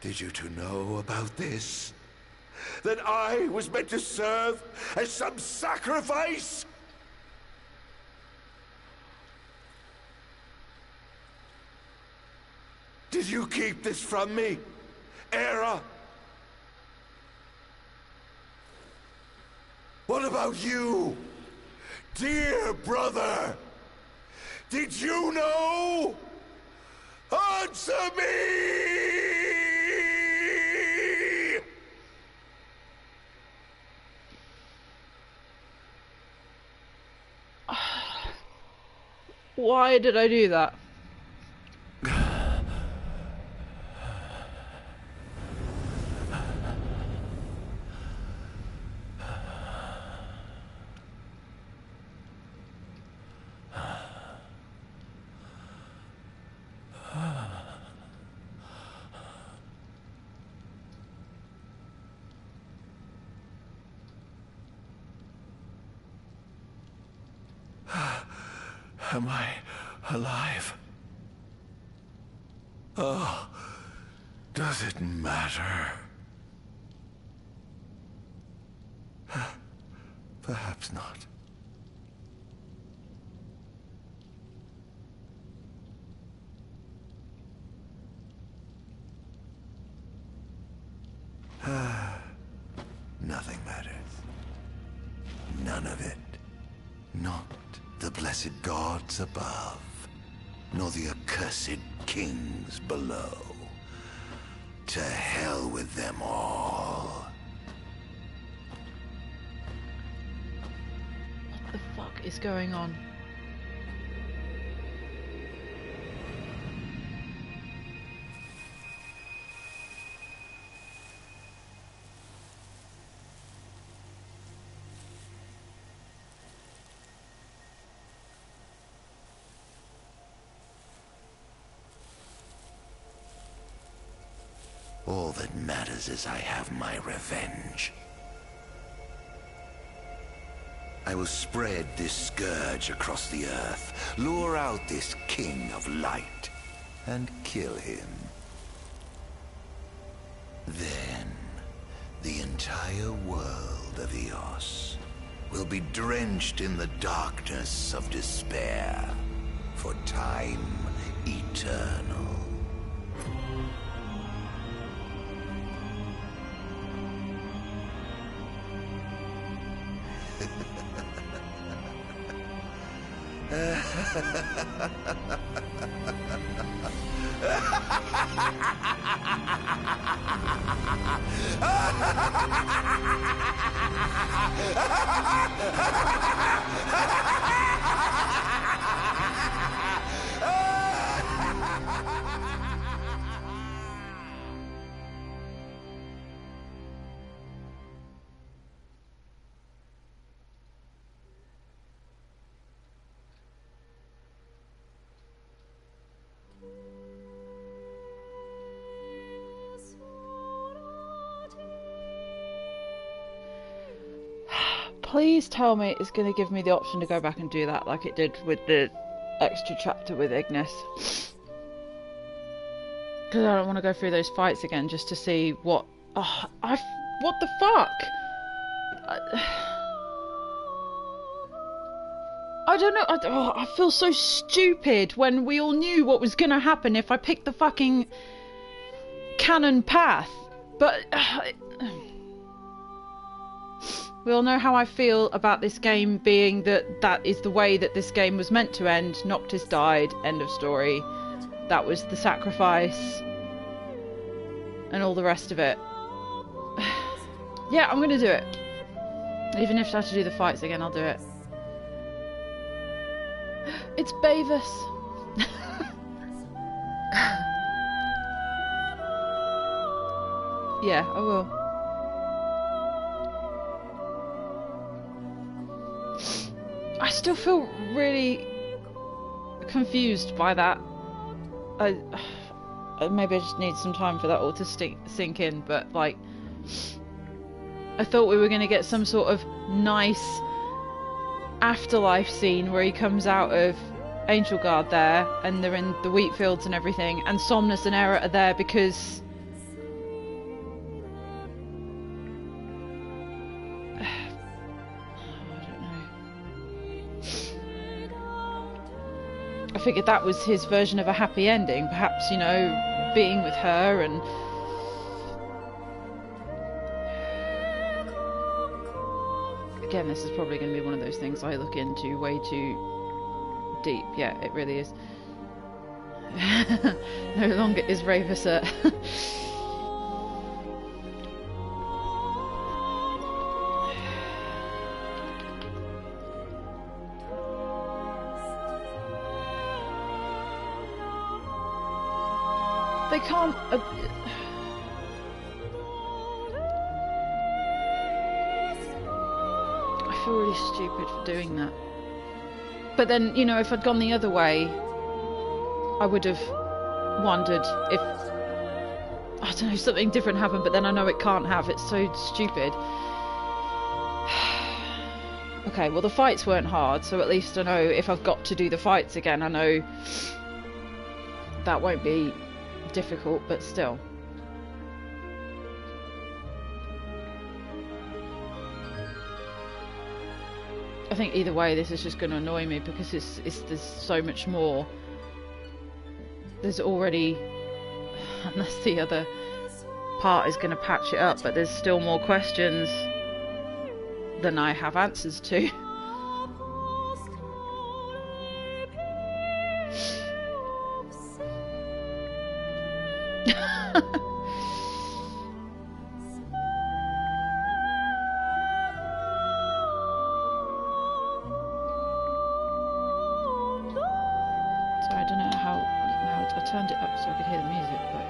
Did you two know about this? That I was meant to serve as some sacrifice? Did you keep this from me, Era? What about you? Dear brother, did you know? Answer me! Why did I do that? Am I alive? Oh, does it matter? Perhaps not. Nothing matters. None of it. Not the blessed gods above, nor the accursed kings below. To hell with them all. What the fuck is going on? All that matters is I have my revenge. I will spread this scourge across the earth, lure out this king of light, and kill him. Then, the entire world of Eos will be drenched in the darkness of despair for time eternal. Please tell me it's going to give me the option to go back and do that like it did with the extra chapter with Ignis. Because I don't want to go through those fights again just to see what... Oh, what the fuck? I don't know. I feel so stupid when we all knew what was going to happen if I picked the fucking canon path. But... we all know how I feel about this game being that is the way that this game was meant to end. Noctis died, end of story. That was the sacrifice. And all the rest of it. Yeah, I'm gonna do it. Even if I have to do the fights again, I'll do it. It's Bavis. Yeah, I will. I still feel really confused by that. Maybe I just need some time for that all to sink in, but like, I thought we were going to get some sort of nice afterlife scene where he comes out of Angel Guard there, and they're in the wheat fields and everything, and Somnus and Era are there because... I figured that was his version of a happy ending, perhaps, you know, being with her and... Again, this is probably going to be one of those things I look into way too deep. Yeah, it really is. No longer is Ravissert. They can't... I feel really stupid for doing that. But then, you know, if I'd gone the other way, I would have wondered if, I don't know, something different happened, but then I know it can't have. It's so stupid. Okay, well the fights weren't hard, so at least I know if I've got to do the fights again, I know that won't be difficult, but still. I think either way this is just going to annoy me because there's so much more. There's already, unless the other part is going to patch it up, but there's still more questions than I have answers to. Turned it up so I could hear the music, but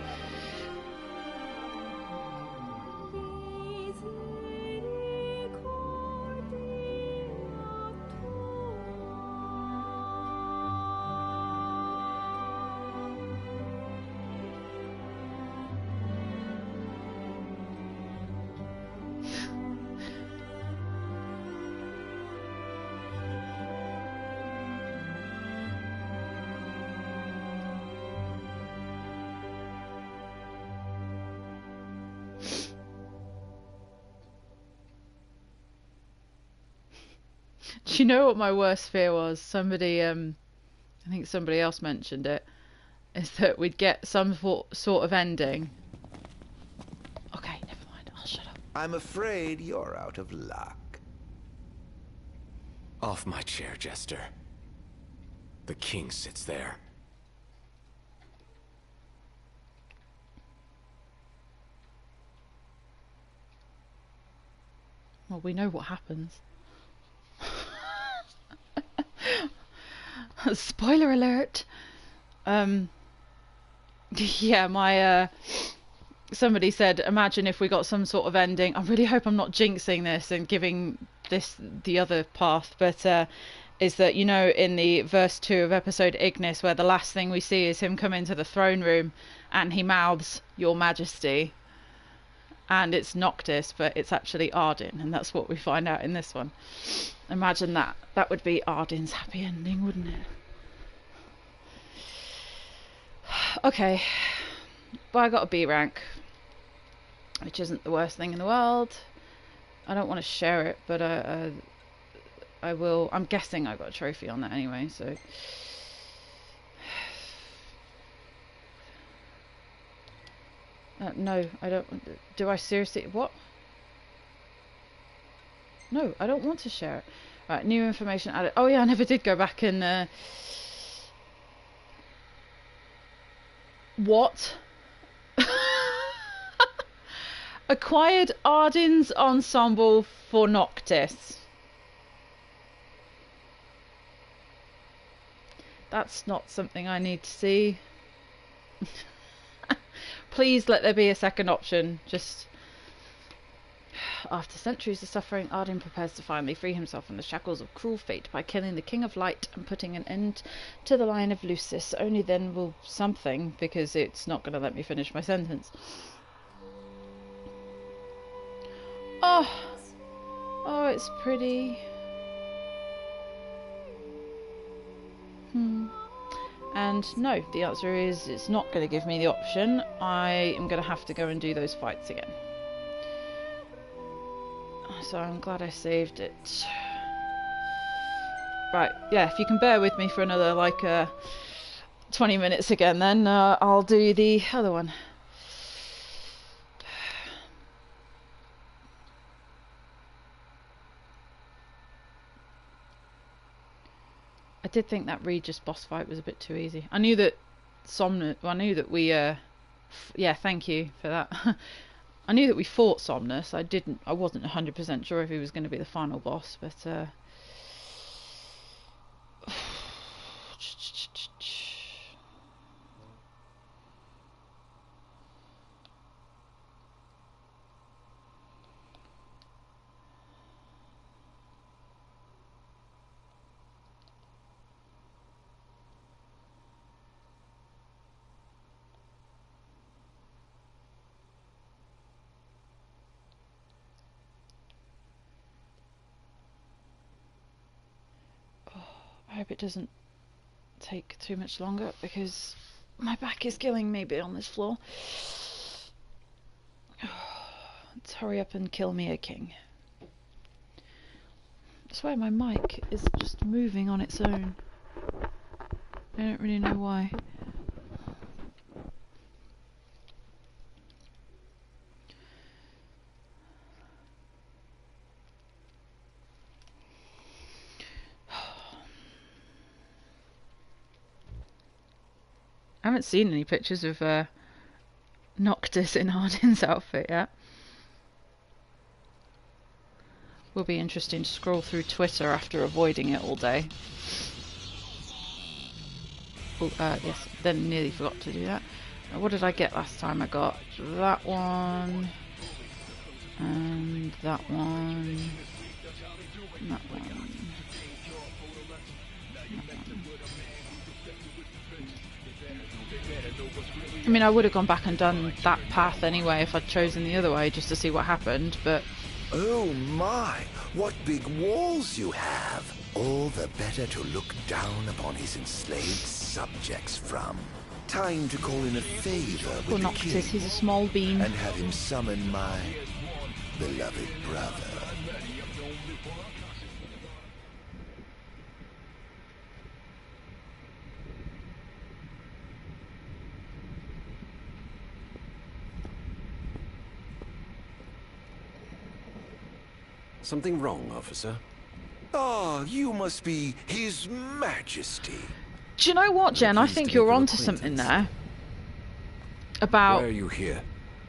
do you know what my worst fear was? Somebody, I think somebody else mentioned it, is that we'd get some sort of ending. Okay, never mind, I'll shut up. I'm afraid you're out of luck. Off my chair, Jester. The king sits there. Well, we know what happens. Spoiler alert. Yeah, my somebody said, imagine if we got some sort of ending. I really hope I'm not jinxing this and giving this the other path, but is that, you know, in the verse 2 of episode Ignis, where the last thing we see is him come into the throne room and he mouths "Your Majesty," and it's Noctis, but it's actually Ardyn, and that's what we find out in this one. Imagine that. That would be Ardyn's happy ending, wouldn't it? Okay, but I got a B rank, which isn't the worst thing in the world. I don't want to share it, but I will. I'm guessing I got a trophy on that anyway, so. No, I don't. Do I seriously? What? No, I don't want to share it. Right, new information added. Oh yeah, I never did go back and. What? Acquired Ardyn's ensemble for Noctis. That's not something I need to see. Please let there be a second option. Just after centuries of suffering, Ardyn prepares to finally free himself from the shackles of cruel fate by killing the King of Light and putting an end to the line of Lucis. Only then will something, because it's not going to let me finish my sentence. Oh, it's pretty. And no, the answer is it's not going to give me the option. I am going to have to go and do those fights again. So I'm glad I saved it. Right, yeah, if you can bear with me for another, like, 20 minutes again, then I'll do the other one. I did think that Regis boss fight was a bit too easy. I knew that Somnus... Well, I knew that we... yeah, thank you for that. I knew that we fought Somnus. I wasn't 100% sure if he was going to be the final boss, but... I hope it doesn't take too much longer because my back is killing me on this floor. Let's hurry up and kill me a king. I swear my mic is just moving on its own. I don't really know why. I haven't seen any pictures of Noctis in Ardyn's outfit yet. Will be interesting to scroll through Twitter after avoiding it all day. Oh, yes, then nearly forgot to do that. What did I get last time? I got that one, and that one, and that one. I mean, I would have gone back and done that path anyway if I'd chosen the other way just to see what happened, but... Oh my, what big walls you have! All the better to look down upon his enslaved subjects from. Time to call in a favor with Poor the Noctis, king, he's a small bean. and have him summon my beloved brother. Something wrong, officer? Ah, you must be His Majesty. Do you know what, Jen? I think you're onto something there. About Why are you here?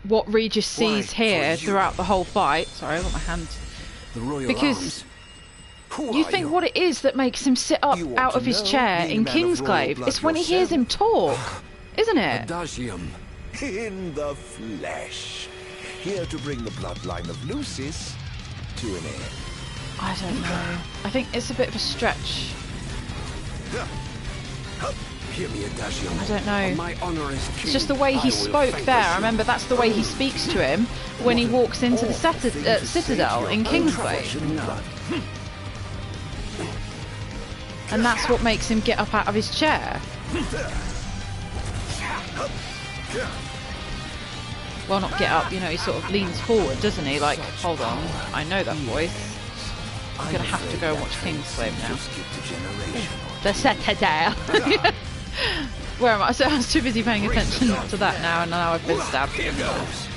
what Regis sees here throughout the whole fight. Sorry, I got my hand. The royal Because arms. you think what it is that makes him sit up out of his chair in Kingsglaive? It's when he hears him talk, isn't it? Adagium. In the flesh. Here to bring the bloodline of Lucis to an end. I don't know. I think it's a bit of a stretch. Hear me, Adagium. I don't know. On my honor as king, It's just the way he spoke there. I remember that's the way he speaks to him when he walks into the citadel in Kingsglaive. And that's what makes him get up out of his chair. Well, not get up, you know, he sort of leans forward, doesn't he? Like, hold on, I know that voice. I'm gonna have to go and watch Kingsglaive now. The citadel. Where am I? So I was too busy paying attention to that now, and now I've been stabbed. Here goes.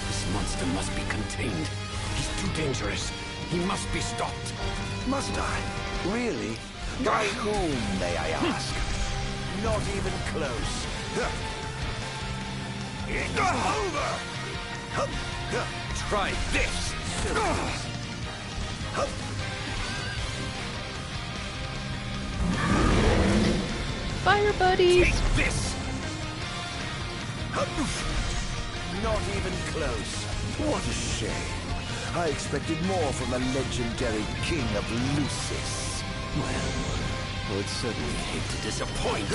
This monster must be contained. He's too dangerous. He must be stopped. Must I? Really? By whom, may I ask? Not even close. It's over! Try this! Fire buddies! Take this! Not even close. What a shame. I expected more from the legendary King of Lucis. Well, I'd certainly hate to disappoint.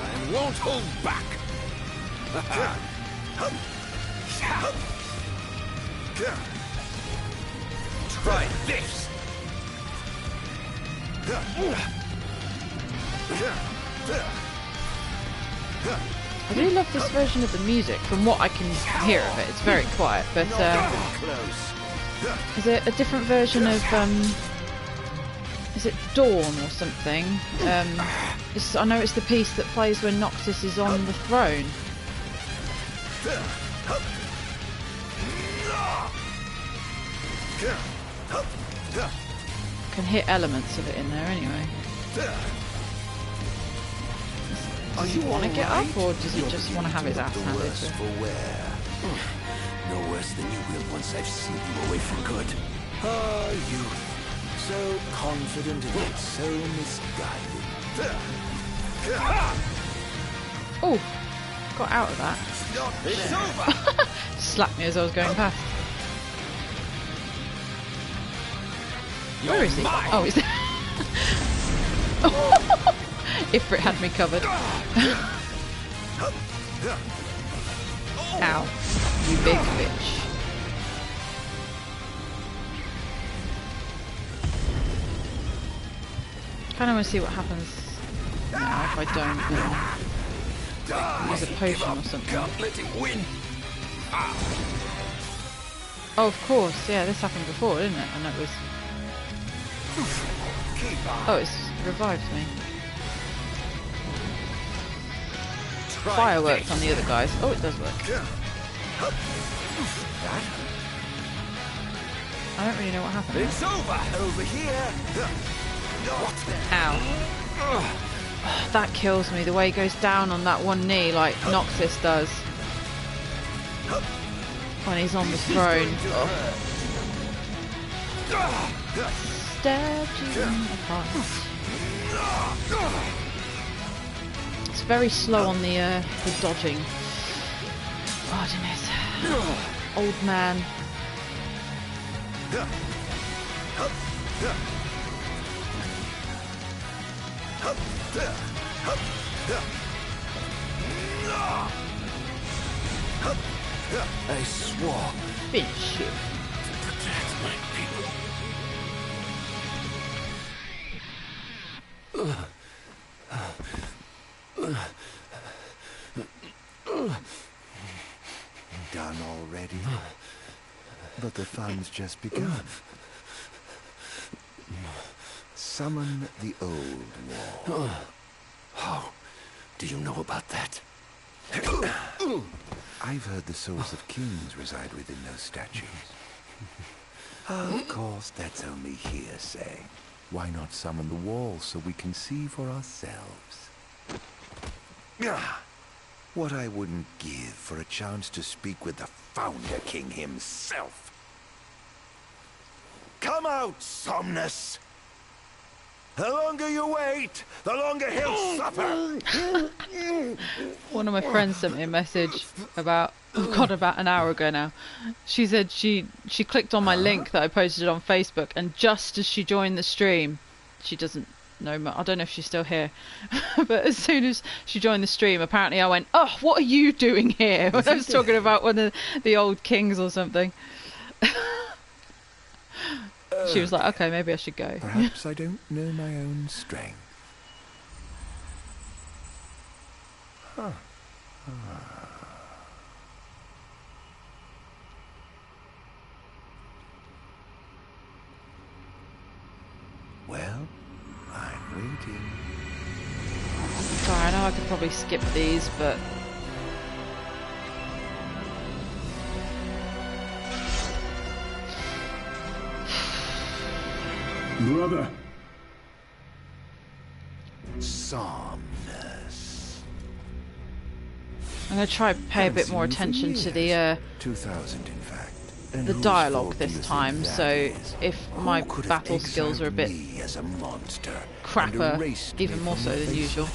I won't hold back! Try this! I do love this version of the music. From what I can hear of it, it's very quiet. But is it a different version of is it Dawn or something? I know it's the piece that plays when Noxus is on the throne. Can hit elements of it in there anyway. Does he want to get up, or does he just want to have his ass handed to him? No worse than you will once I've sent you away for good. Ah, you. So confident and yet so misguided. Oh, got out of that. Slapped me as I was going past. Where is he? Oh, he's there. Ifrit had me covered. Ow, you big bitch. Kind of want to see what happens now if I don't use a potion or something. Oh, of course, yeah, this happened before, didn't it? And it was... Oh, it's revived me. Fireworks on the other guys. Oh, it does work. I don't really know what happened. It's over here. Ow. That kills me, the way he goes down on that one knee like Noxus does when he's on the throne. Stabbed you in the heart. It's very slow on the dodging. Oh, goodness. Old man. I swore. Finish you. Protect my people. Done already? But the fun's just begun. Summon the old wall. How do you know about that? I've heard the souls of kings reside within those statues. Of course, that's only hearsay. Why not summon the wall so we can see for ourselves? What I wouldn't give for a chance to speak with the Founder King himself. Come out, Somnus! The longer you wait, the longer he'll suffer! One of my friends sent me a message about, oh God, about an hour ago now. She said she clicked on my link that I posted on Facebook, and just as she joined the stream, she doesn't know, I don't know if she's still here, but as soon as she joined the stream, apparently I went, oh, what are you doing here? When I was talking about one of the old kings or something. She was like, okay, maybe I should go. Perhaps I don't know my own strength. Huh. Well, I'm waiting. Sorry, I know I could probably skip these, but... Brother. Somnus. I'm going to try and pay a bit more attention to the 2000, in fact. The dialogue this time, so if my battle skills are a bit crapper, even more so than usual.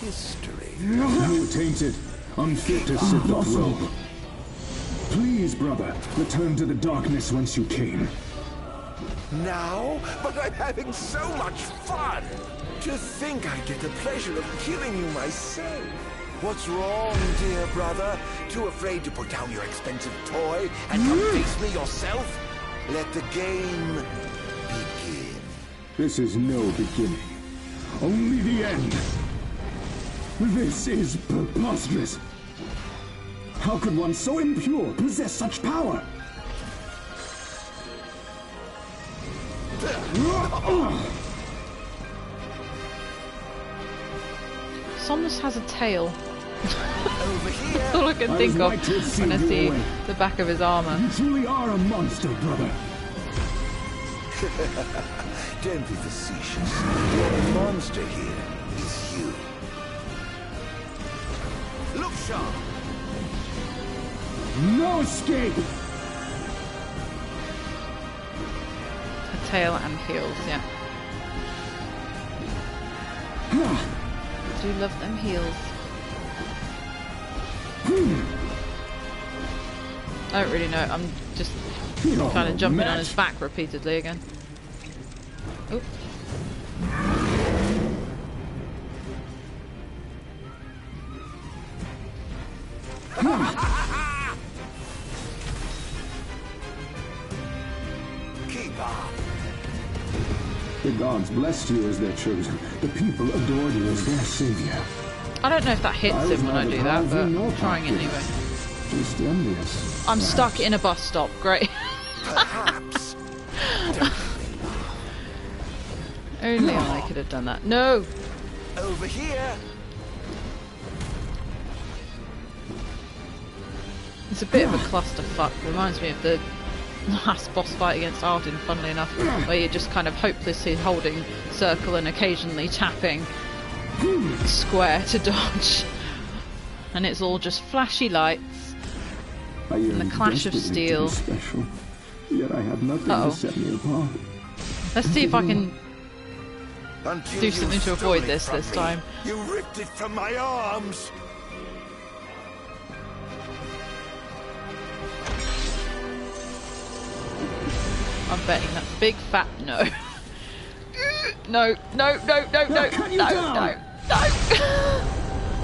You tainted, unfit to sit the throne. Please, brother, return to the darkness whence you came. Now? But I'm having so much fun! To think I get the pleasure of killing you myself. What's wrong, dear brother? Too afraid to put down your expensive toy and come face me yourself? Let the game begin. This is no beginning. Only the end. This is preposterous. How could one so impure possess such power? Somnus has a tail. That's all I can think of when I see the back of his armor. You truly are a monster, brother. Don't be facetious. The only monster here is you. Look sharp! No escape! A tail and heels, yeah. I do love them heels. I don't really know, I'm just kind of jumping on his back repeatedly again. Oop. Keep up. The gods blessed you as their chosen. The people adored you as their savior. I don't know if that hits him when I do that, but I'm trying it anyway. Just envious. I'm stuck in a bus stop. Great. Perhaps. Only I could have done that. No! Over here! It's a bit of a clusterfuck. Reminds me of the last boss fight against Ardyn, funnily enough, where you're just kind of hopelessly holding circle and occasionally tapping square to dodge. And it's all just flashy lights and the clash of steel. Special, yet I had nothing to set me apart. Let's see if I can Until do something to avoid this me. time. You ripped it from my arms. I'm betting that's a big fat no. No, no, no, no, no, no, no, no.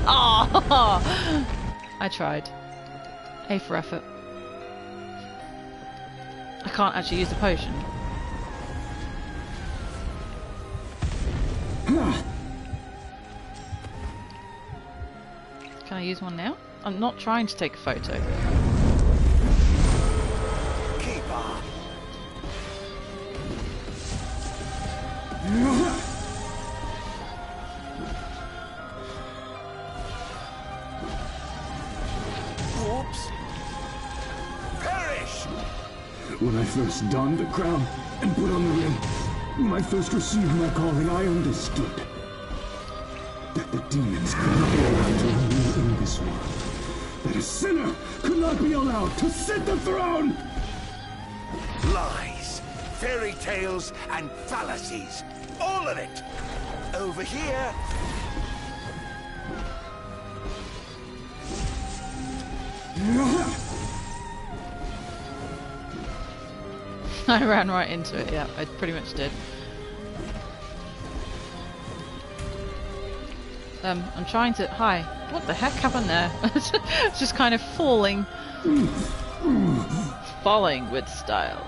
Ah! I tried. A for effort. I can't actually use the potion. Can I use one now? I'm not trying to take a photo. Keep on. Oops. Perish! When I first donned the crown and put on the ring, when I first received my calling, I understood that the demons could not be allowed to remain in this world. That a sinner could not be allowed to sit the throne! Lies, fairy tales, and fallacies. All of it. Over here. I ran right into it, yeah, I pretty much did. I'm trying to... Hi. What the heck happened there? It's just kind of falling. Falling with style.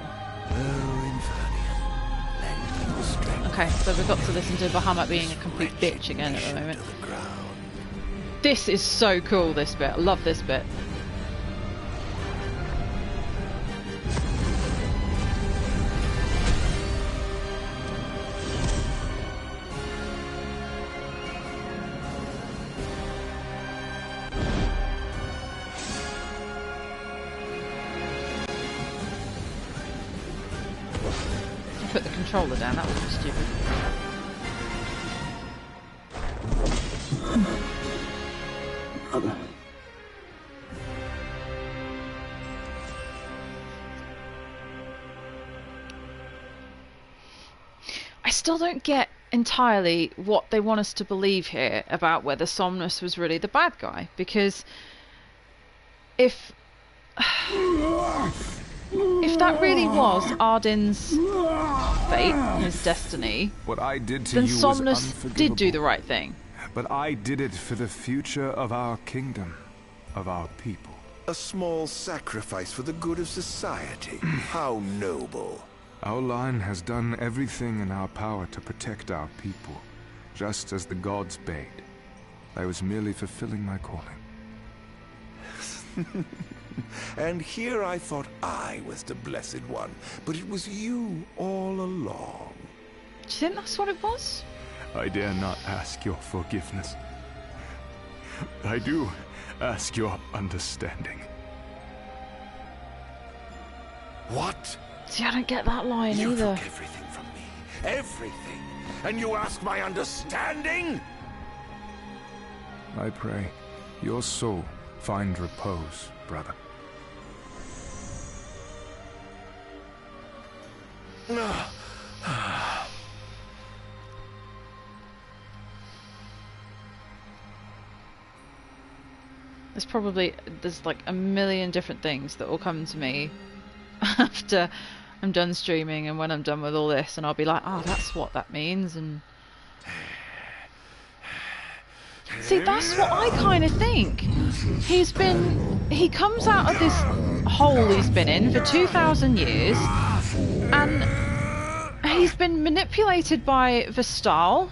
Okay, so we've got to listen to Bahamut being a complete bitch again at the moment. This is so cool, this bit. I love this bit. Put the controller down, that was just stupid. Brother. I still don't get entirely what they want us to believe here about whether Somnus was really the bad guy, because if that really was Ardyn's fate, his destiny, what I did to then you was Somnus did do unforgivable. the right thing. But I did it for the future of our kingdom, of our people. A small sacrifice for the good of society. How noble. Our line has done everything in our power to protect our people, just as the gods bade. I was merely fulfilling my calling. And here I thought I was the Blessed One, but it was you all along. Do you think that's what it was? I dare not ask your forgiveness. I do ask your understanding. What? See, I don't get that line You either. took everything from me. Everything. And you ask my understanding? I pray your soul find repose, brother. There's like a million different things that will come to me after I'm done streaming and when I'm done with all this, and I'll be like, oh, that's what that means. And see, that's what I kind of think. He comes out of this hole he's been in for 2,000 years, and he's been manipulated by Vestal,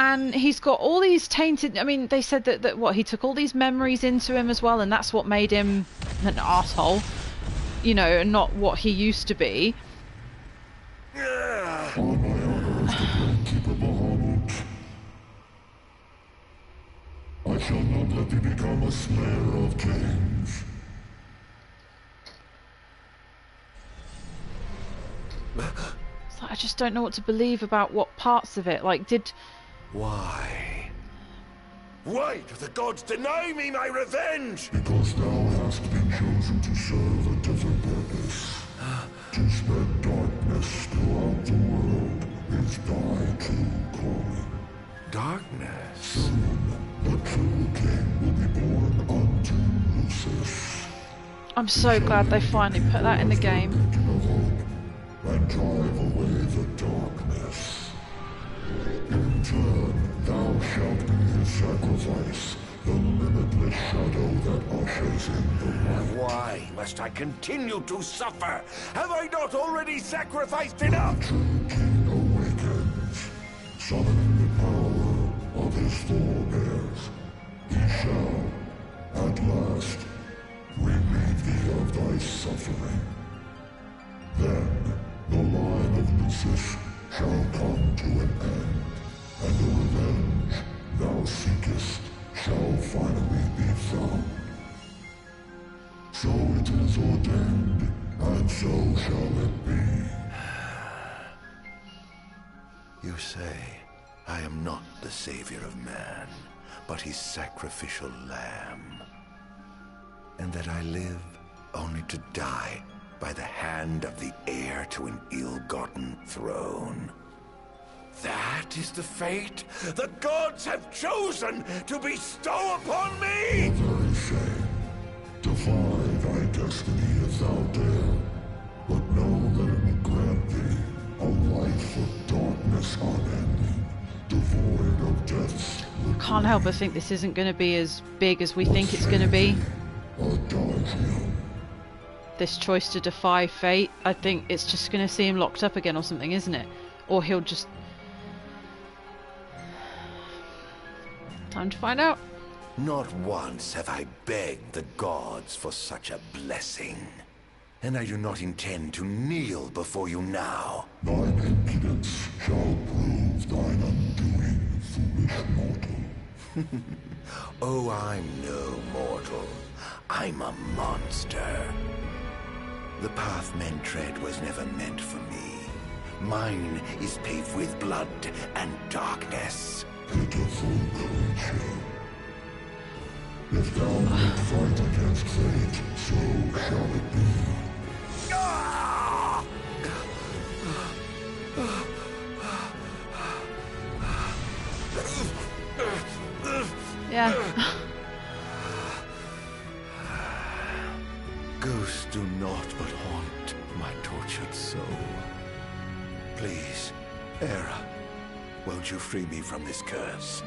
and he's got all these tainted... I mean, they said that what, he took all these memories into him as well, and that's what made him an arsehole, you know, and not what he used to be. I shall not let thee become a slayer of kings. It's like, I just don't know what to believe about what parts of it. Like, Why? Why do the gods deny me my revenge? Because thou hast been chosen to serve a different purpose. To spread darkness throughout the world is thy true calling. Darkness? Soon, the true king will be born unto Lucis. I'm so glad they finally put that in the game. And drive away the darkness. In turn, thou shalt be his sacrifice, the limitless shadow that ushers in the light. Why must I continue to suffer? Have I not already sacrificed enough? The true king awakens, summoning the power of his forebears. He shall, at last, relieve thee of thy suffering. Then, the line of Lucis shall come to an end, and the revenge thou seekest shall finally be found. So it is ordained, and so shall it be. You say I am not the savior of man, but his sacrificial lamb. And that I live only to die by the hand of the heir to an ill-gotten throne. That is the fate the gods have chosen to bestow upon me! The very same. Defy thy destiny if thou dare, but know that it will grant thee a life of darkness unending, devoid of death's. Can't help but think this isn't going to be as big as we think it's going to be. This choice to defy fate, I think it's just going to see him locked up again or something, isn't it? Or he'll just... Time to find out. Not once have I begged the gods for such a blessing. And I do not intend to kneel before you now. Thine impudence shall prove thine undoing, foolish mortal. Oh, I'm no mortal. I'm a monster. The path men tread was never meant for me. Mine is paved with blood and darkness. Pitiful creature. If thou wilt fight against fate, so shall it be. Yeah. Ghosts do naught but haunt my tortured soul. Please, Hera, won't you free me from this curse?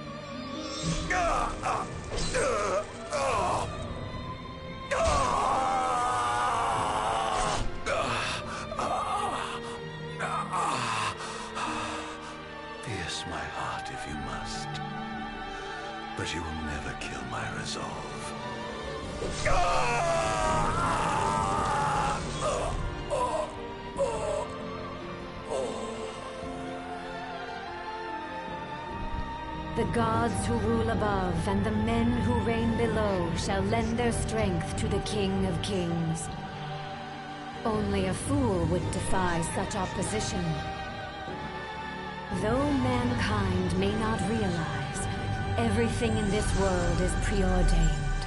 Pierce my heart if you must, but you will never kill my resolve. The gods who rule above and the men who reign below shall lend their strength to the King of Kings. Only a fool would defy such opposition. Though mankind may not realize, everything in this world is preordained.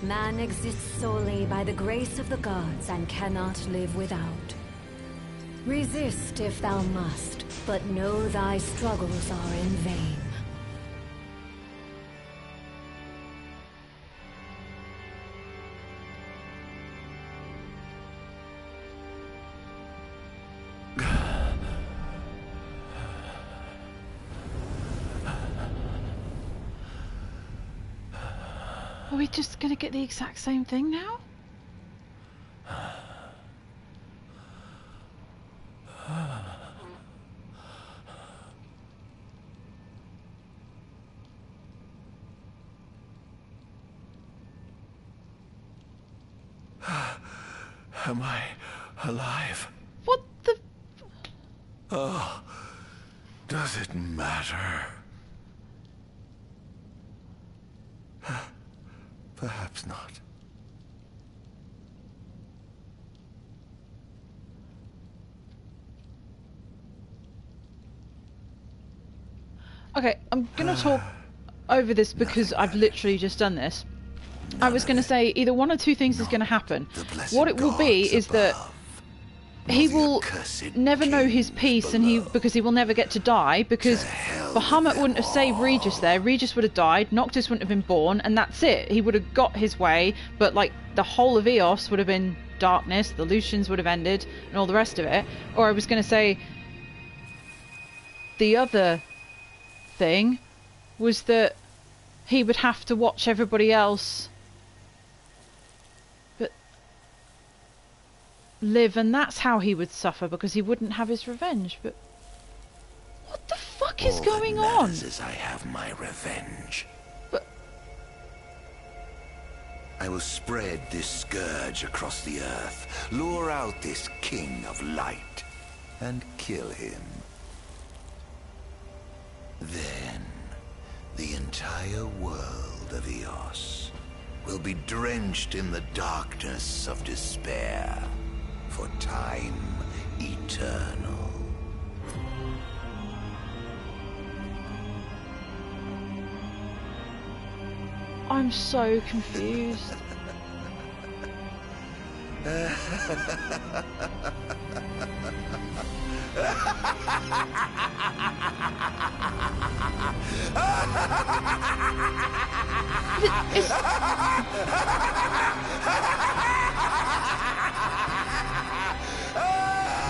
Man exists solely by the grace of the gods and cannot live without. Resist if thou must, but know thy struggles are in vain. Are we just gonna get the exact same thing now? Am I alive? What the... Oh, does it matter? Perhaps not. Okay, I'm gonna talk over this because I've literally just done this. I was gonna say either one or two things is gonna happen. What it will be is that he will never know his peace, and because he will never get to die, because Bahamut wouldn't have saved Regis there. Regis would have died, Noctis wouldn't have been born, and that's it. He would have got his way, but like the whole of Eos would have been darkness, the Lucians would have ended, and all the rest of it. Or I was going to say the other thing was that he would have to watch everybody else live, and that's how he would suffer, because he wouldn't have his revenge. But what the fuck is going on? All that matters is I have my revenge. But I will spread this scourge across the earth, lure out this king of light, and kill him. Then the entire world of Eos will be drenched in the darkness of despair. For time eternal. I'm so confused.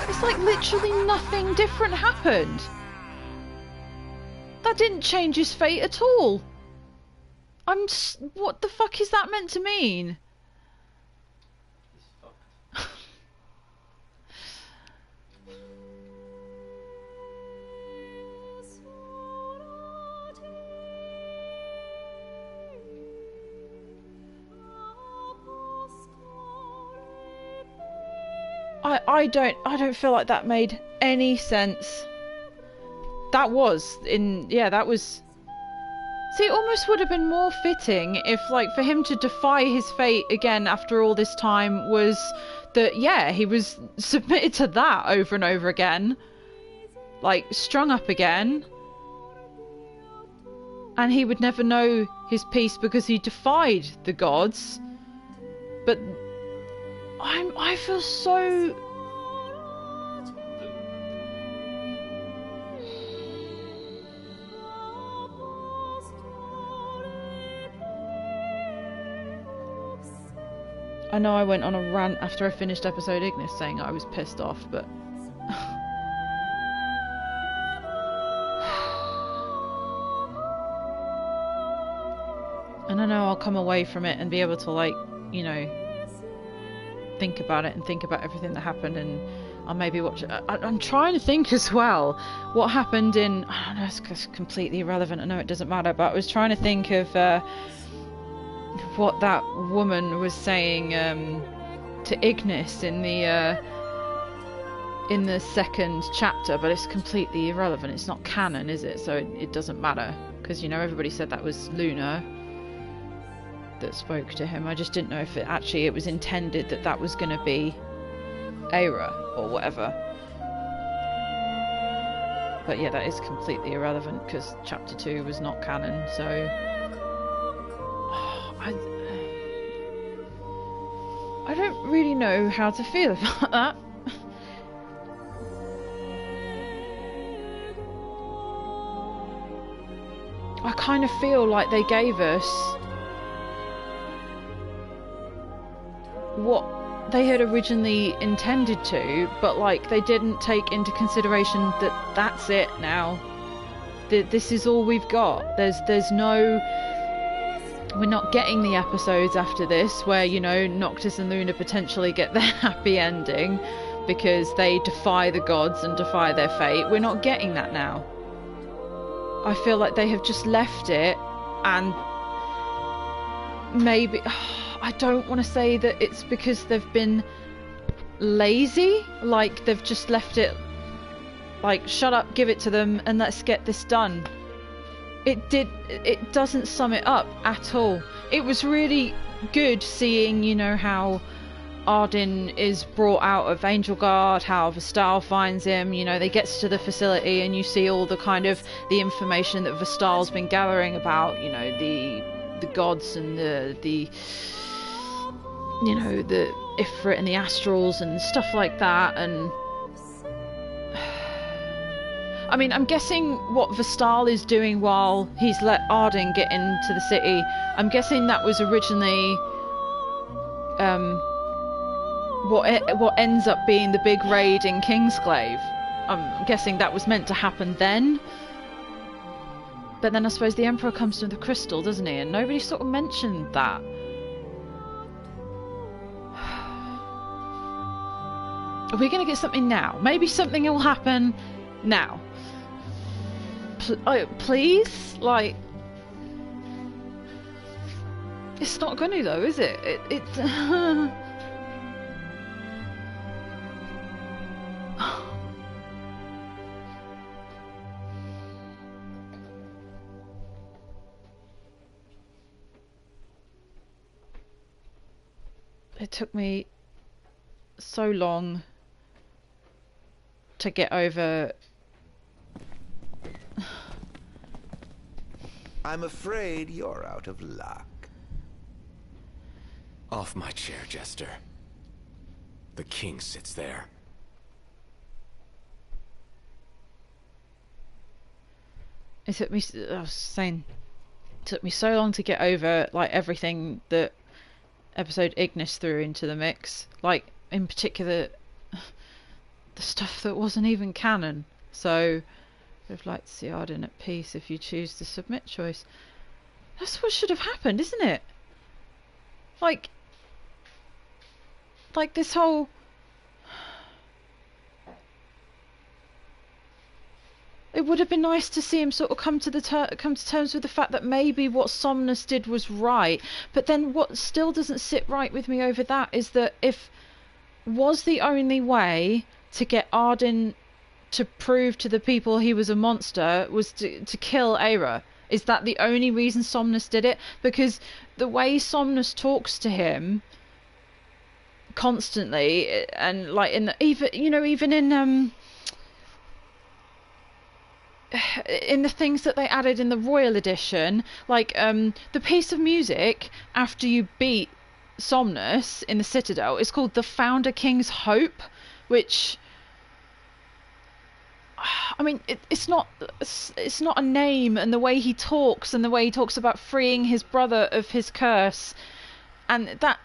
It's like literally nothing different happened. That didn't change his fate at all. What the fuck is that meant to mean? I don't feel like that made any sense. That was see, it almost would have been more fitting if, like, for him to defy his fate again after all this time was that, yeah, he was submitted to that over and over again, like strung up again, and he would never know his peace because he defied the gods. But I feel so... I know I went on a rant after I finished episode Ignis saying I was pissed off, but... and I know I'll come away from it and be able to, like, you know, think about it and think about everything that happened, and I'll maybe watch it. I'm trying to think as well what happened in... I don't know, it's completely irrelevant, I know it doesn't matter, but I was trying to think of... what that woman was saying to Ignis in the second chapter, but it's completely irrelevant. It's not canon, is it? So it doesn't matter, because, you know, everybody said that was Luna that spoke to him. I just didn't know if it was intended that that was going to be Aira or whatever. But yeah, that is completely irrelevant because chapter 2 was not canon, so I don't really know how to feel about that. I kind of feel like they gave us what they had originally intended to, but like they didn't take into consideration that that's it now. This is all we've got. There's no... We're not getting the episodes after this where, you know, Noctis and Luna potentially get their happy ending because they defy the gods and defy their fate. We're not getting that now. I feel like they have just left it, and maybe... I don't want to say that it's because they've been lazy, like they've just left it like, shut up, give it to them, and let's get this done. It doesn't sum it up at all. It was really good seeing, you know, how Ardyn is brought out of Angel Guard, how Vestal finds him, you know, they gets to the facility and you see all the kind of the information that Vestal's been gathering about, you know, the gods and the you know, the Ifrit and the Astrals and stuff like that. And I mean, I'm guessing what Vestal is doing while he's let Ardyn get into the city, I'm guessing that was originally what ends up being the big raid in Kingsglaive. I'm guessing that was meant to happen then. But then I suppose the Emperor comes to the crystal, doesn't he? And nobody sort of mentioned that. Are we going to get something now? Maybe something will happen now. Please? Like... It's not going to though, is it? It took me so long to get over. I'm afraid you're out of luck. Off my chair, Jester. The king sits there. It took me, I was saying, it took me so long to get over, like, everything that episode Ignis threw into the mix. Like, in particular, the stuff that wasn't even canon. So, I'd like to see Ardyn at peace if you choose the submit choice. That's what should have happened, isn't it? Like this whole... It would have been nice to see him sort of come to terms with the fact that maybe what Somnus did was right. But then what still doesn't sit right with me over that is that if was the only way to get Ardyn to prove to the people he was a monster was to kill Aira. Is that the only reason Somnus did it? Because the way Somnus talks to him constantly, and like even in the things that they added in the Royal Edition, like the piece of music after you beat Somnus in the Citadel is called The Founder King's Hope, which, I mean, it's not a name, and the way he talks about freeing his brother of his curse, and that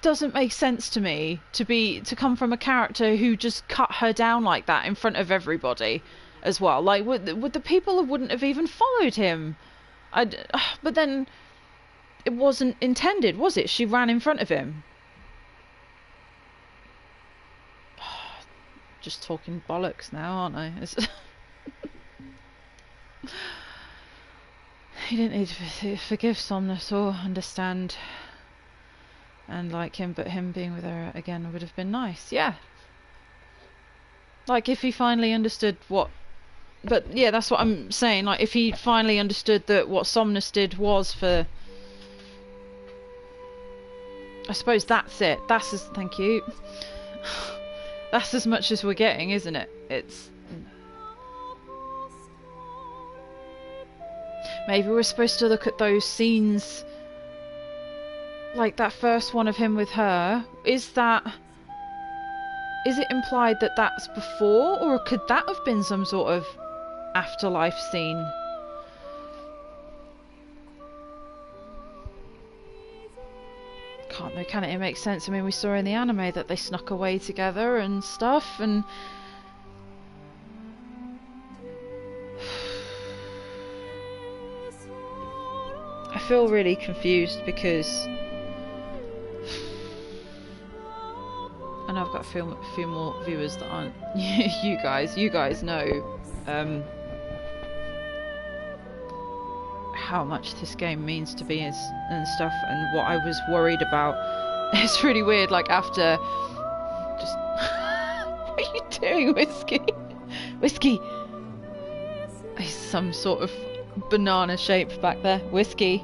doesn't make sense to me to come from a character who just cut her down like that in front of everybody as well. Like, would the people wouldn't have even followed him? But then it wasn't intended, was it? She ran in front of him. Just talking bollocks now, aren't I? He didn't need to forgive Somnus or understand and like him, but him being with her again would have been nice. Yeah. Like if he finally understood what... But yeah, that's what I'm saying. Like if he finally understood that what Somnus did was for... I suppose that's it. That's as... Thank you. That's as much as we're getting, isn't it? It's... Maybe we're supposed to look at those scenes, like that first one of him with her. Is it implied that that's before, or could that have been some sort of afterlife scene? Can't know, can it? It makes sense. I mean, we saw in the anime that they snuck away together and stuff, and I feel really confused because I know I've got a few more viewers that aren't you guys. You guys know how much this game means to me and stuff, and what I was worried about. It's really weird, like after just what are you doing, Whiskey? Whiskey! He's some sort of banana shape back there. Whiskey.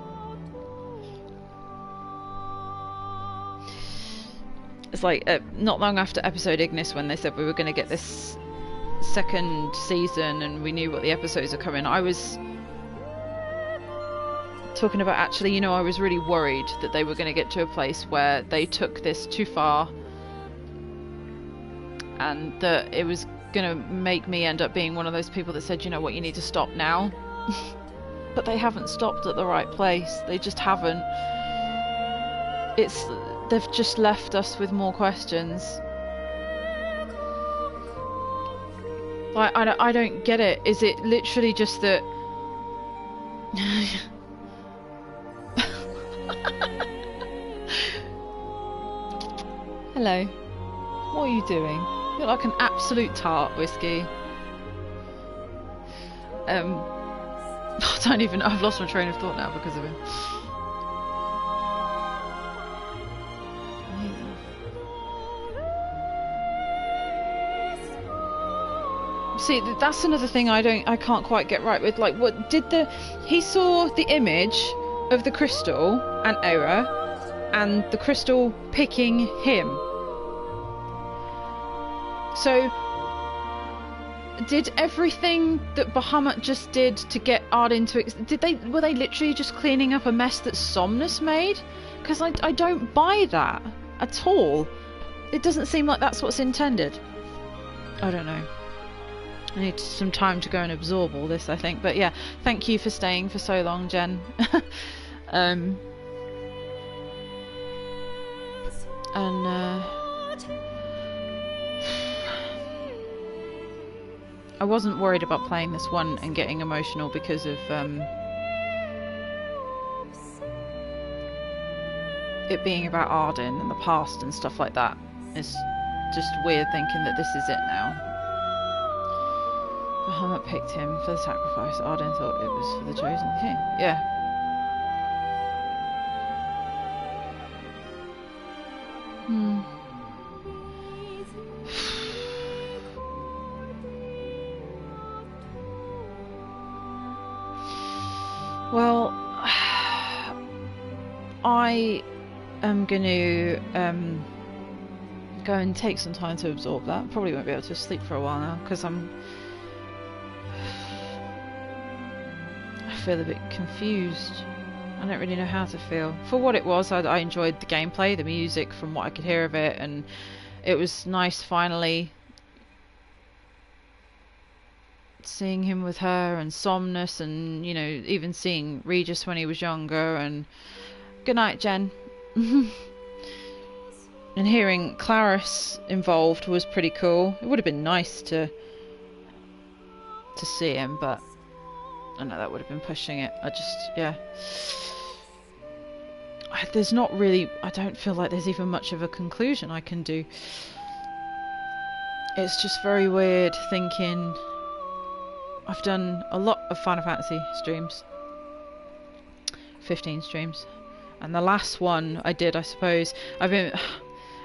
It's like not long after episode Ignis, when they said we were going to get this second season and we knew what the episodes are coming, I was talking about, actually, you know, I was really worried that they were going to get to a place where they took this too far and that it was going to make me end up being one of those people that said, you know what, you need to stop now. But they haven't stopped at the right place. They just haven't. They've just left us with more questions. Like, I don't get it. Is it literally just that... Hello. What are you doing? You look like an absolute tart, Whiskey. I don't even... I've lost my train of thought now because of him. See, that's another thing I can't quite get right with. Like, what did he saw the image of the crystal and Aura, and the crystal picking him. So, did everything that Bahamut just did to get Ardyn to... Were they literally just cleaning up a mess that Somnus made? Because I don't buy that at all. It doesn't seem like that's what's intended. I don't know. I need some time to go and absorb all this, I think. But yeah, thank you for staying for so long, Jen. I wasn't worried about playing this one and getting emotional because of it being about Ardyn and the past and stuff like that. It's just weird thinking that this is it now. Bahamut picked him for the sacrifice. Ardyn thought it was for the chosen king. Yeah. Well, I am going to go and take some time to absorb that. Probably won't be able to sleep for a while now because I feel a bit confused. I don't really know how to feel. For what it was, I enjoyed the gameplay, the music, from what I could hear of it, and it was nice finally seeing him with her and Somnus, and, you know, even seeing Regis when he was younger. And good night, Jen. And hearing Clarice involved was pretty cool. It would have been nice to see him, but I know that would have been pushing it. Yeah. There's not really... I don't feel like there's even much of a conclusion I can do. It's just very weird thinking... I've done a lot of Final Fantasy streams. 15 streams. And the last one I did, I suppose, I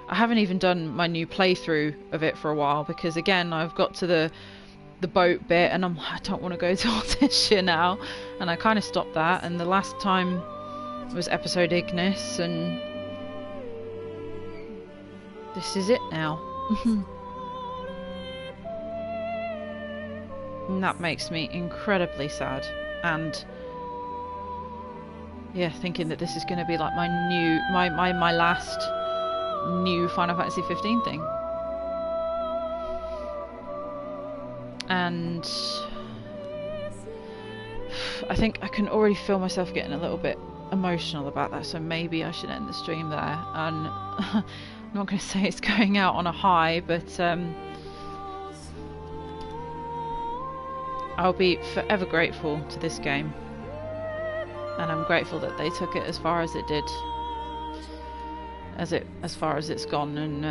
haven't even done my new playthrough of it for a while, because again, I've got to the boat bit and I don't want to go to all this shit now, and I kind of stopped that. And the last time was episode Ignis, and this is it now. And that makes me incredibly sad, and yeah, thinking that this is going to be like my last new Final Fantasy 15 thing. And I think I can already feel myself getting a little bit emotional about that, so maybe I should end the stream there. And I'm not going to say it's going out on a high, but I'll be forever grateful to this game, and I'm grateful that they took it as far as it did, as far as it's gone. And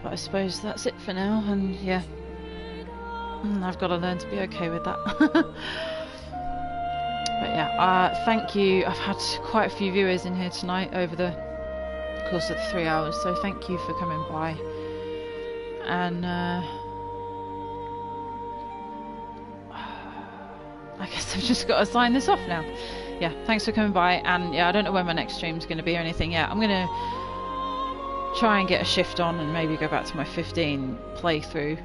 but I suppose that's it for now, and yeah, I've got to learn to be okay with that. But yeah, thank you. I've had quite a few viewers in here tonight over the course of the 3 hours, so thank you for coming by. And I guess I've just got to sign this off now. Yeah, thanks for coming by, and yeah, I don't know when my next stream's going to be or anything yet. I'm going to try and get a shift on and maybe go back to my 15 playthrough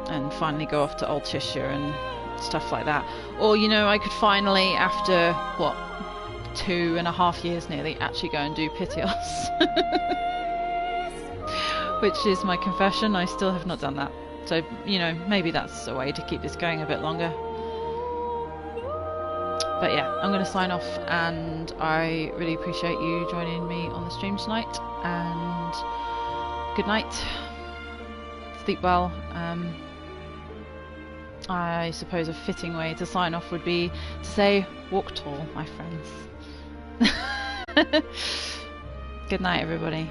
and finally go off to Old Cheshire and stuff like that. Or, you know, I could finally, after what, 2.5 years nearly, actually go and do Pitios. Which is my confession, I still have not done that. So, you know, maybe that's a way to keep this going a bit longer. But yeah, I'm going to sign off, and I really appreciate you joining me on the stream tonight, and good night, sleep well. I suppose a fitting way to sign off would be to say, walk tall, my friends. Good night, everybody.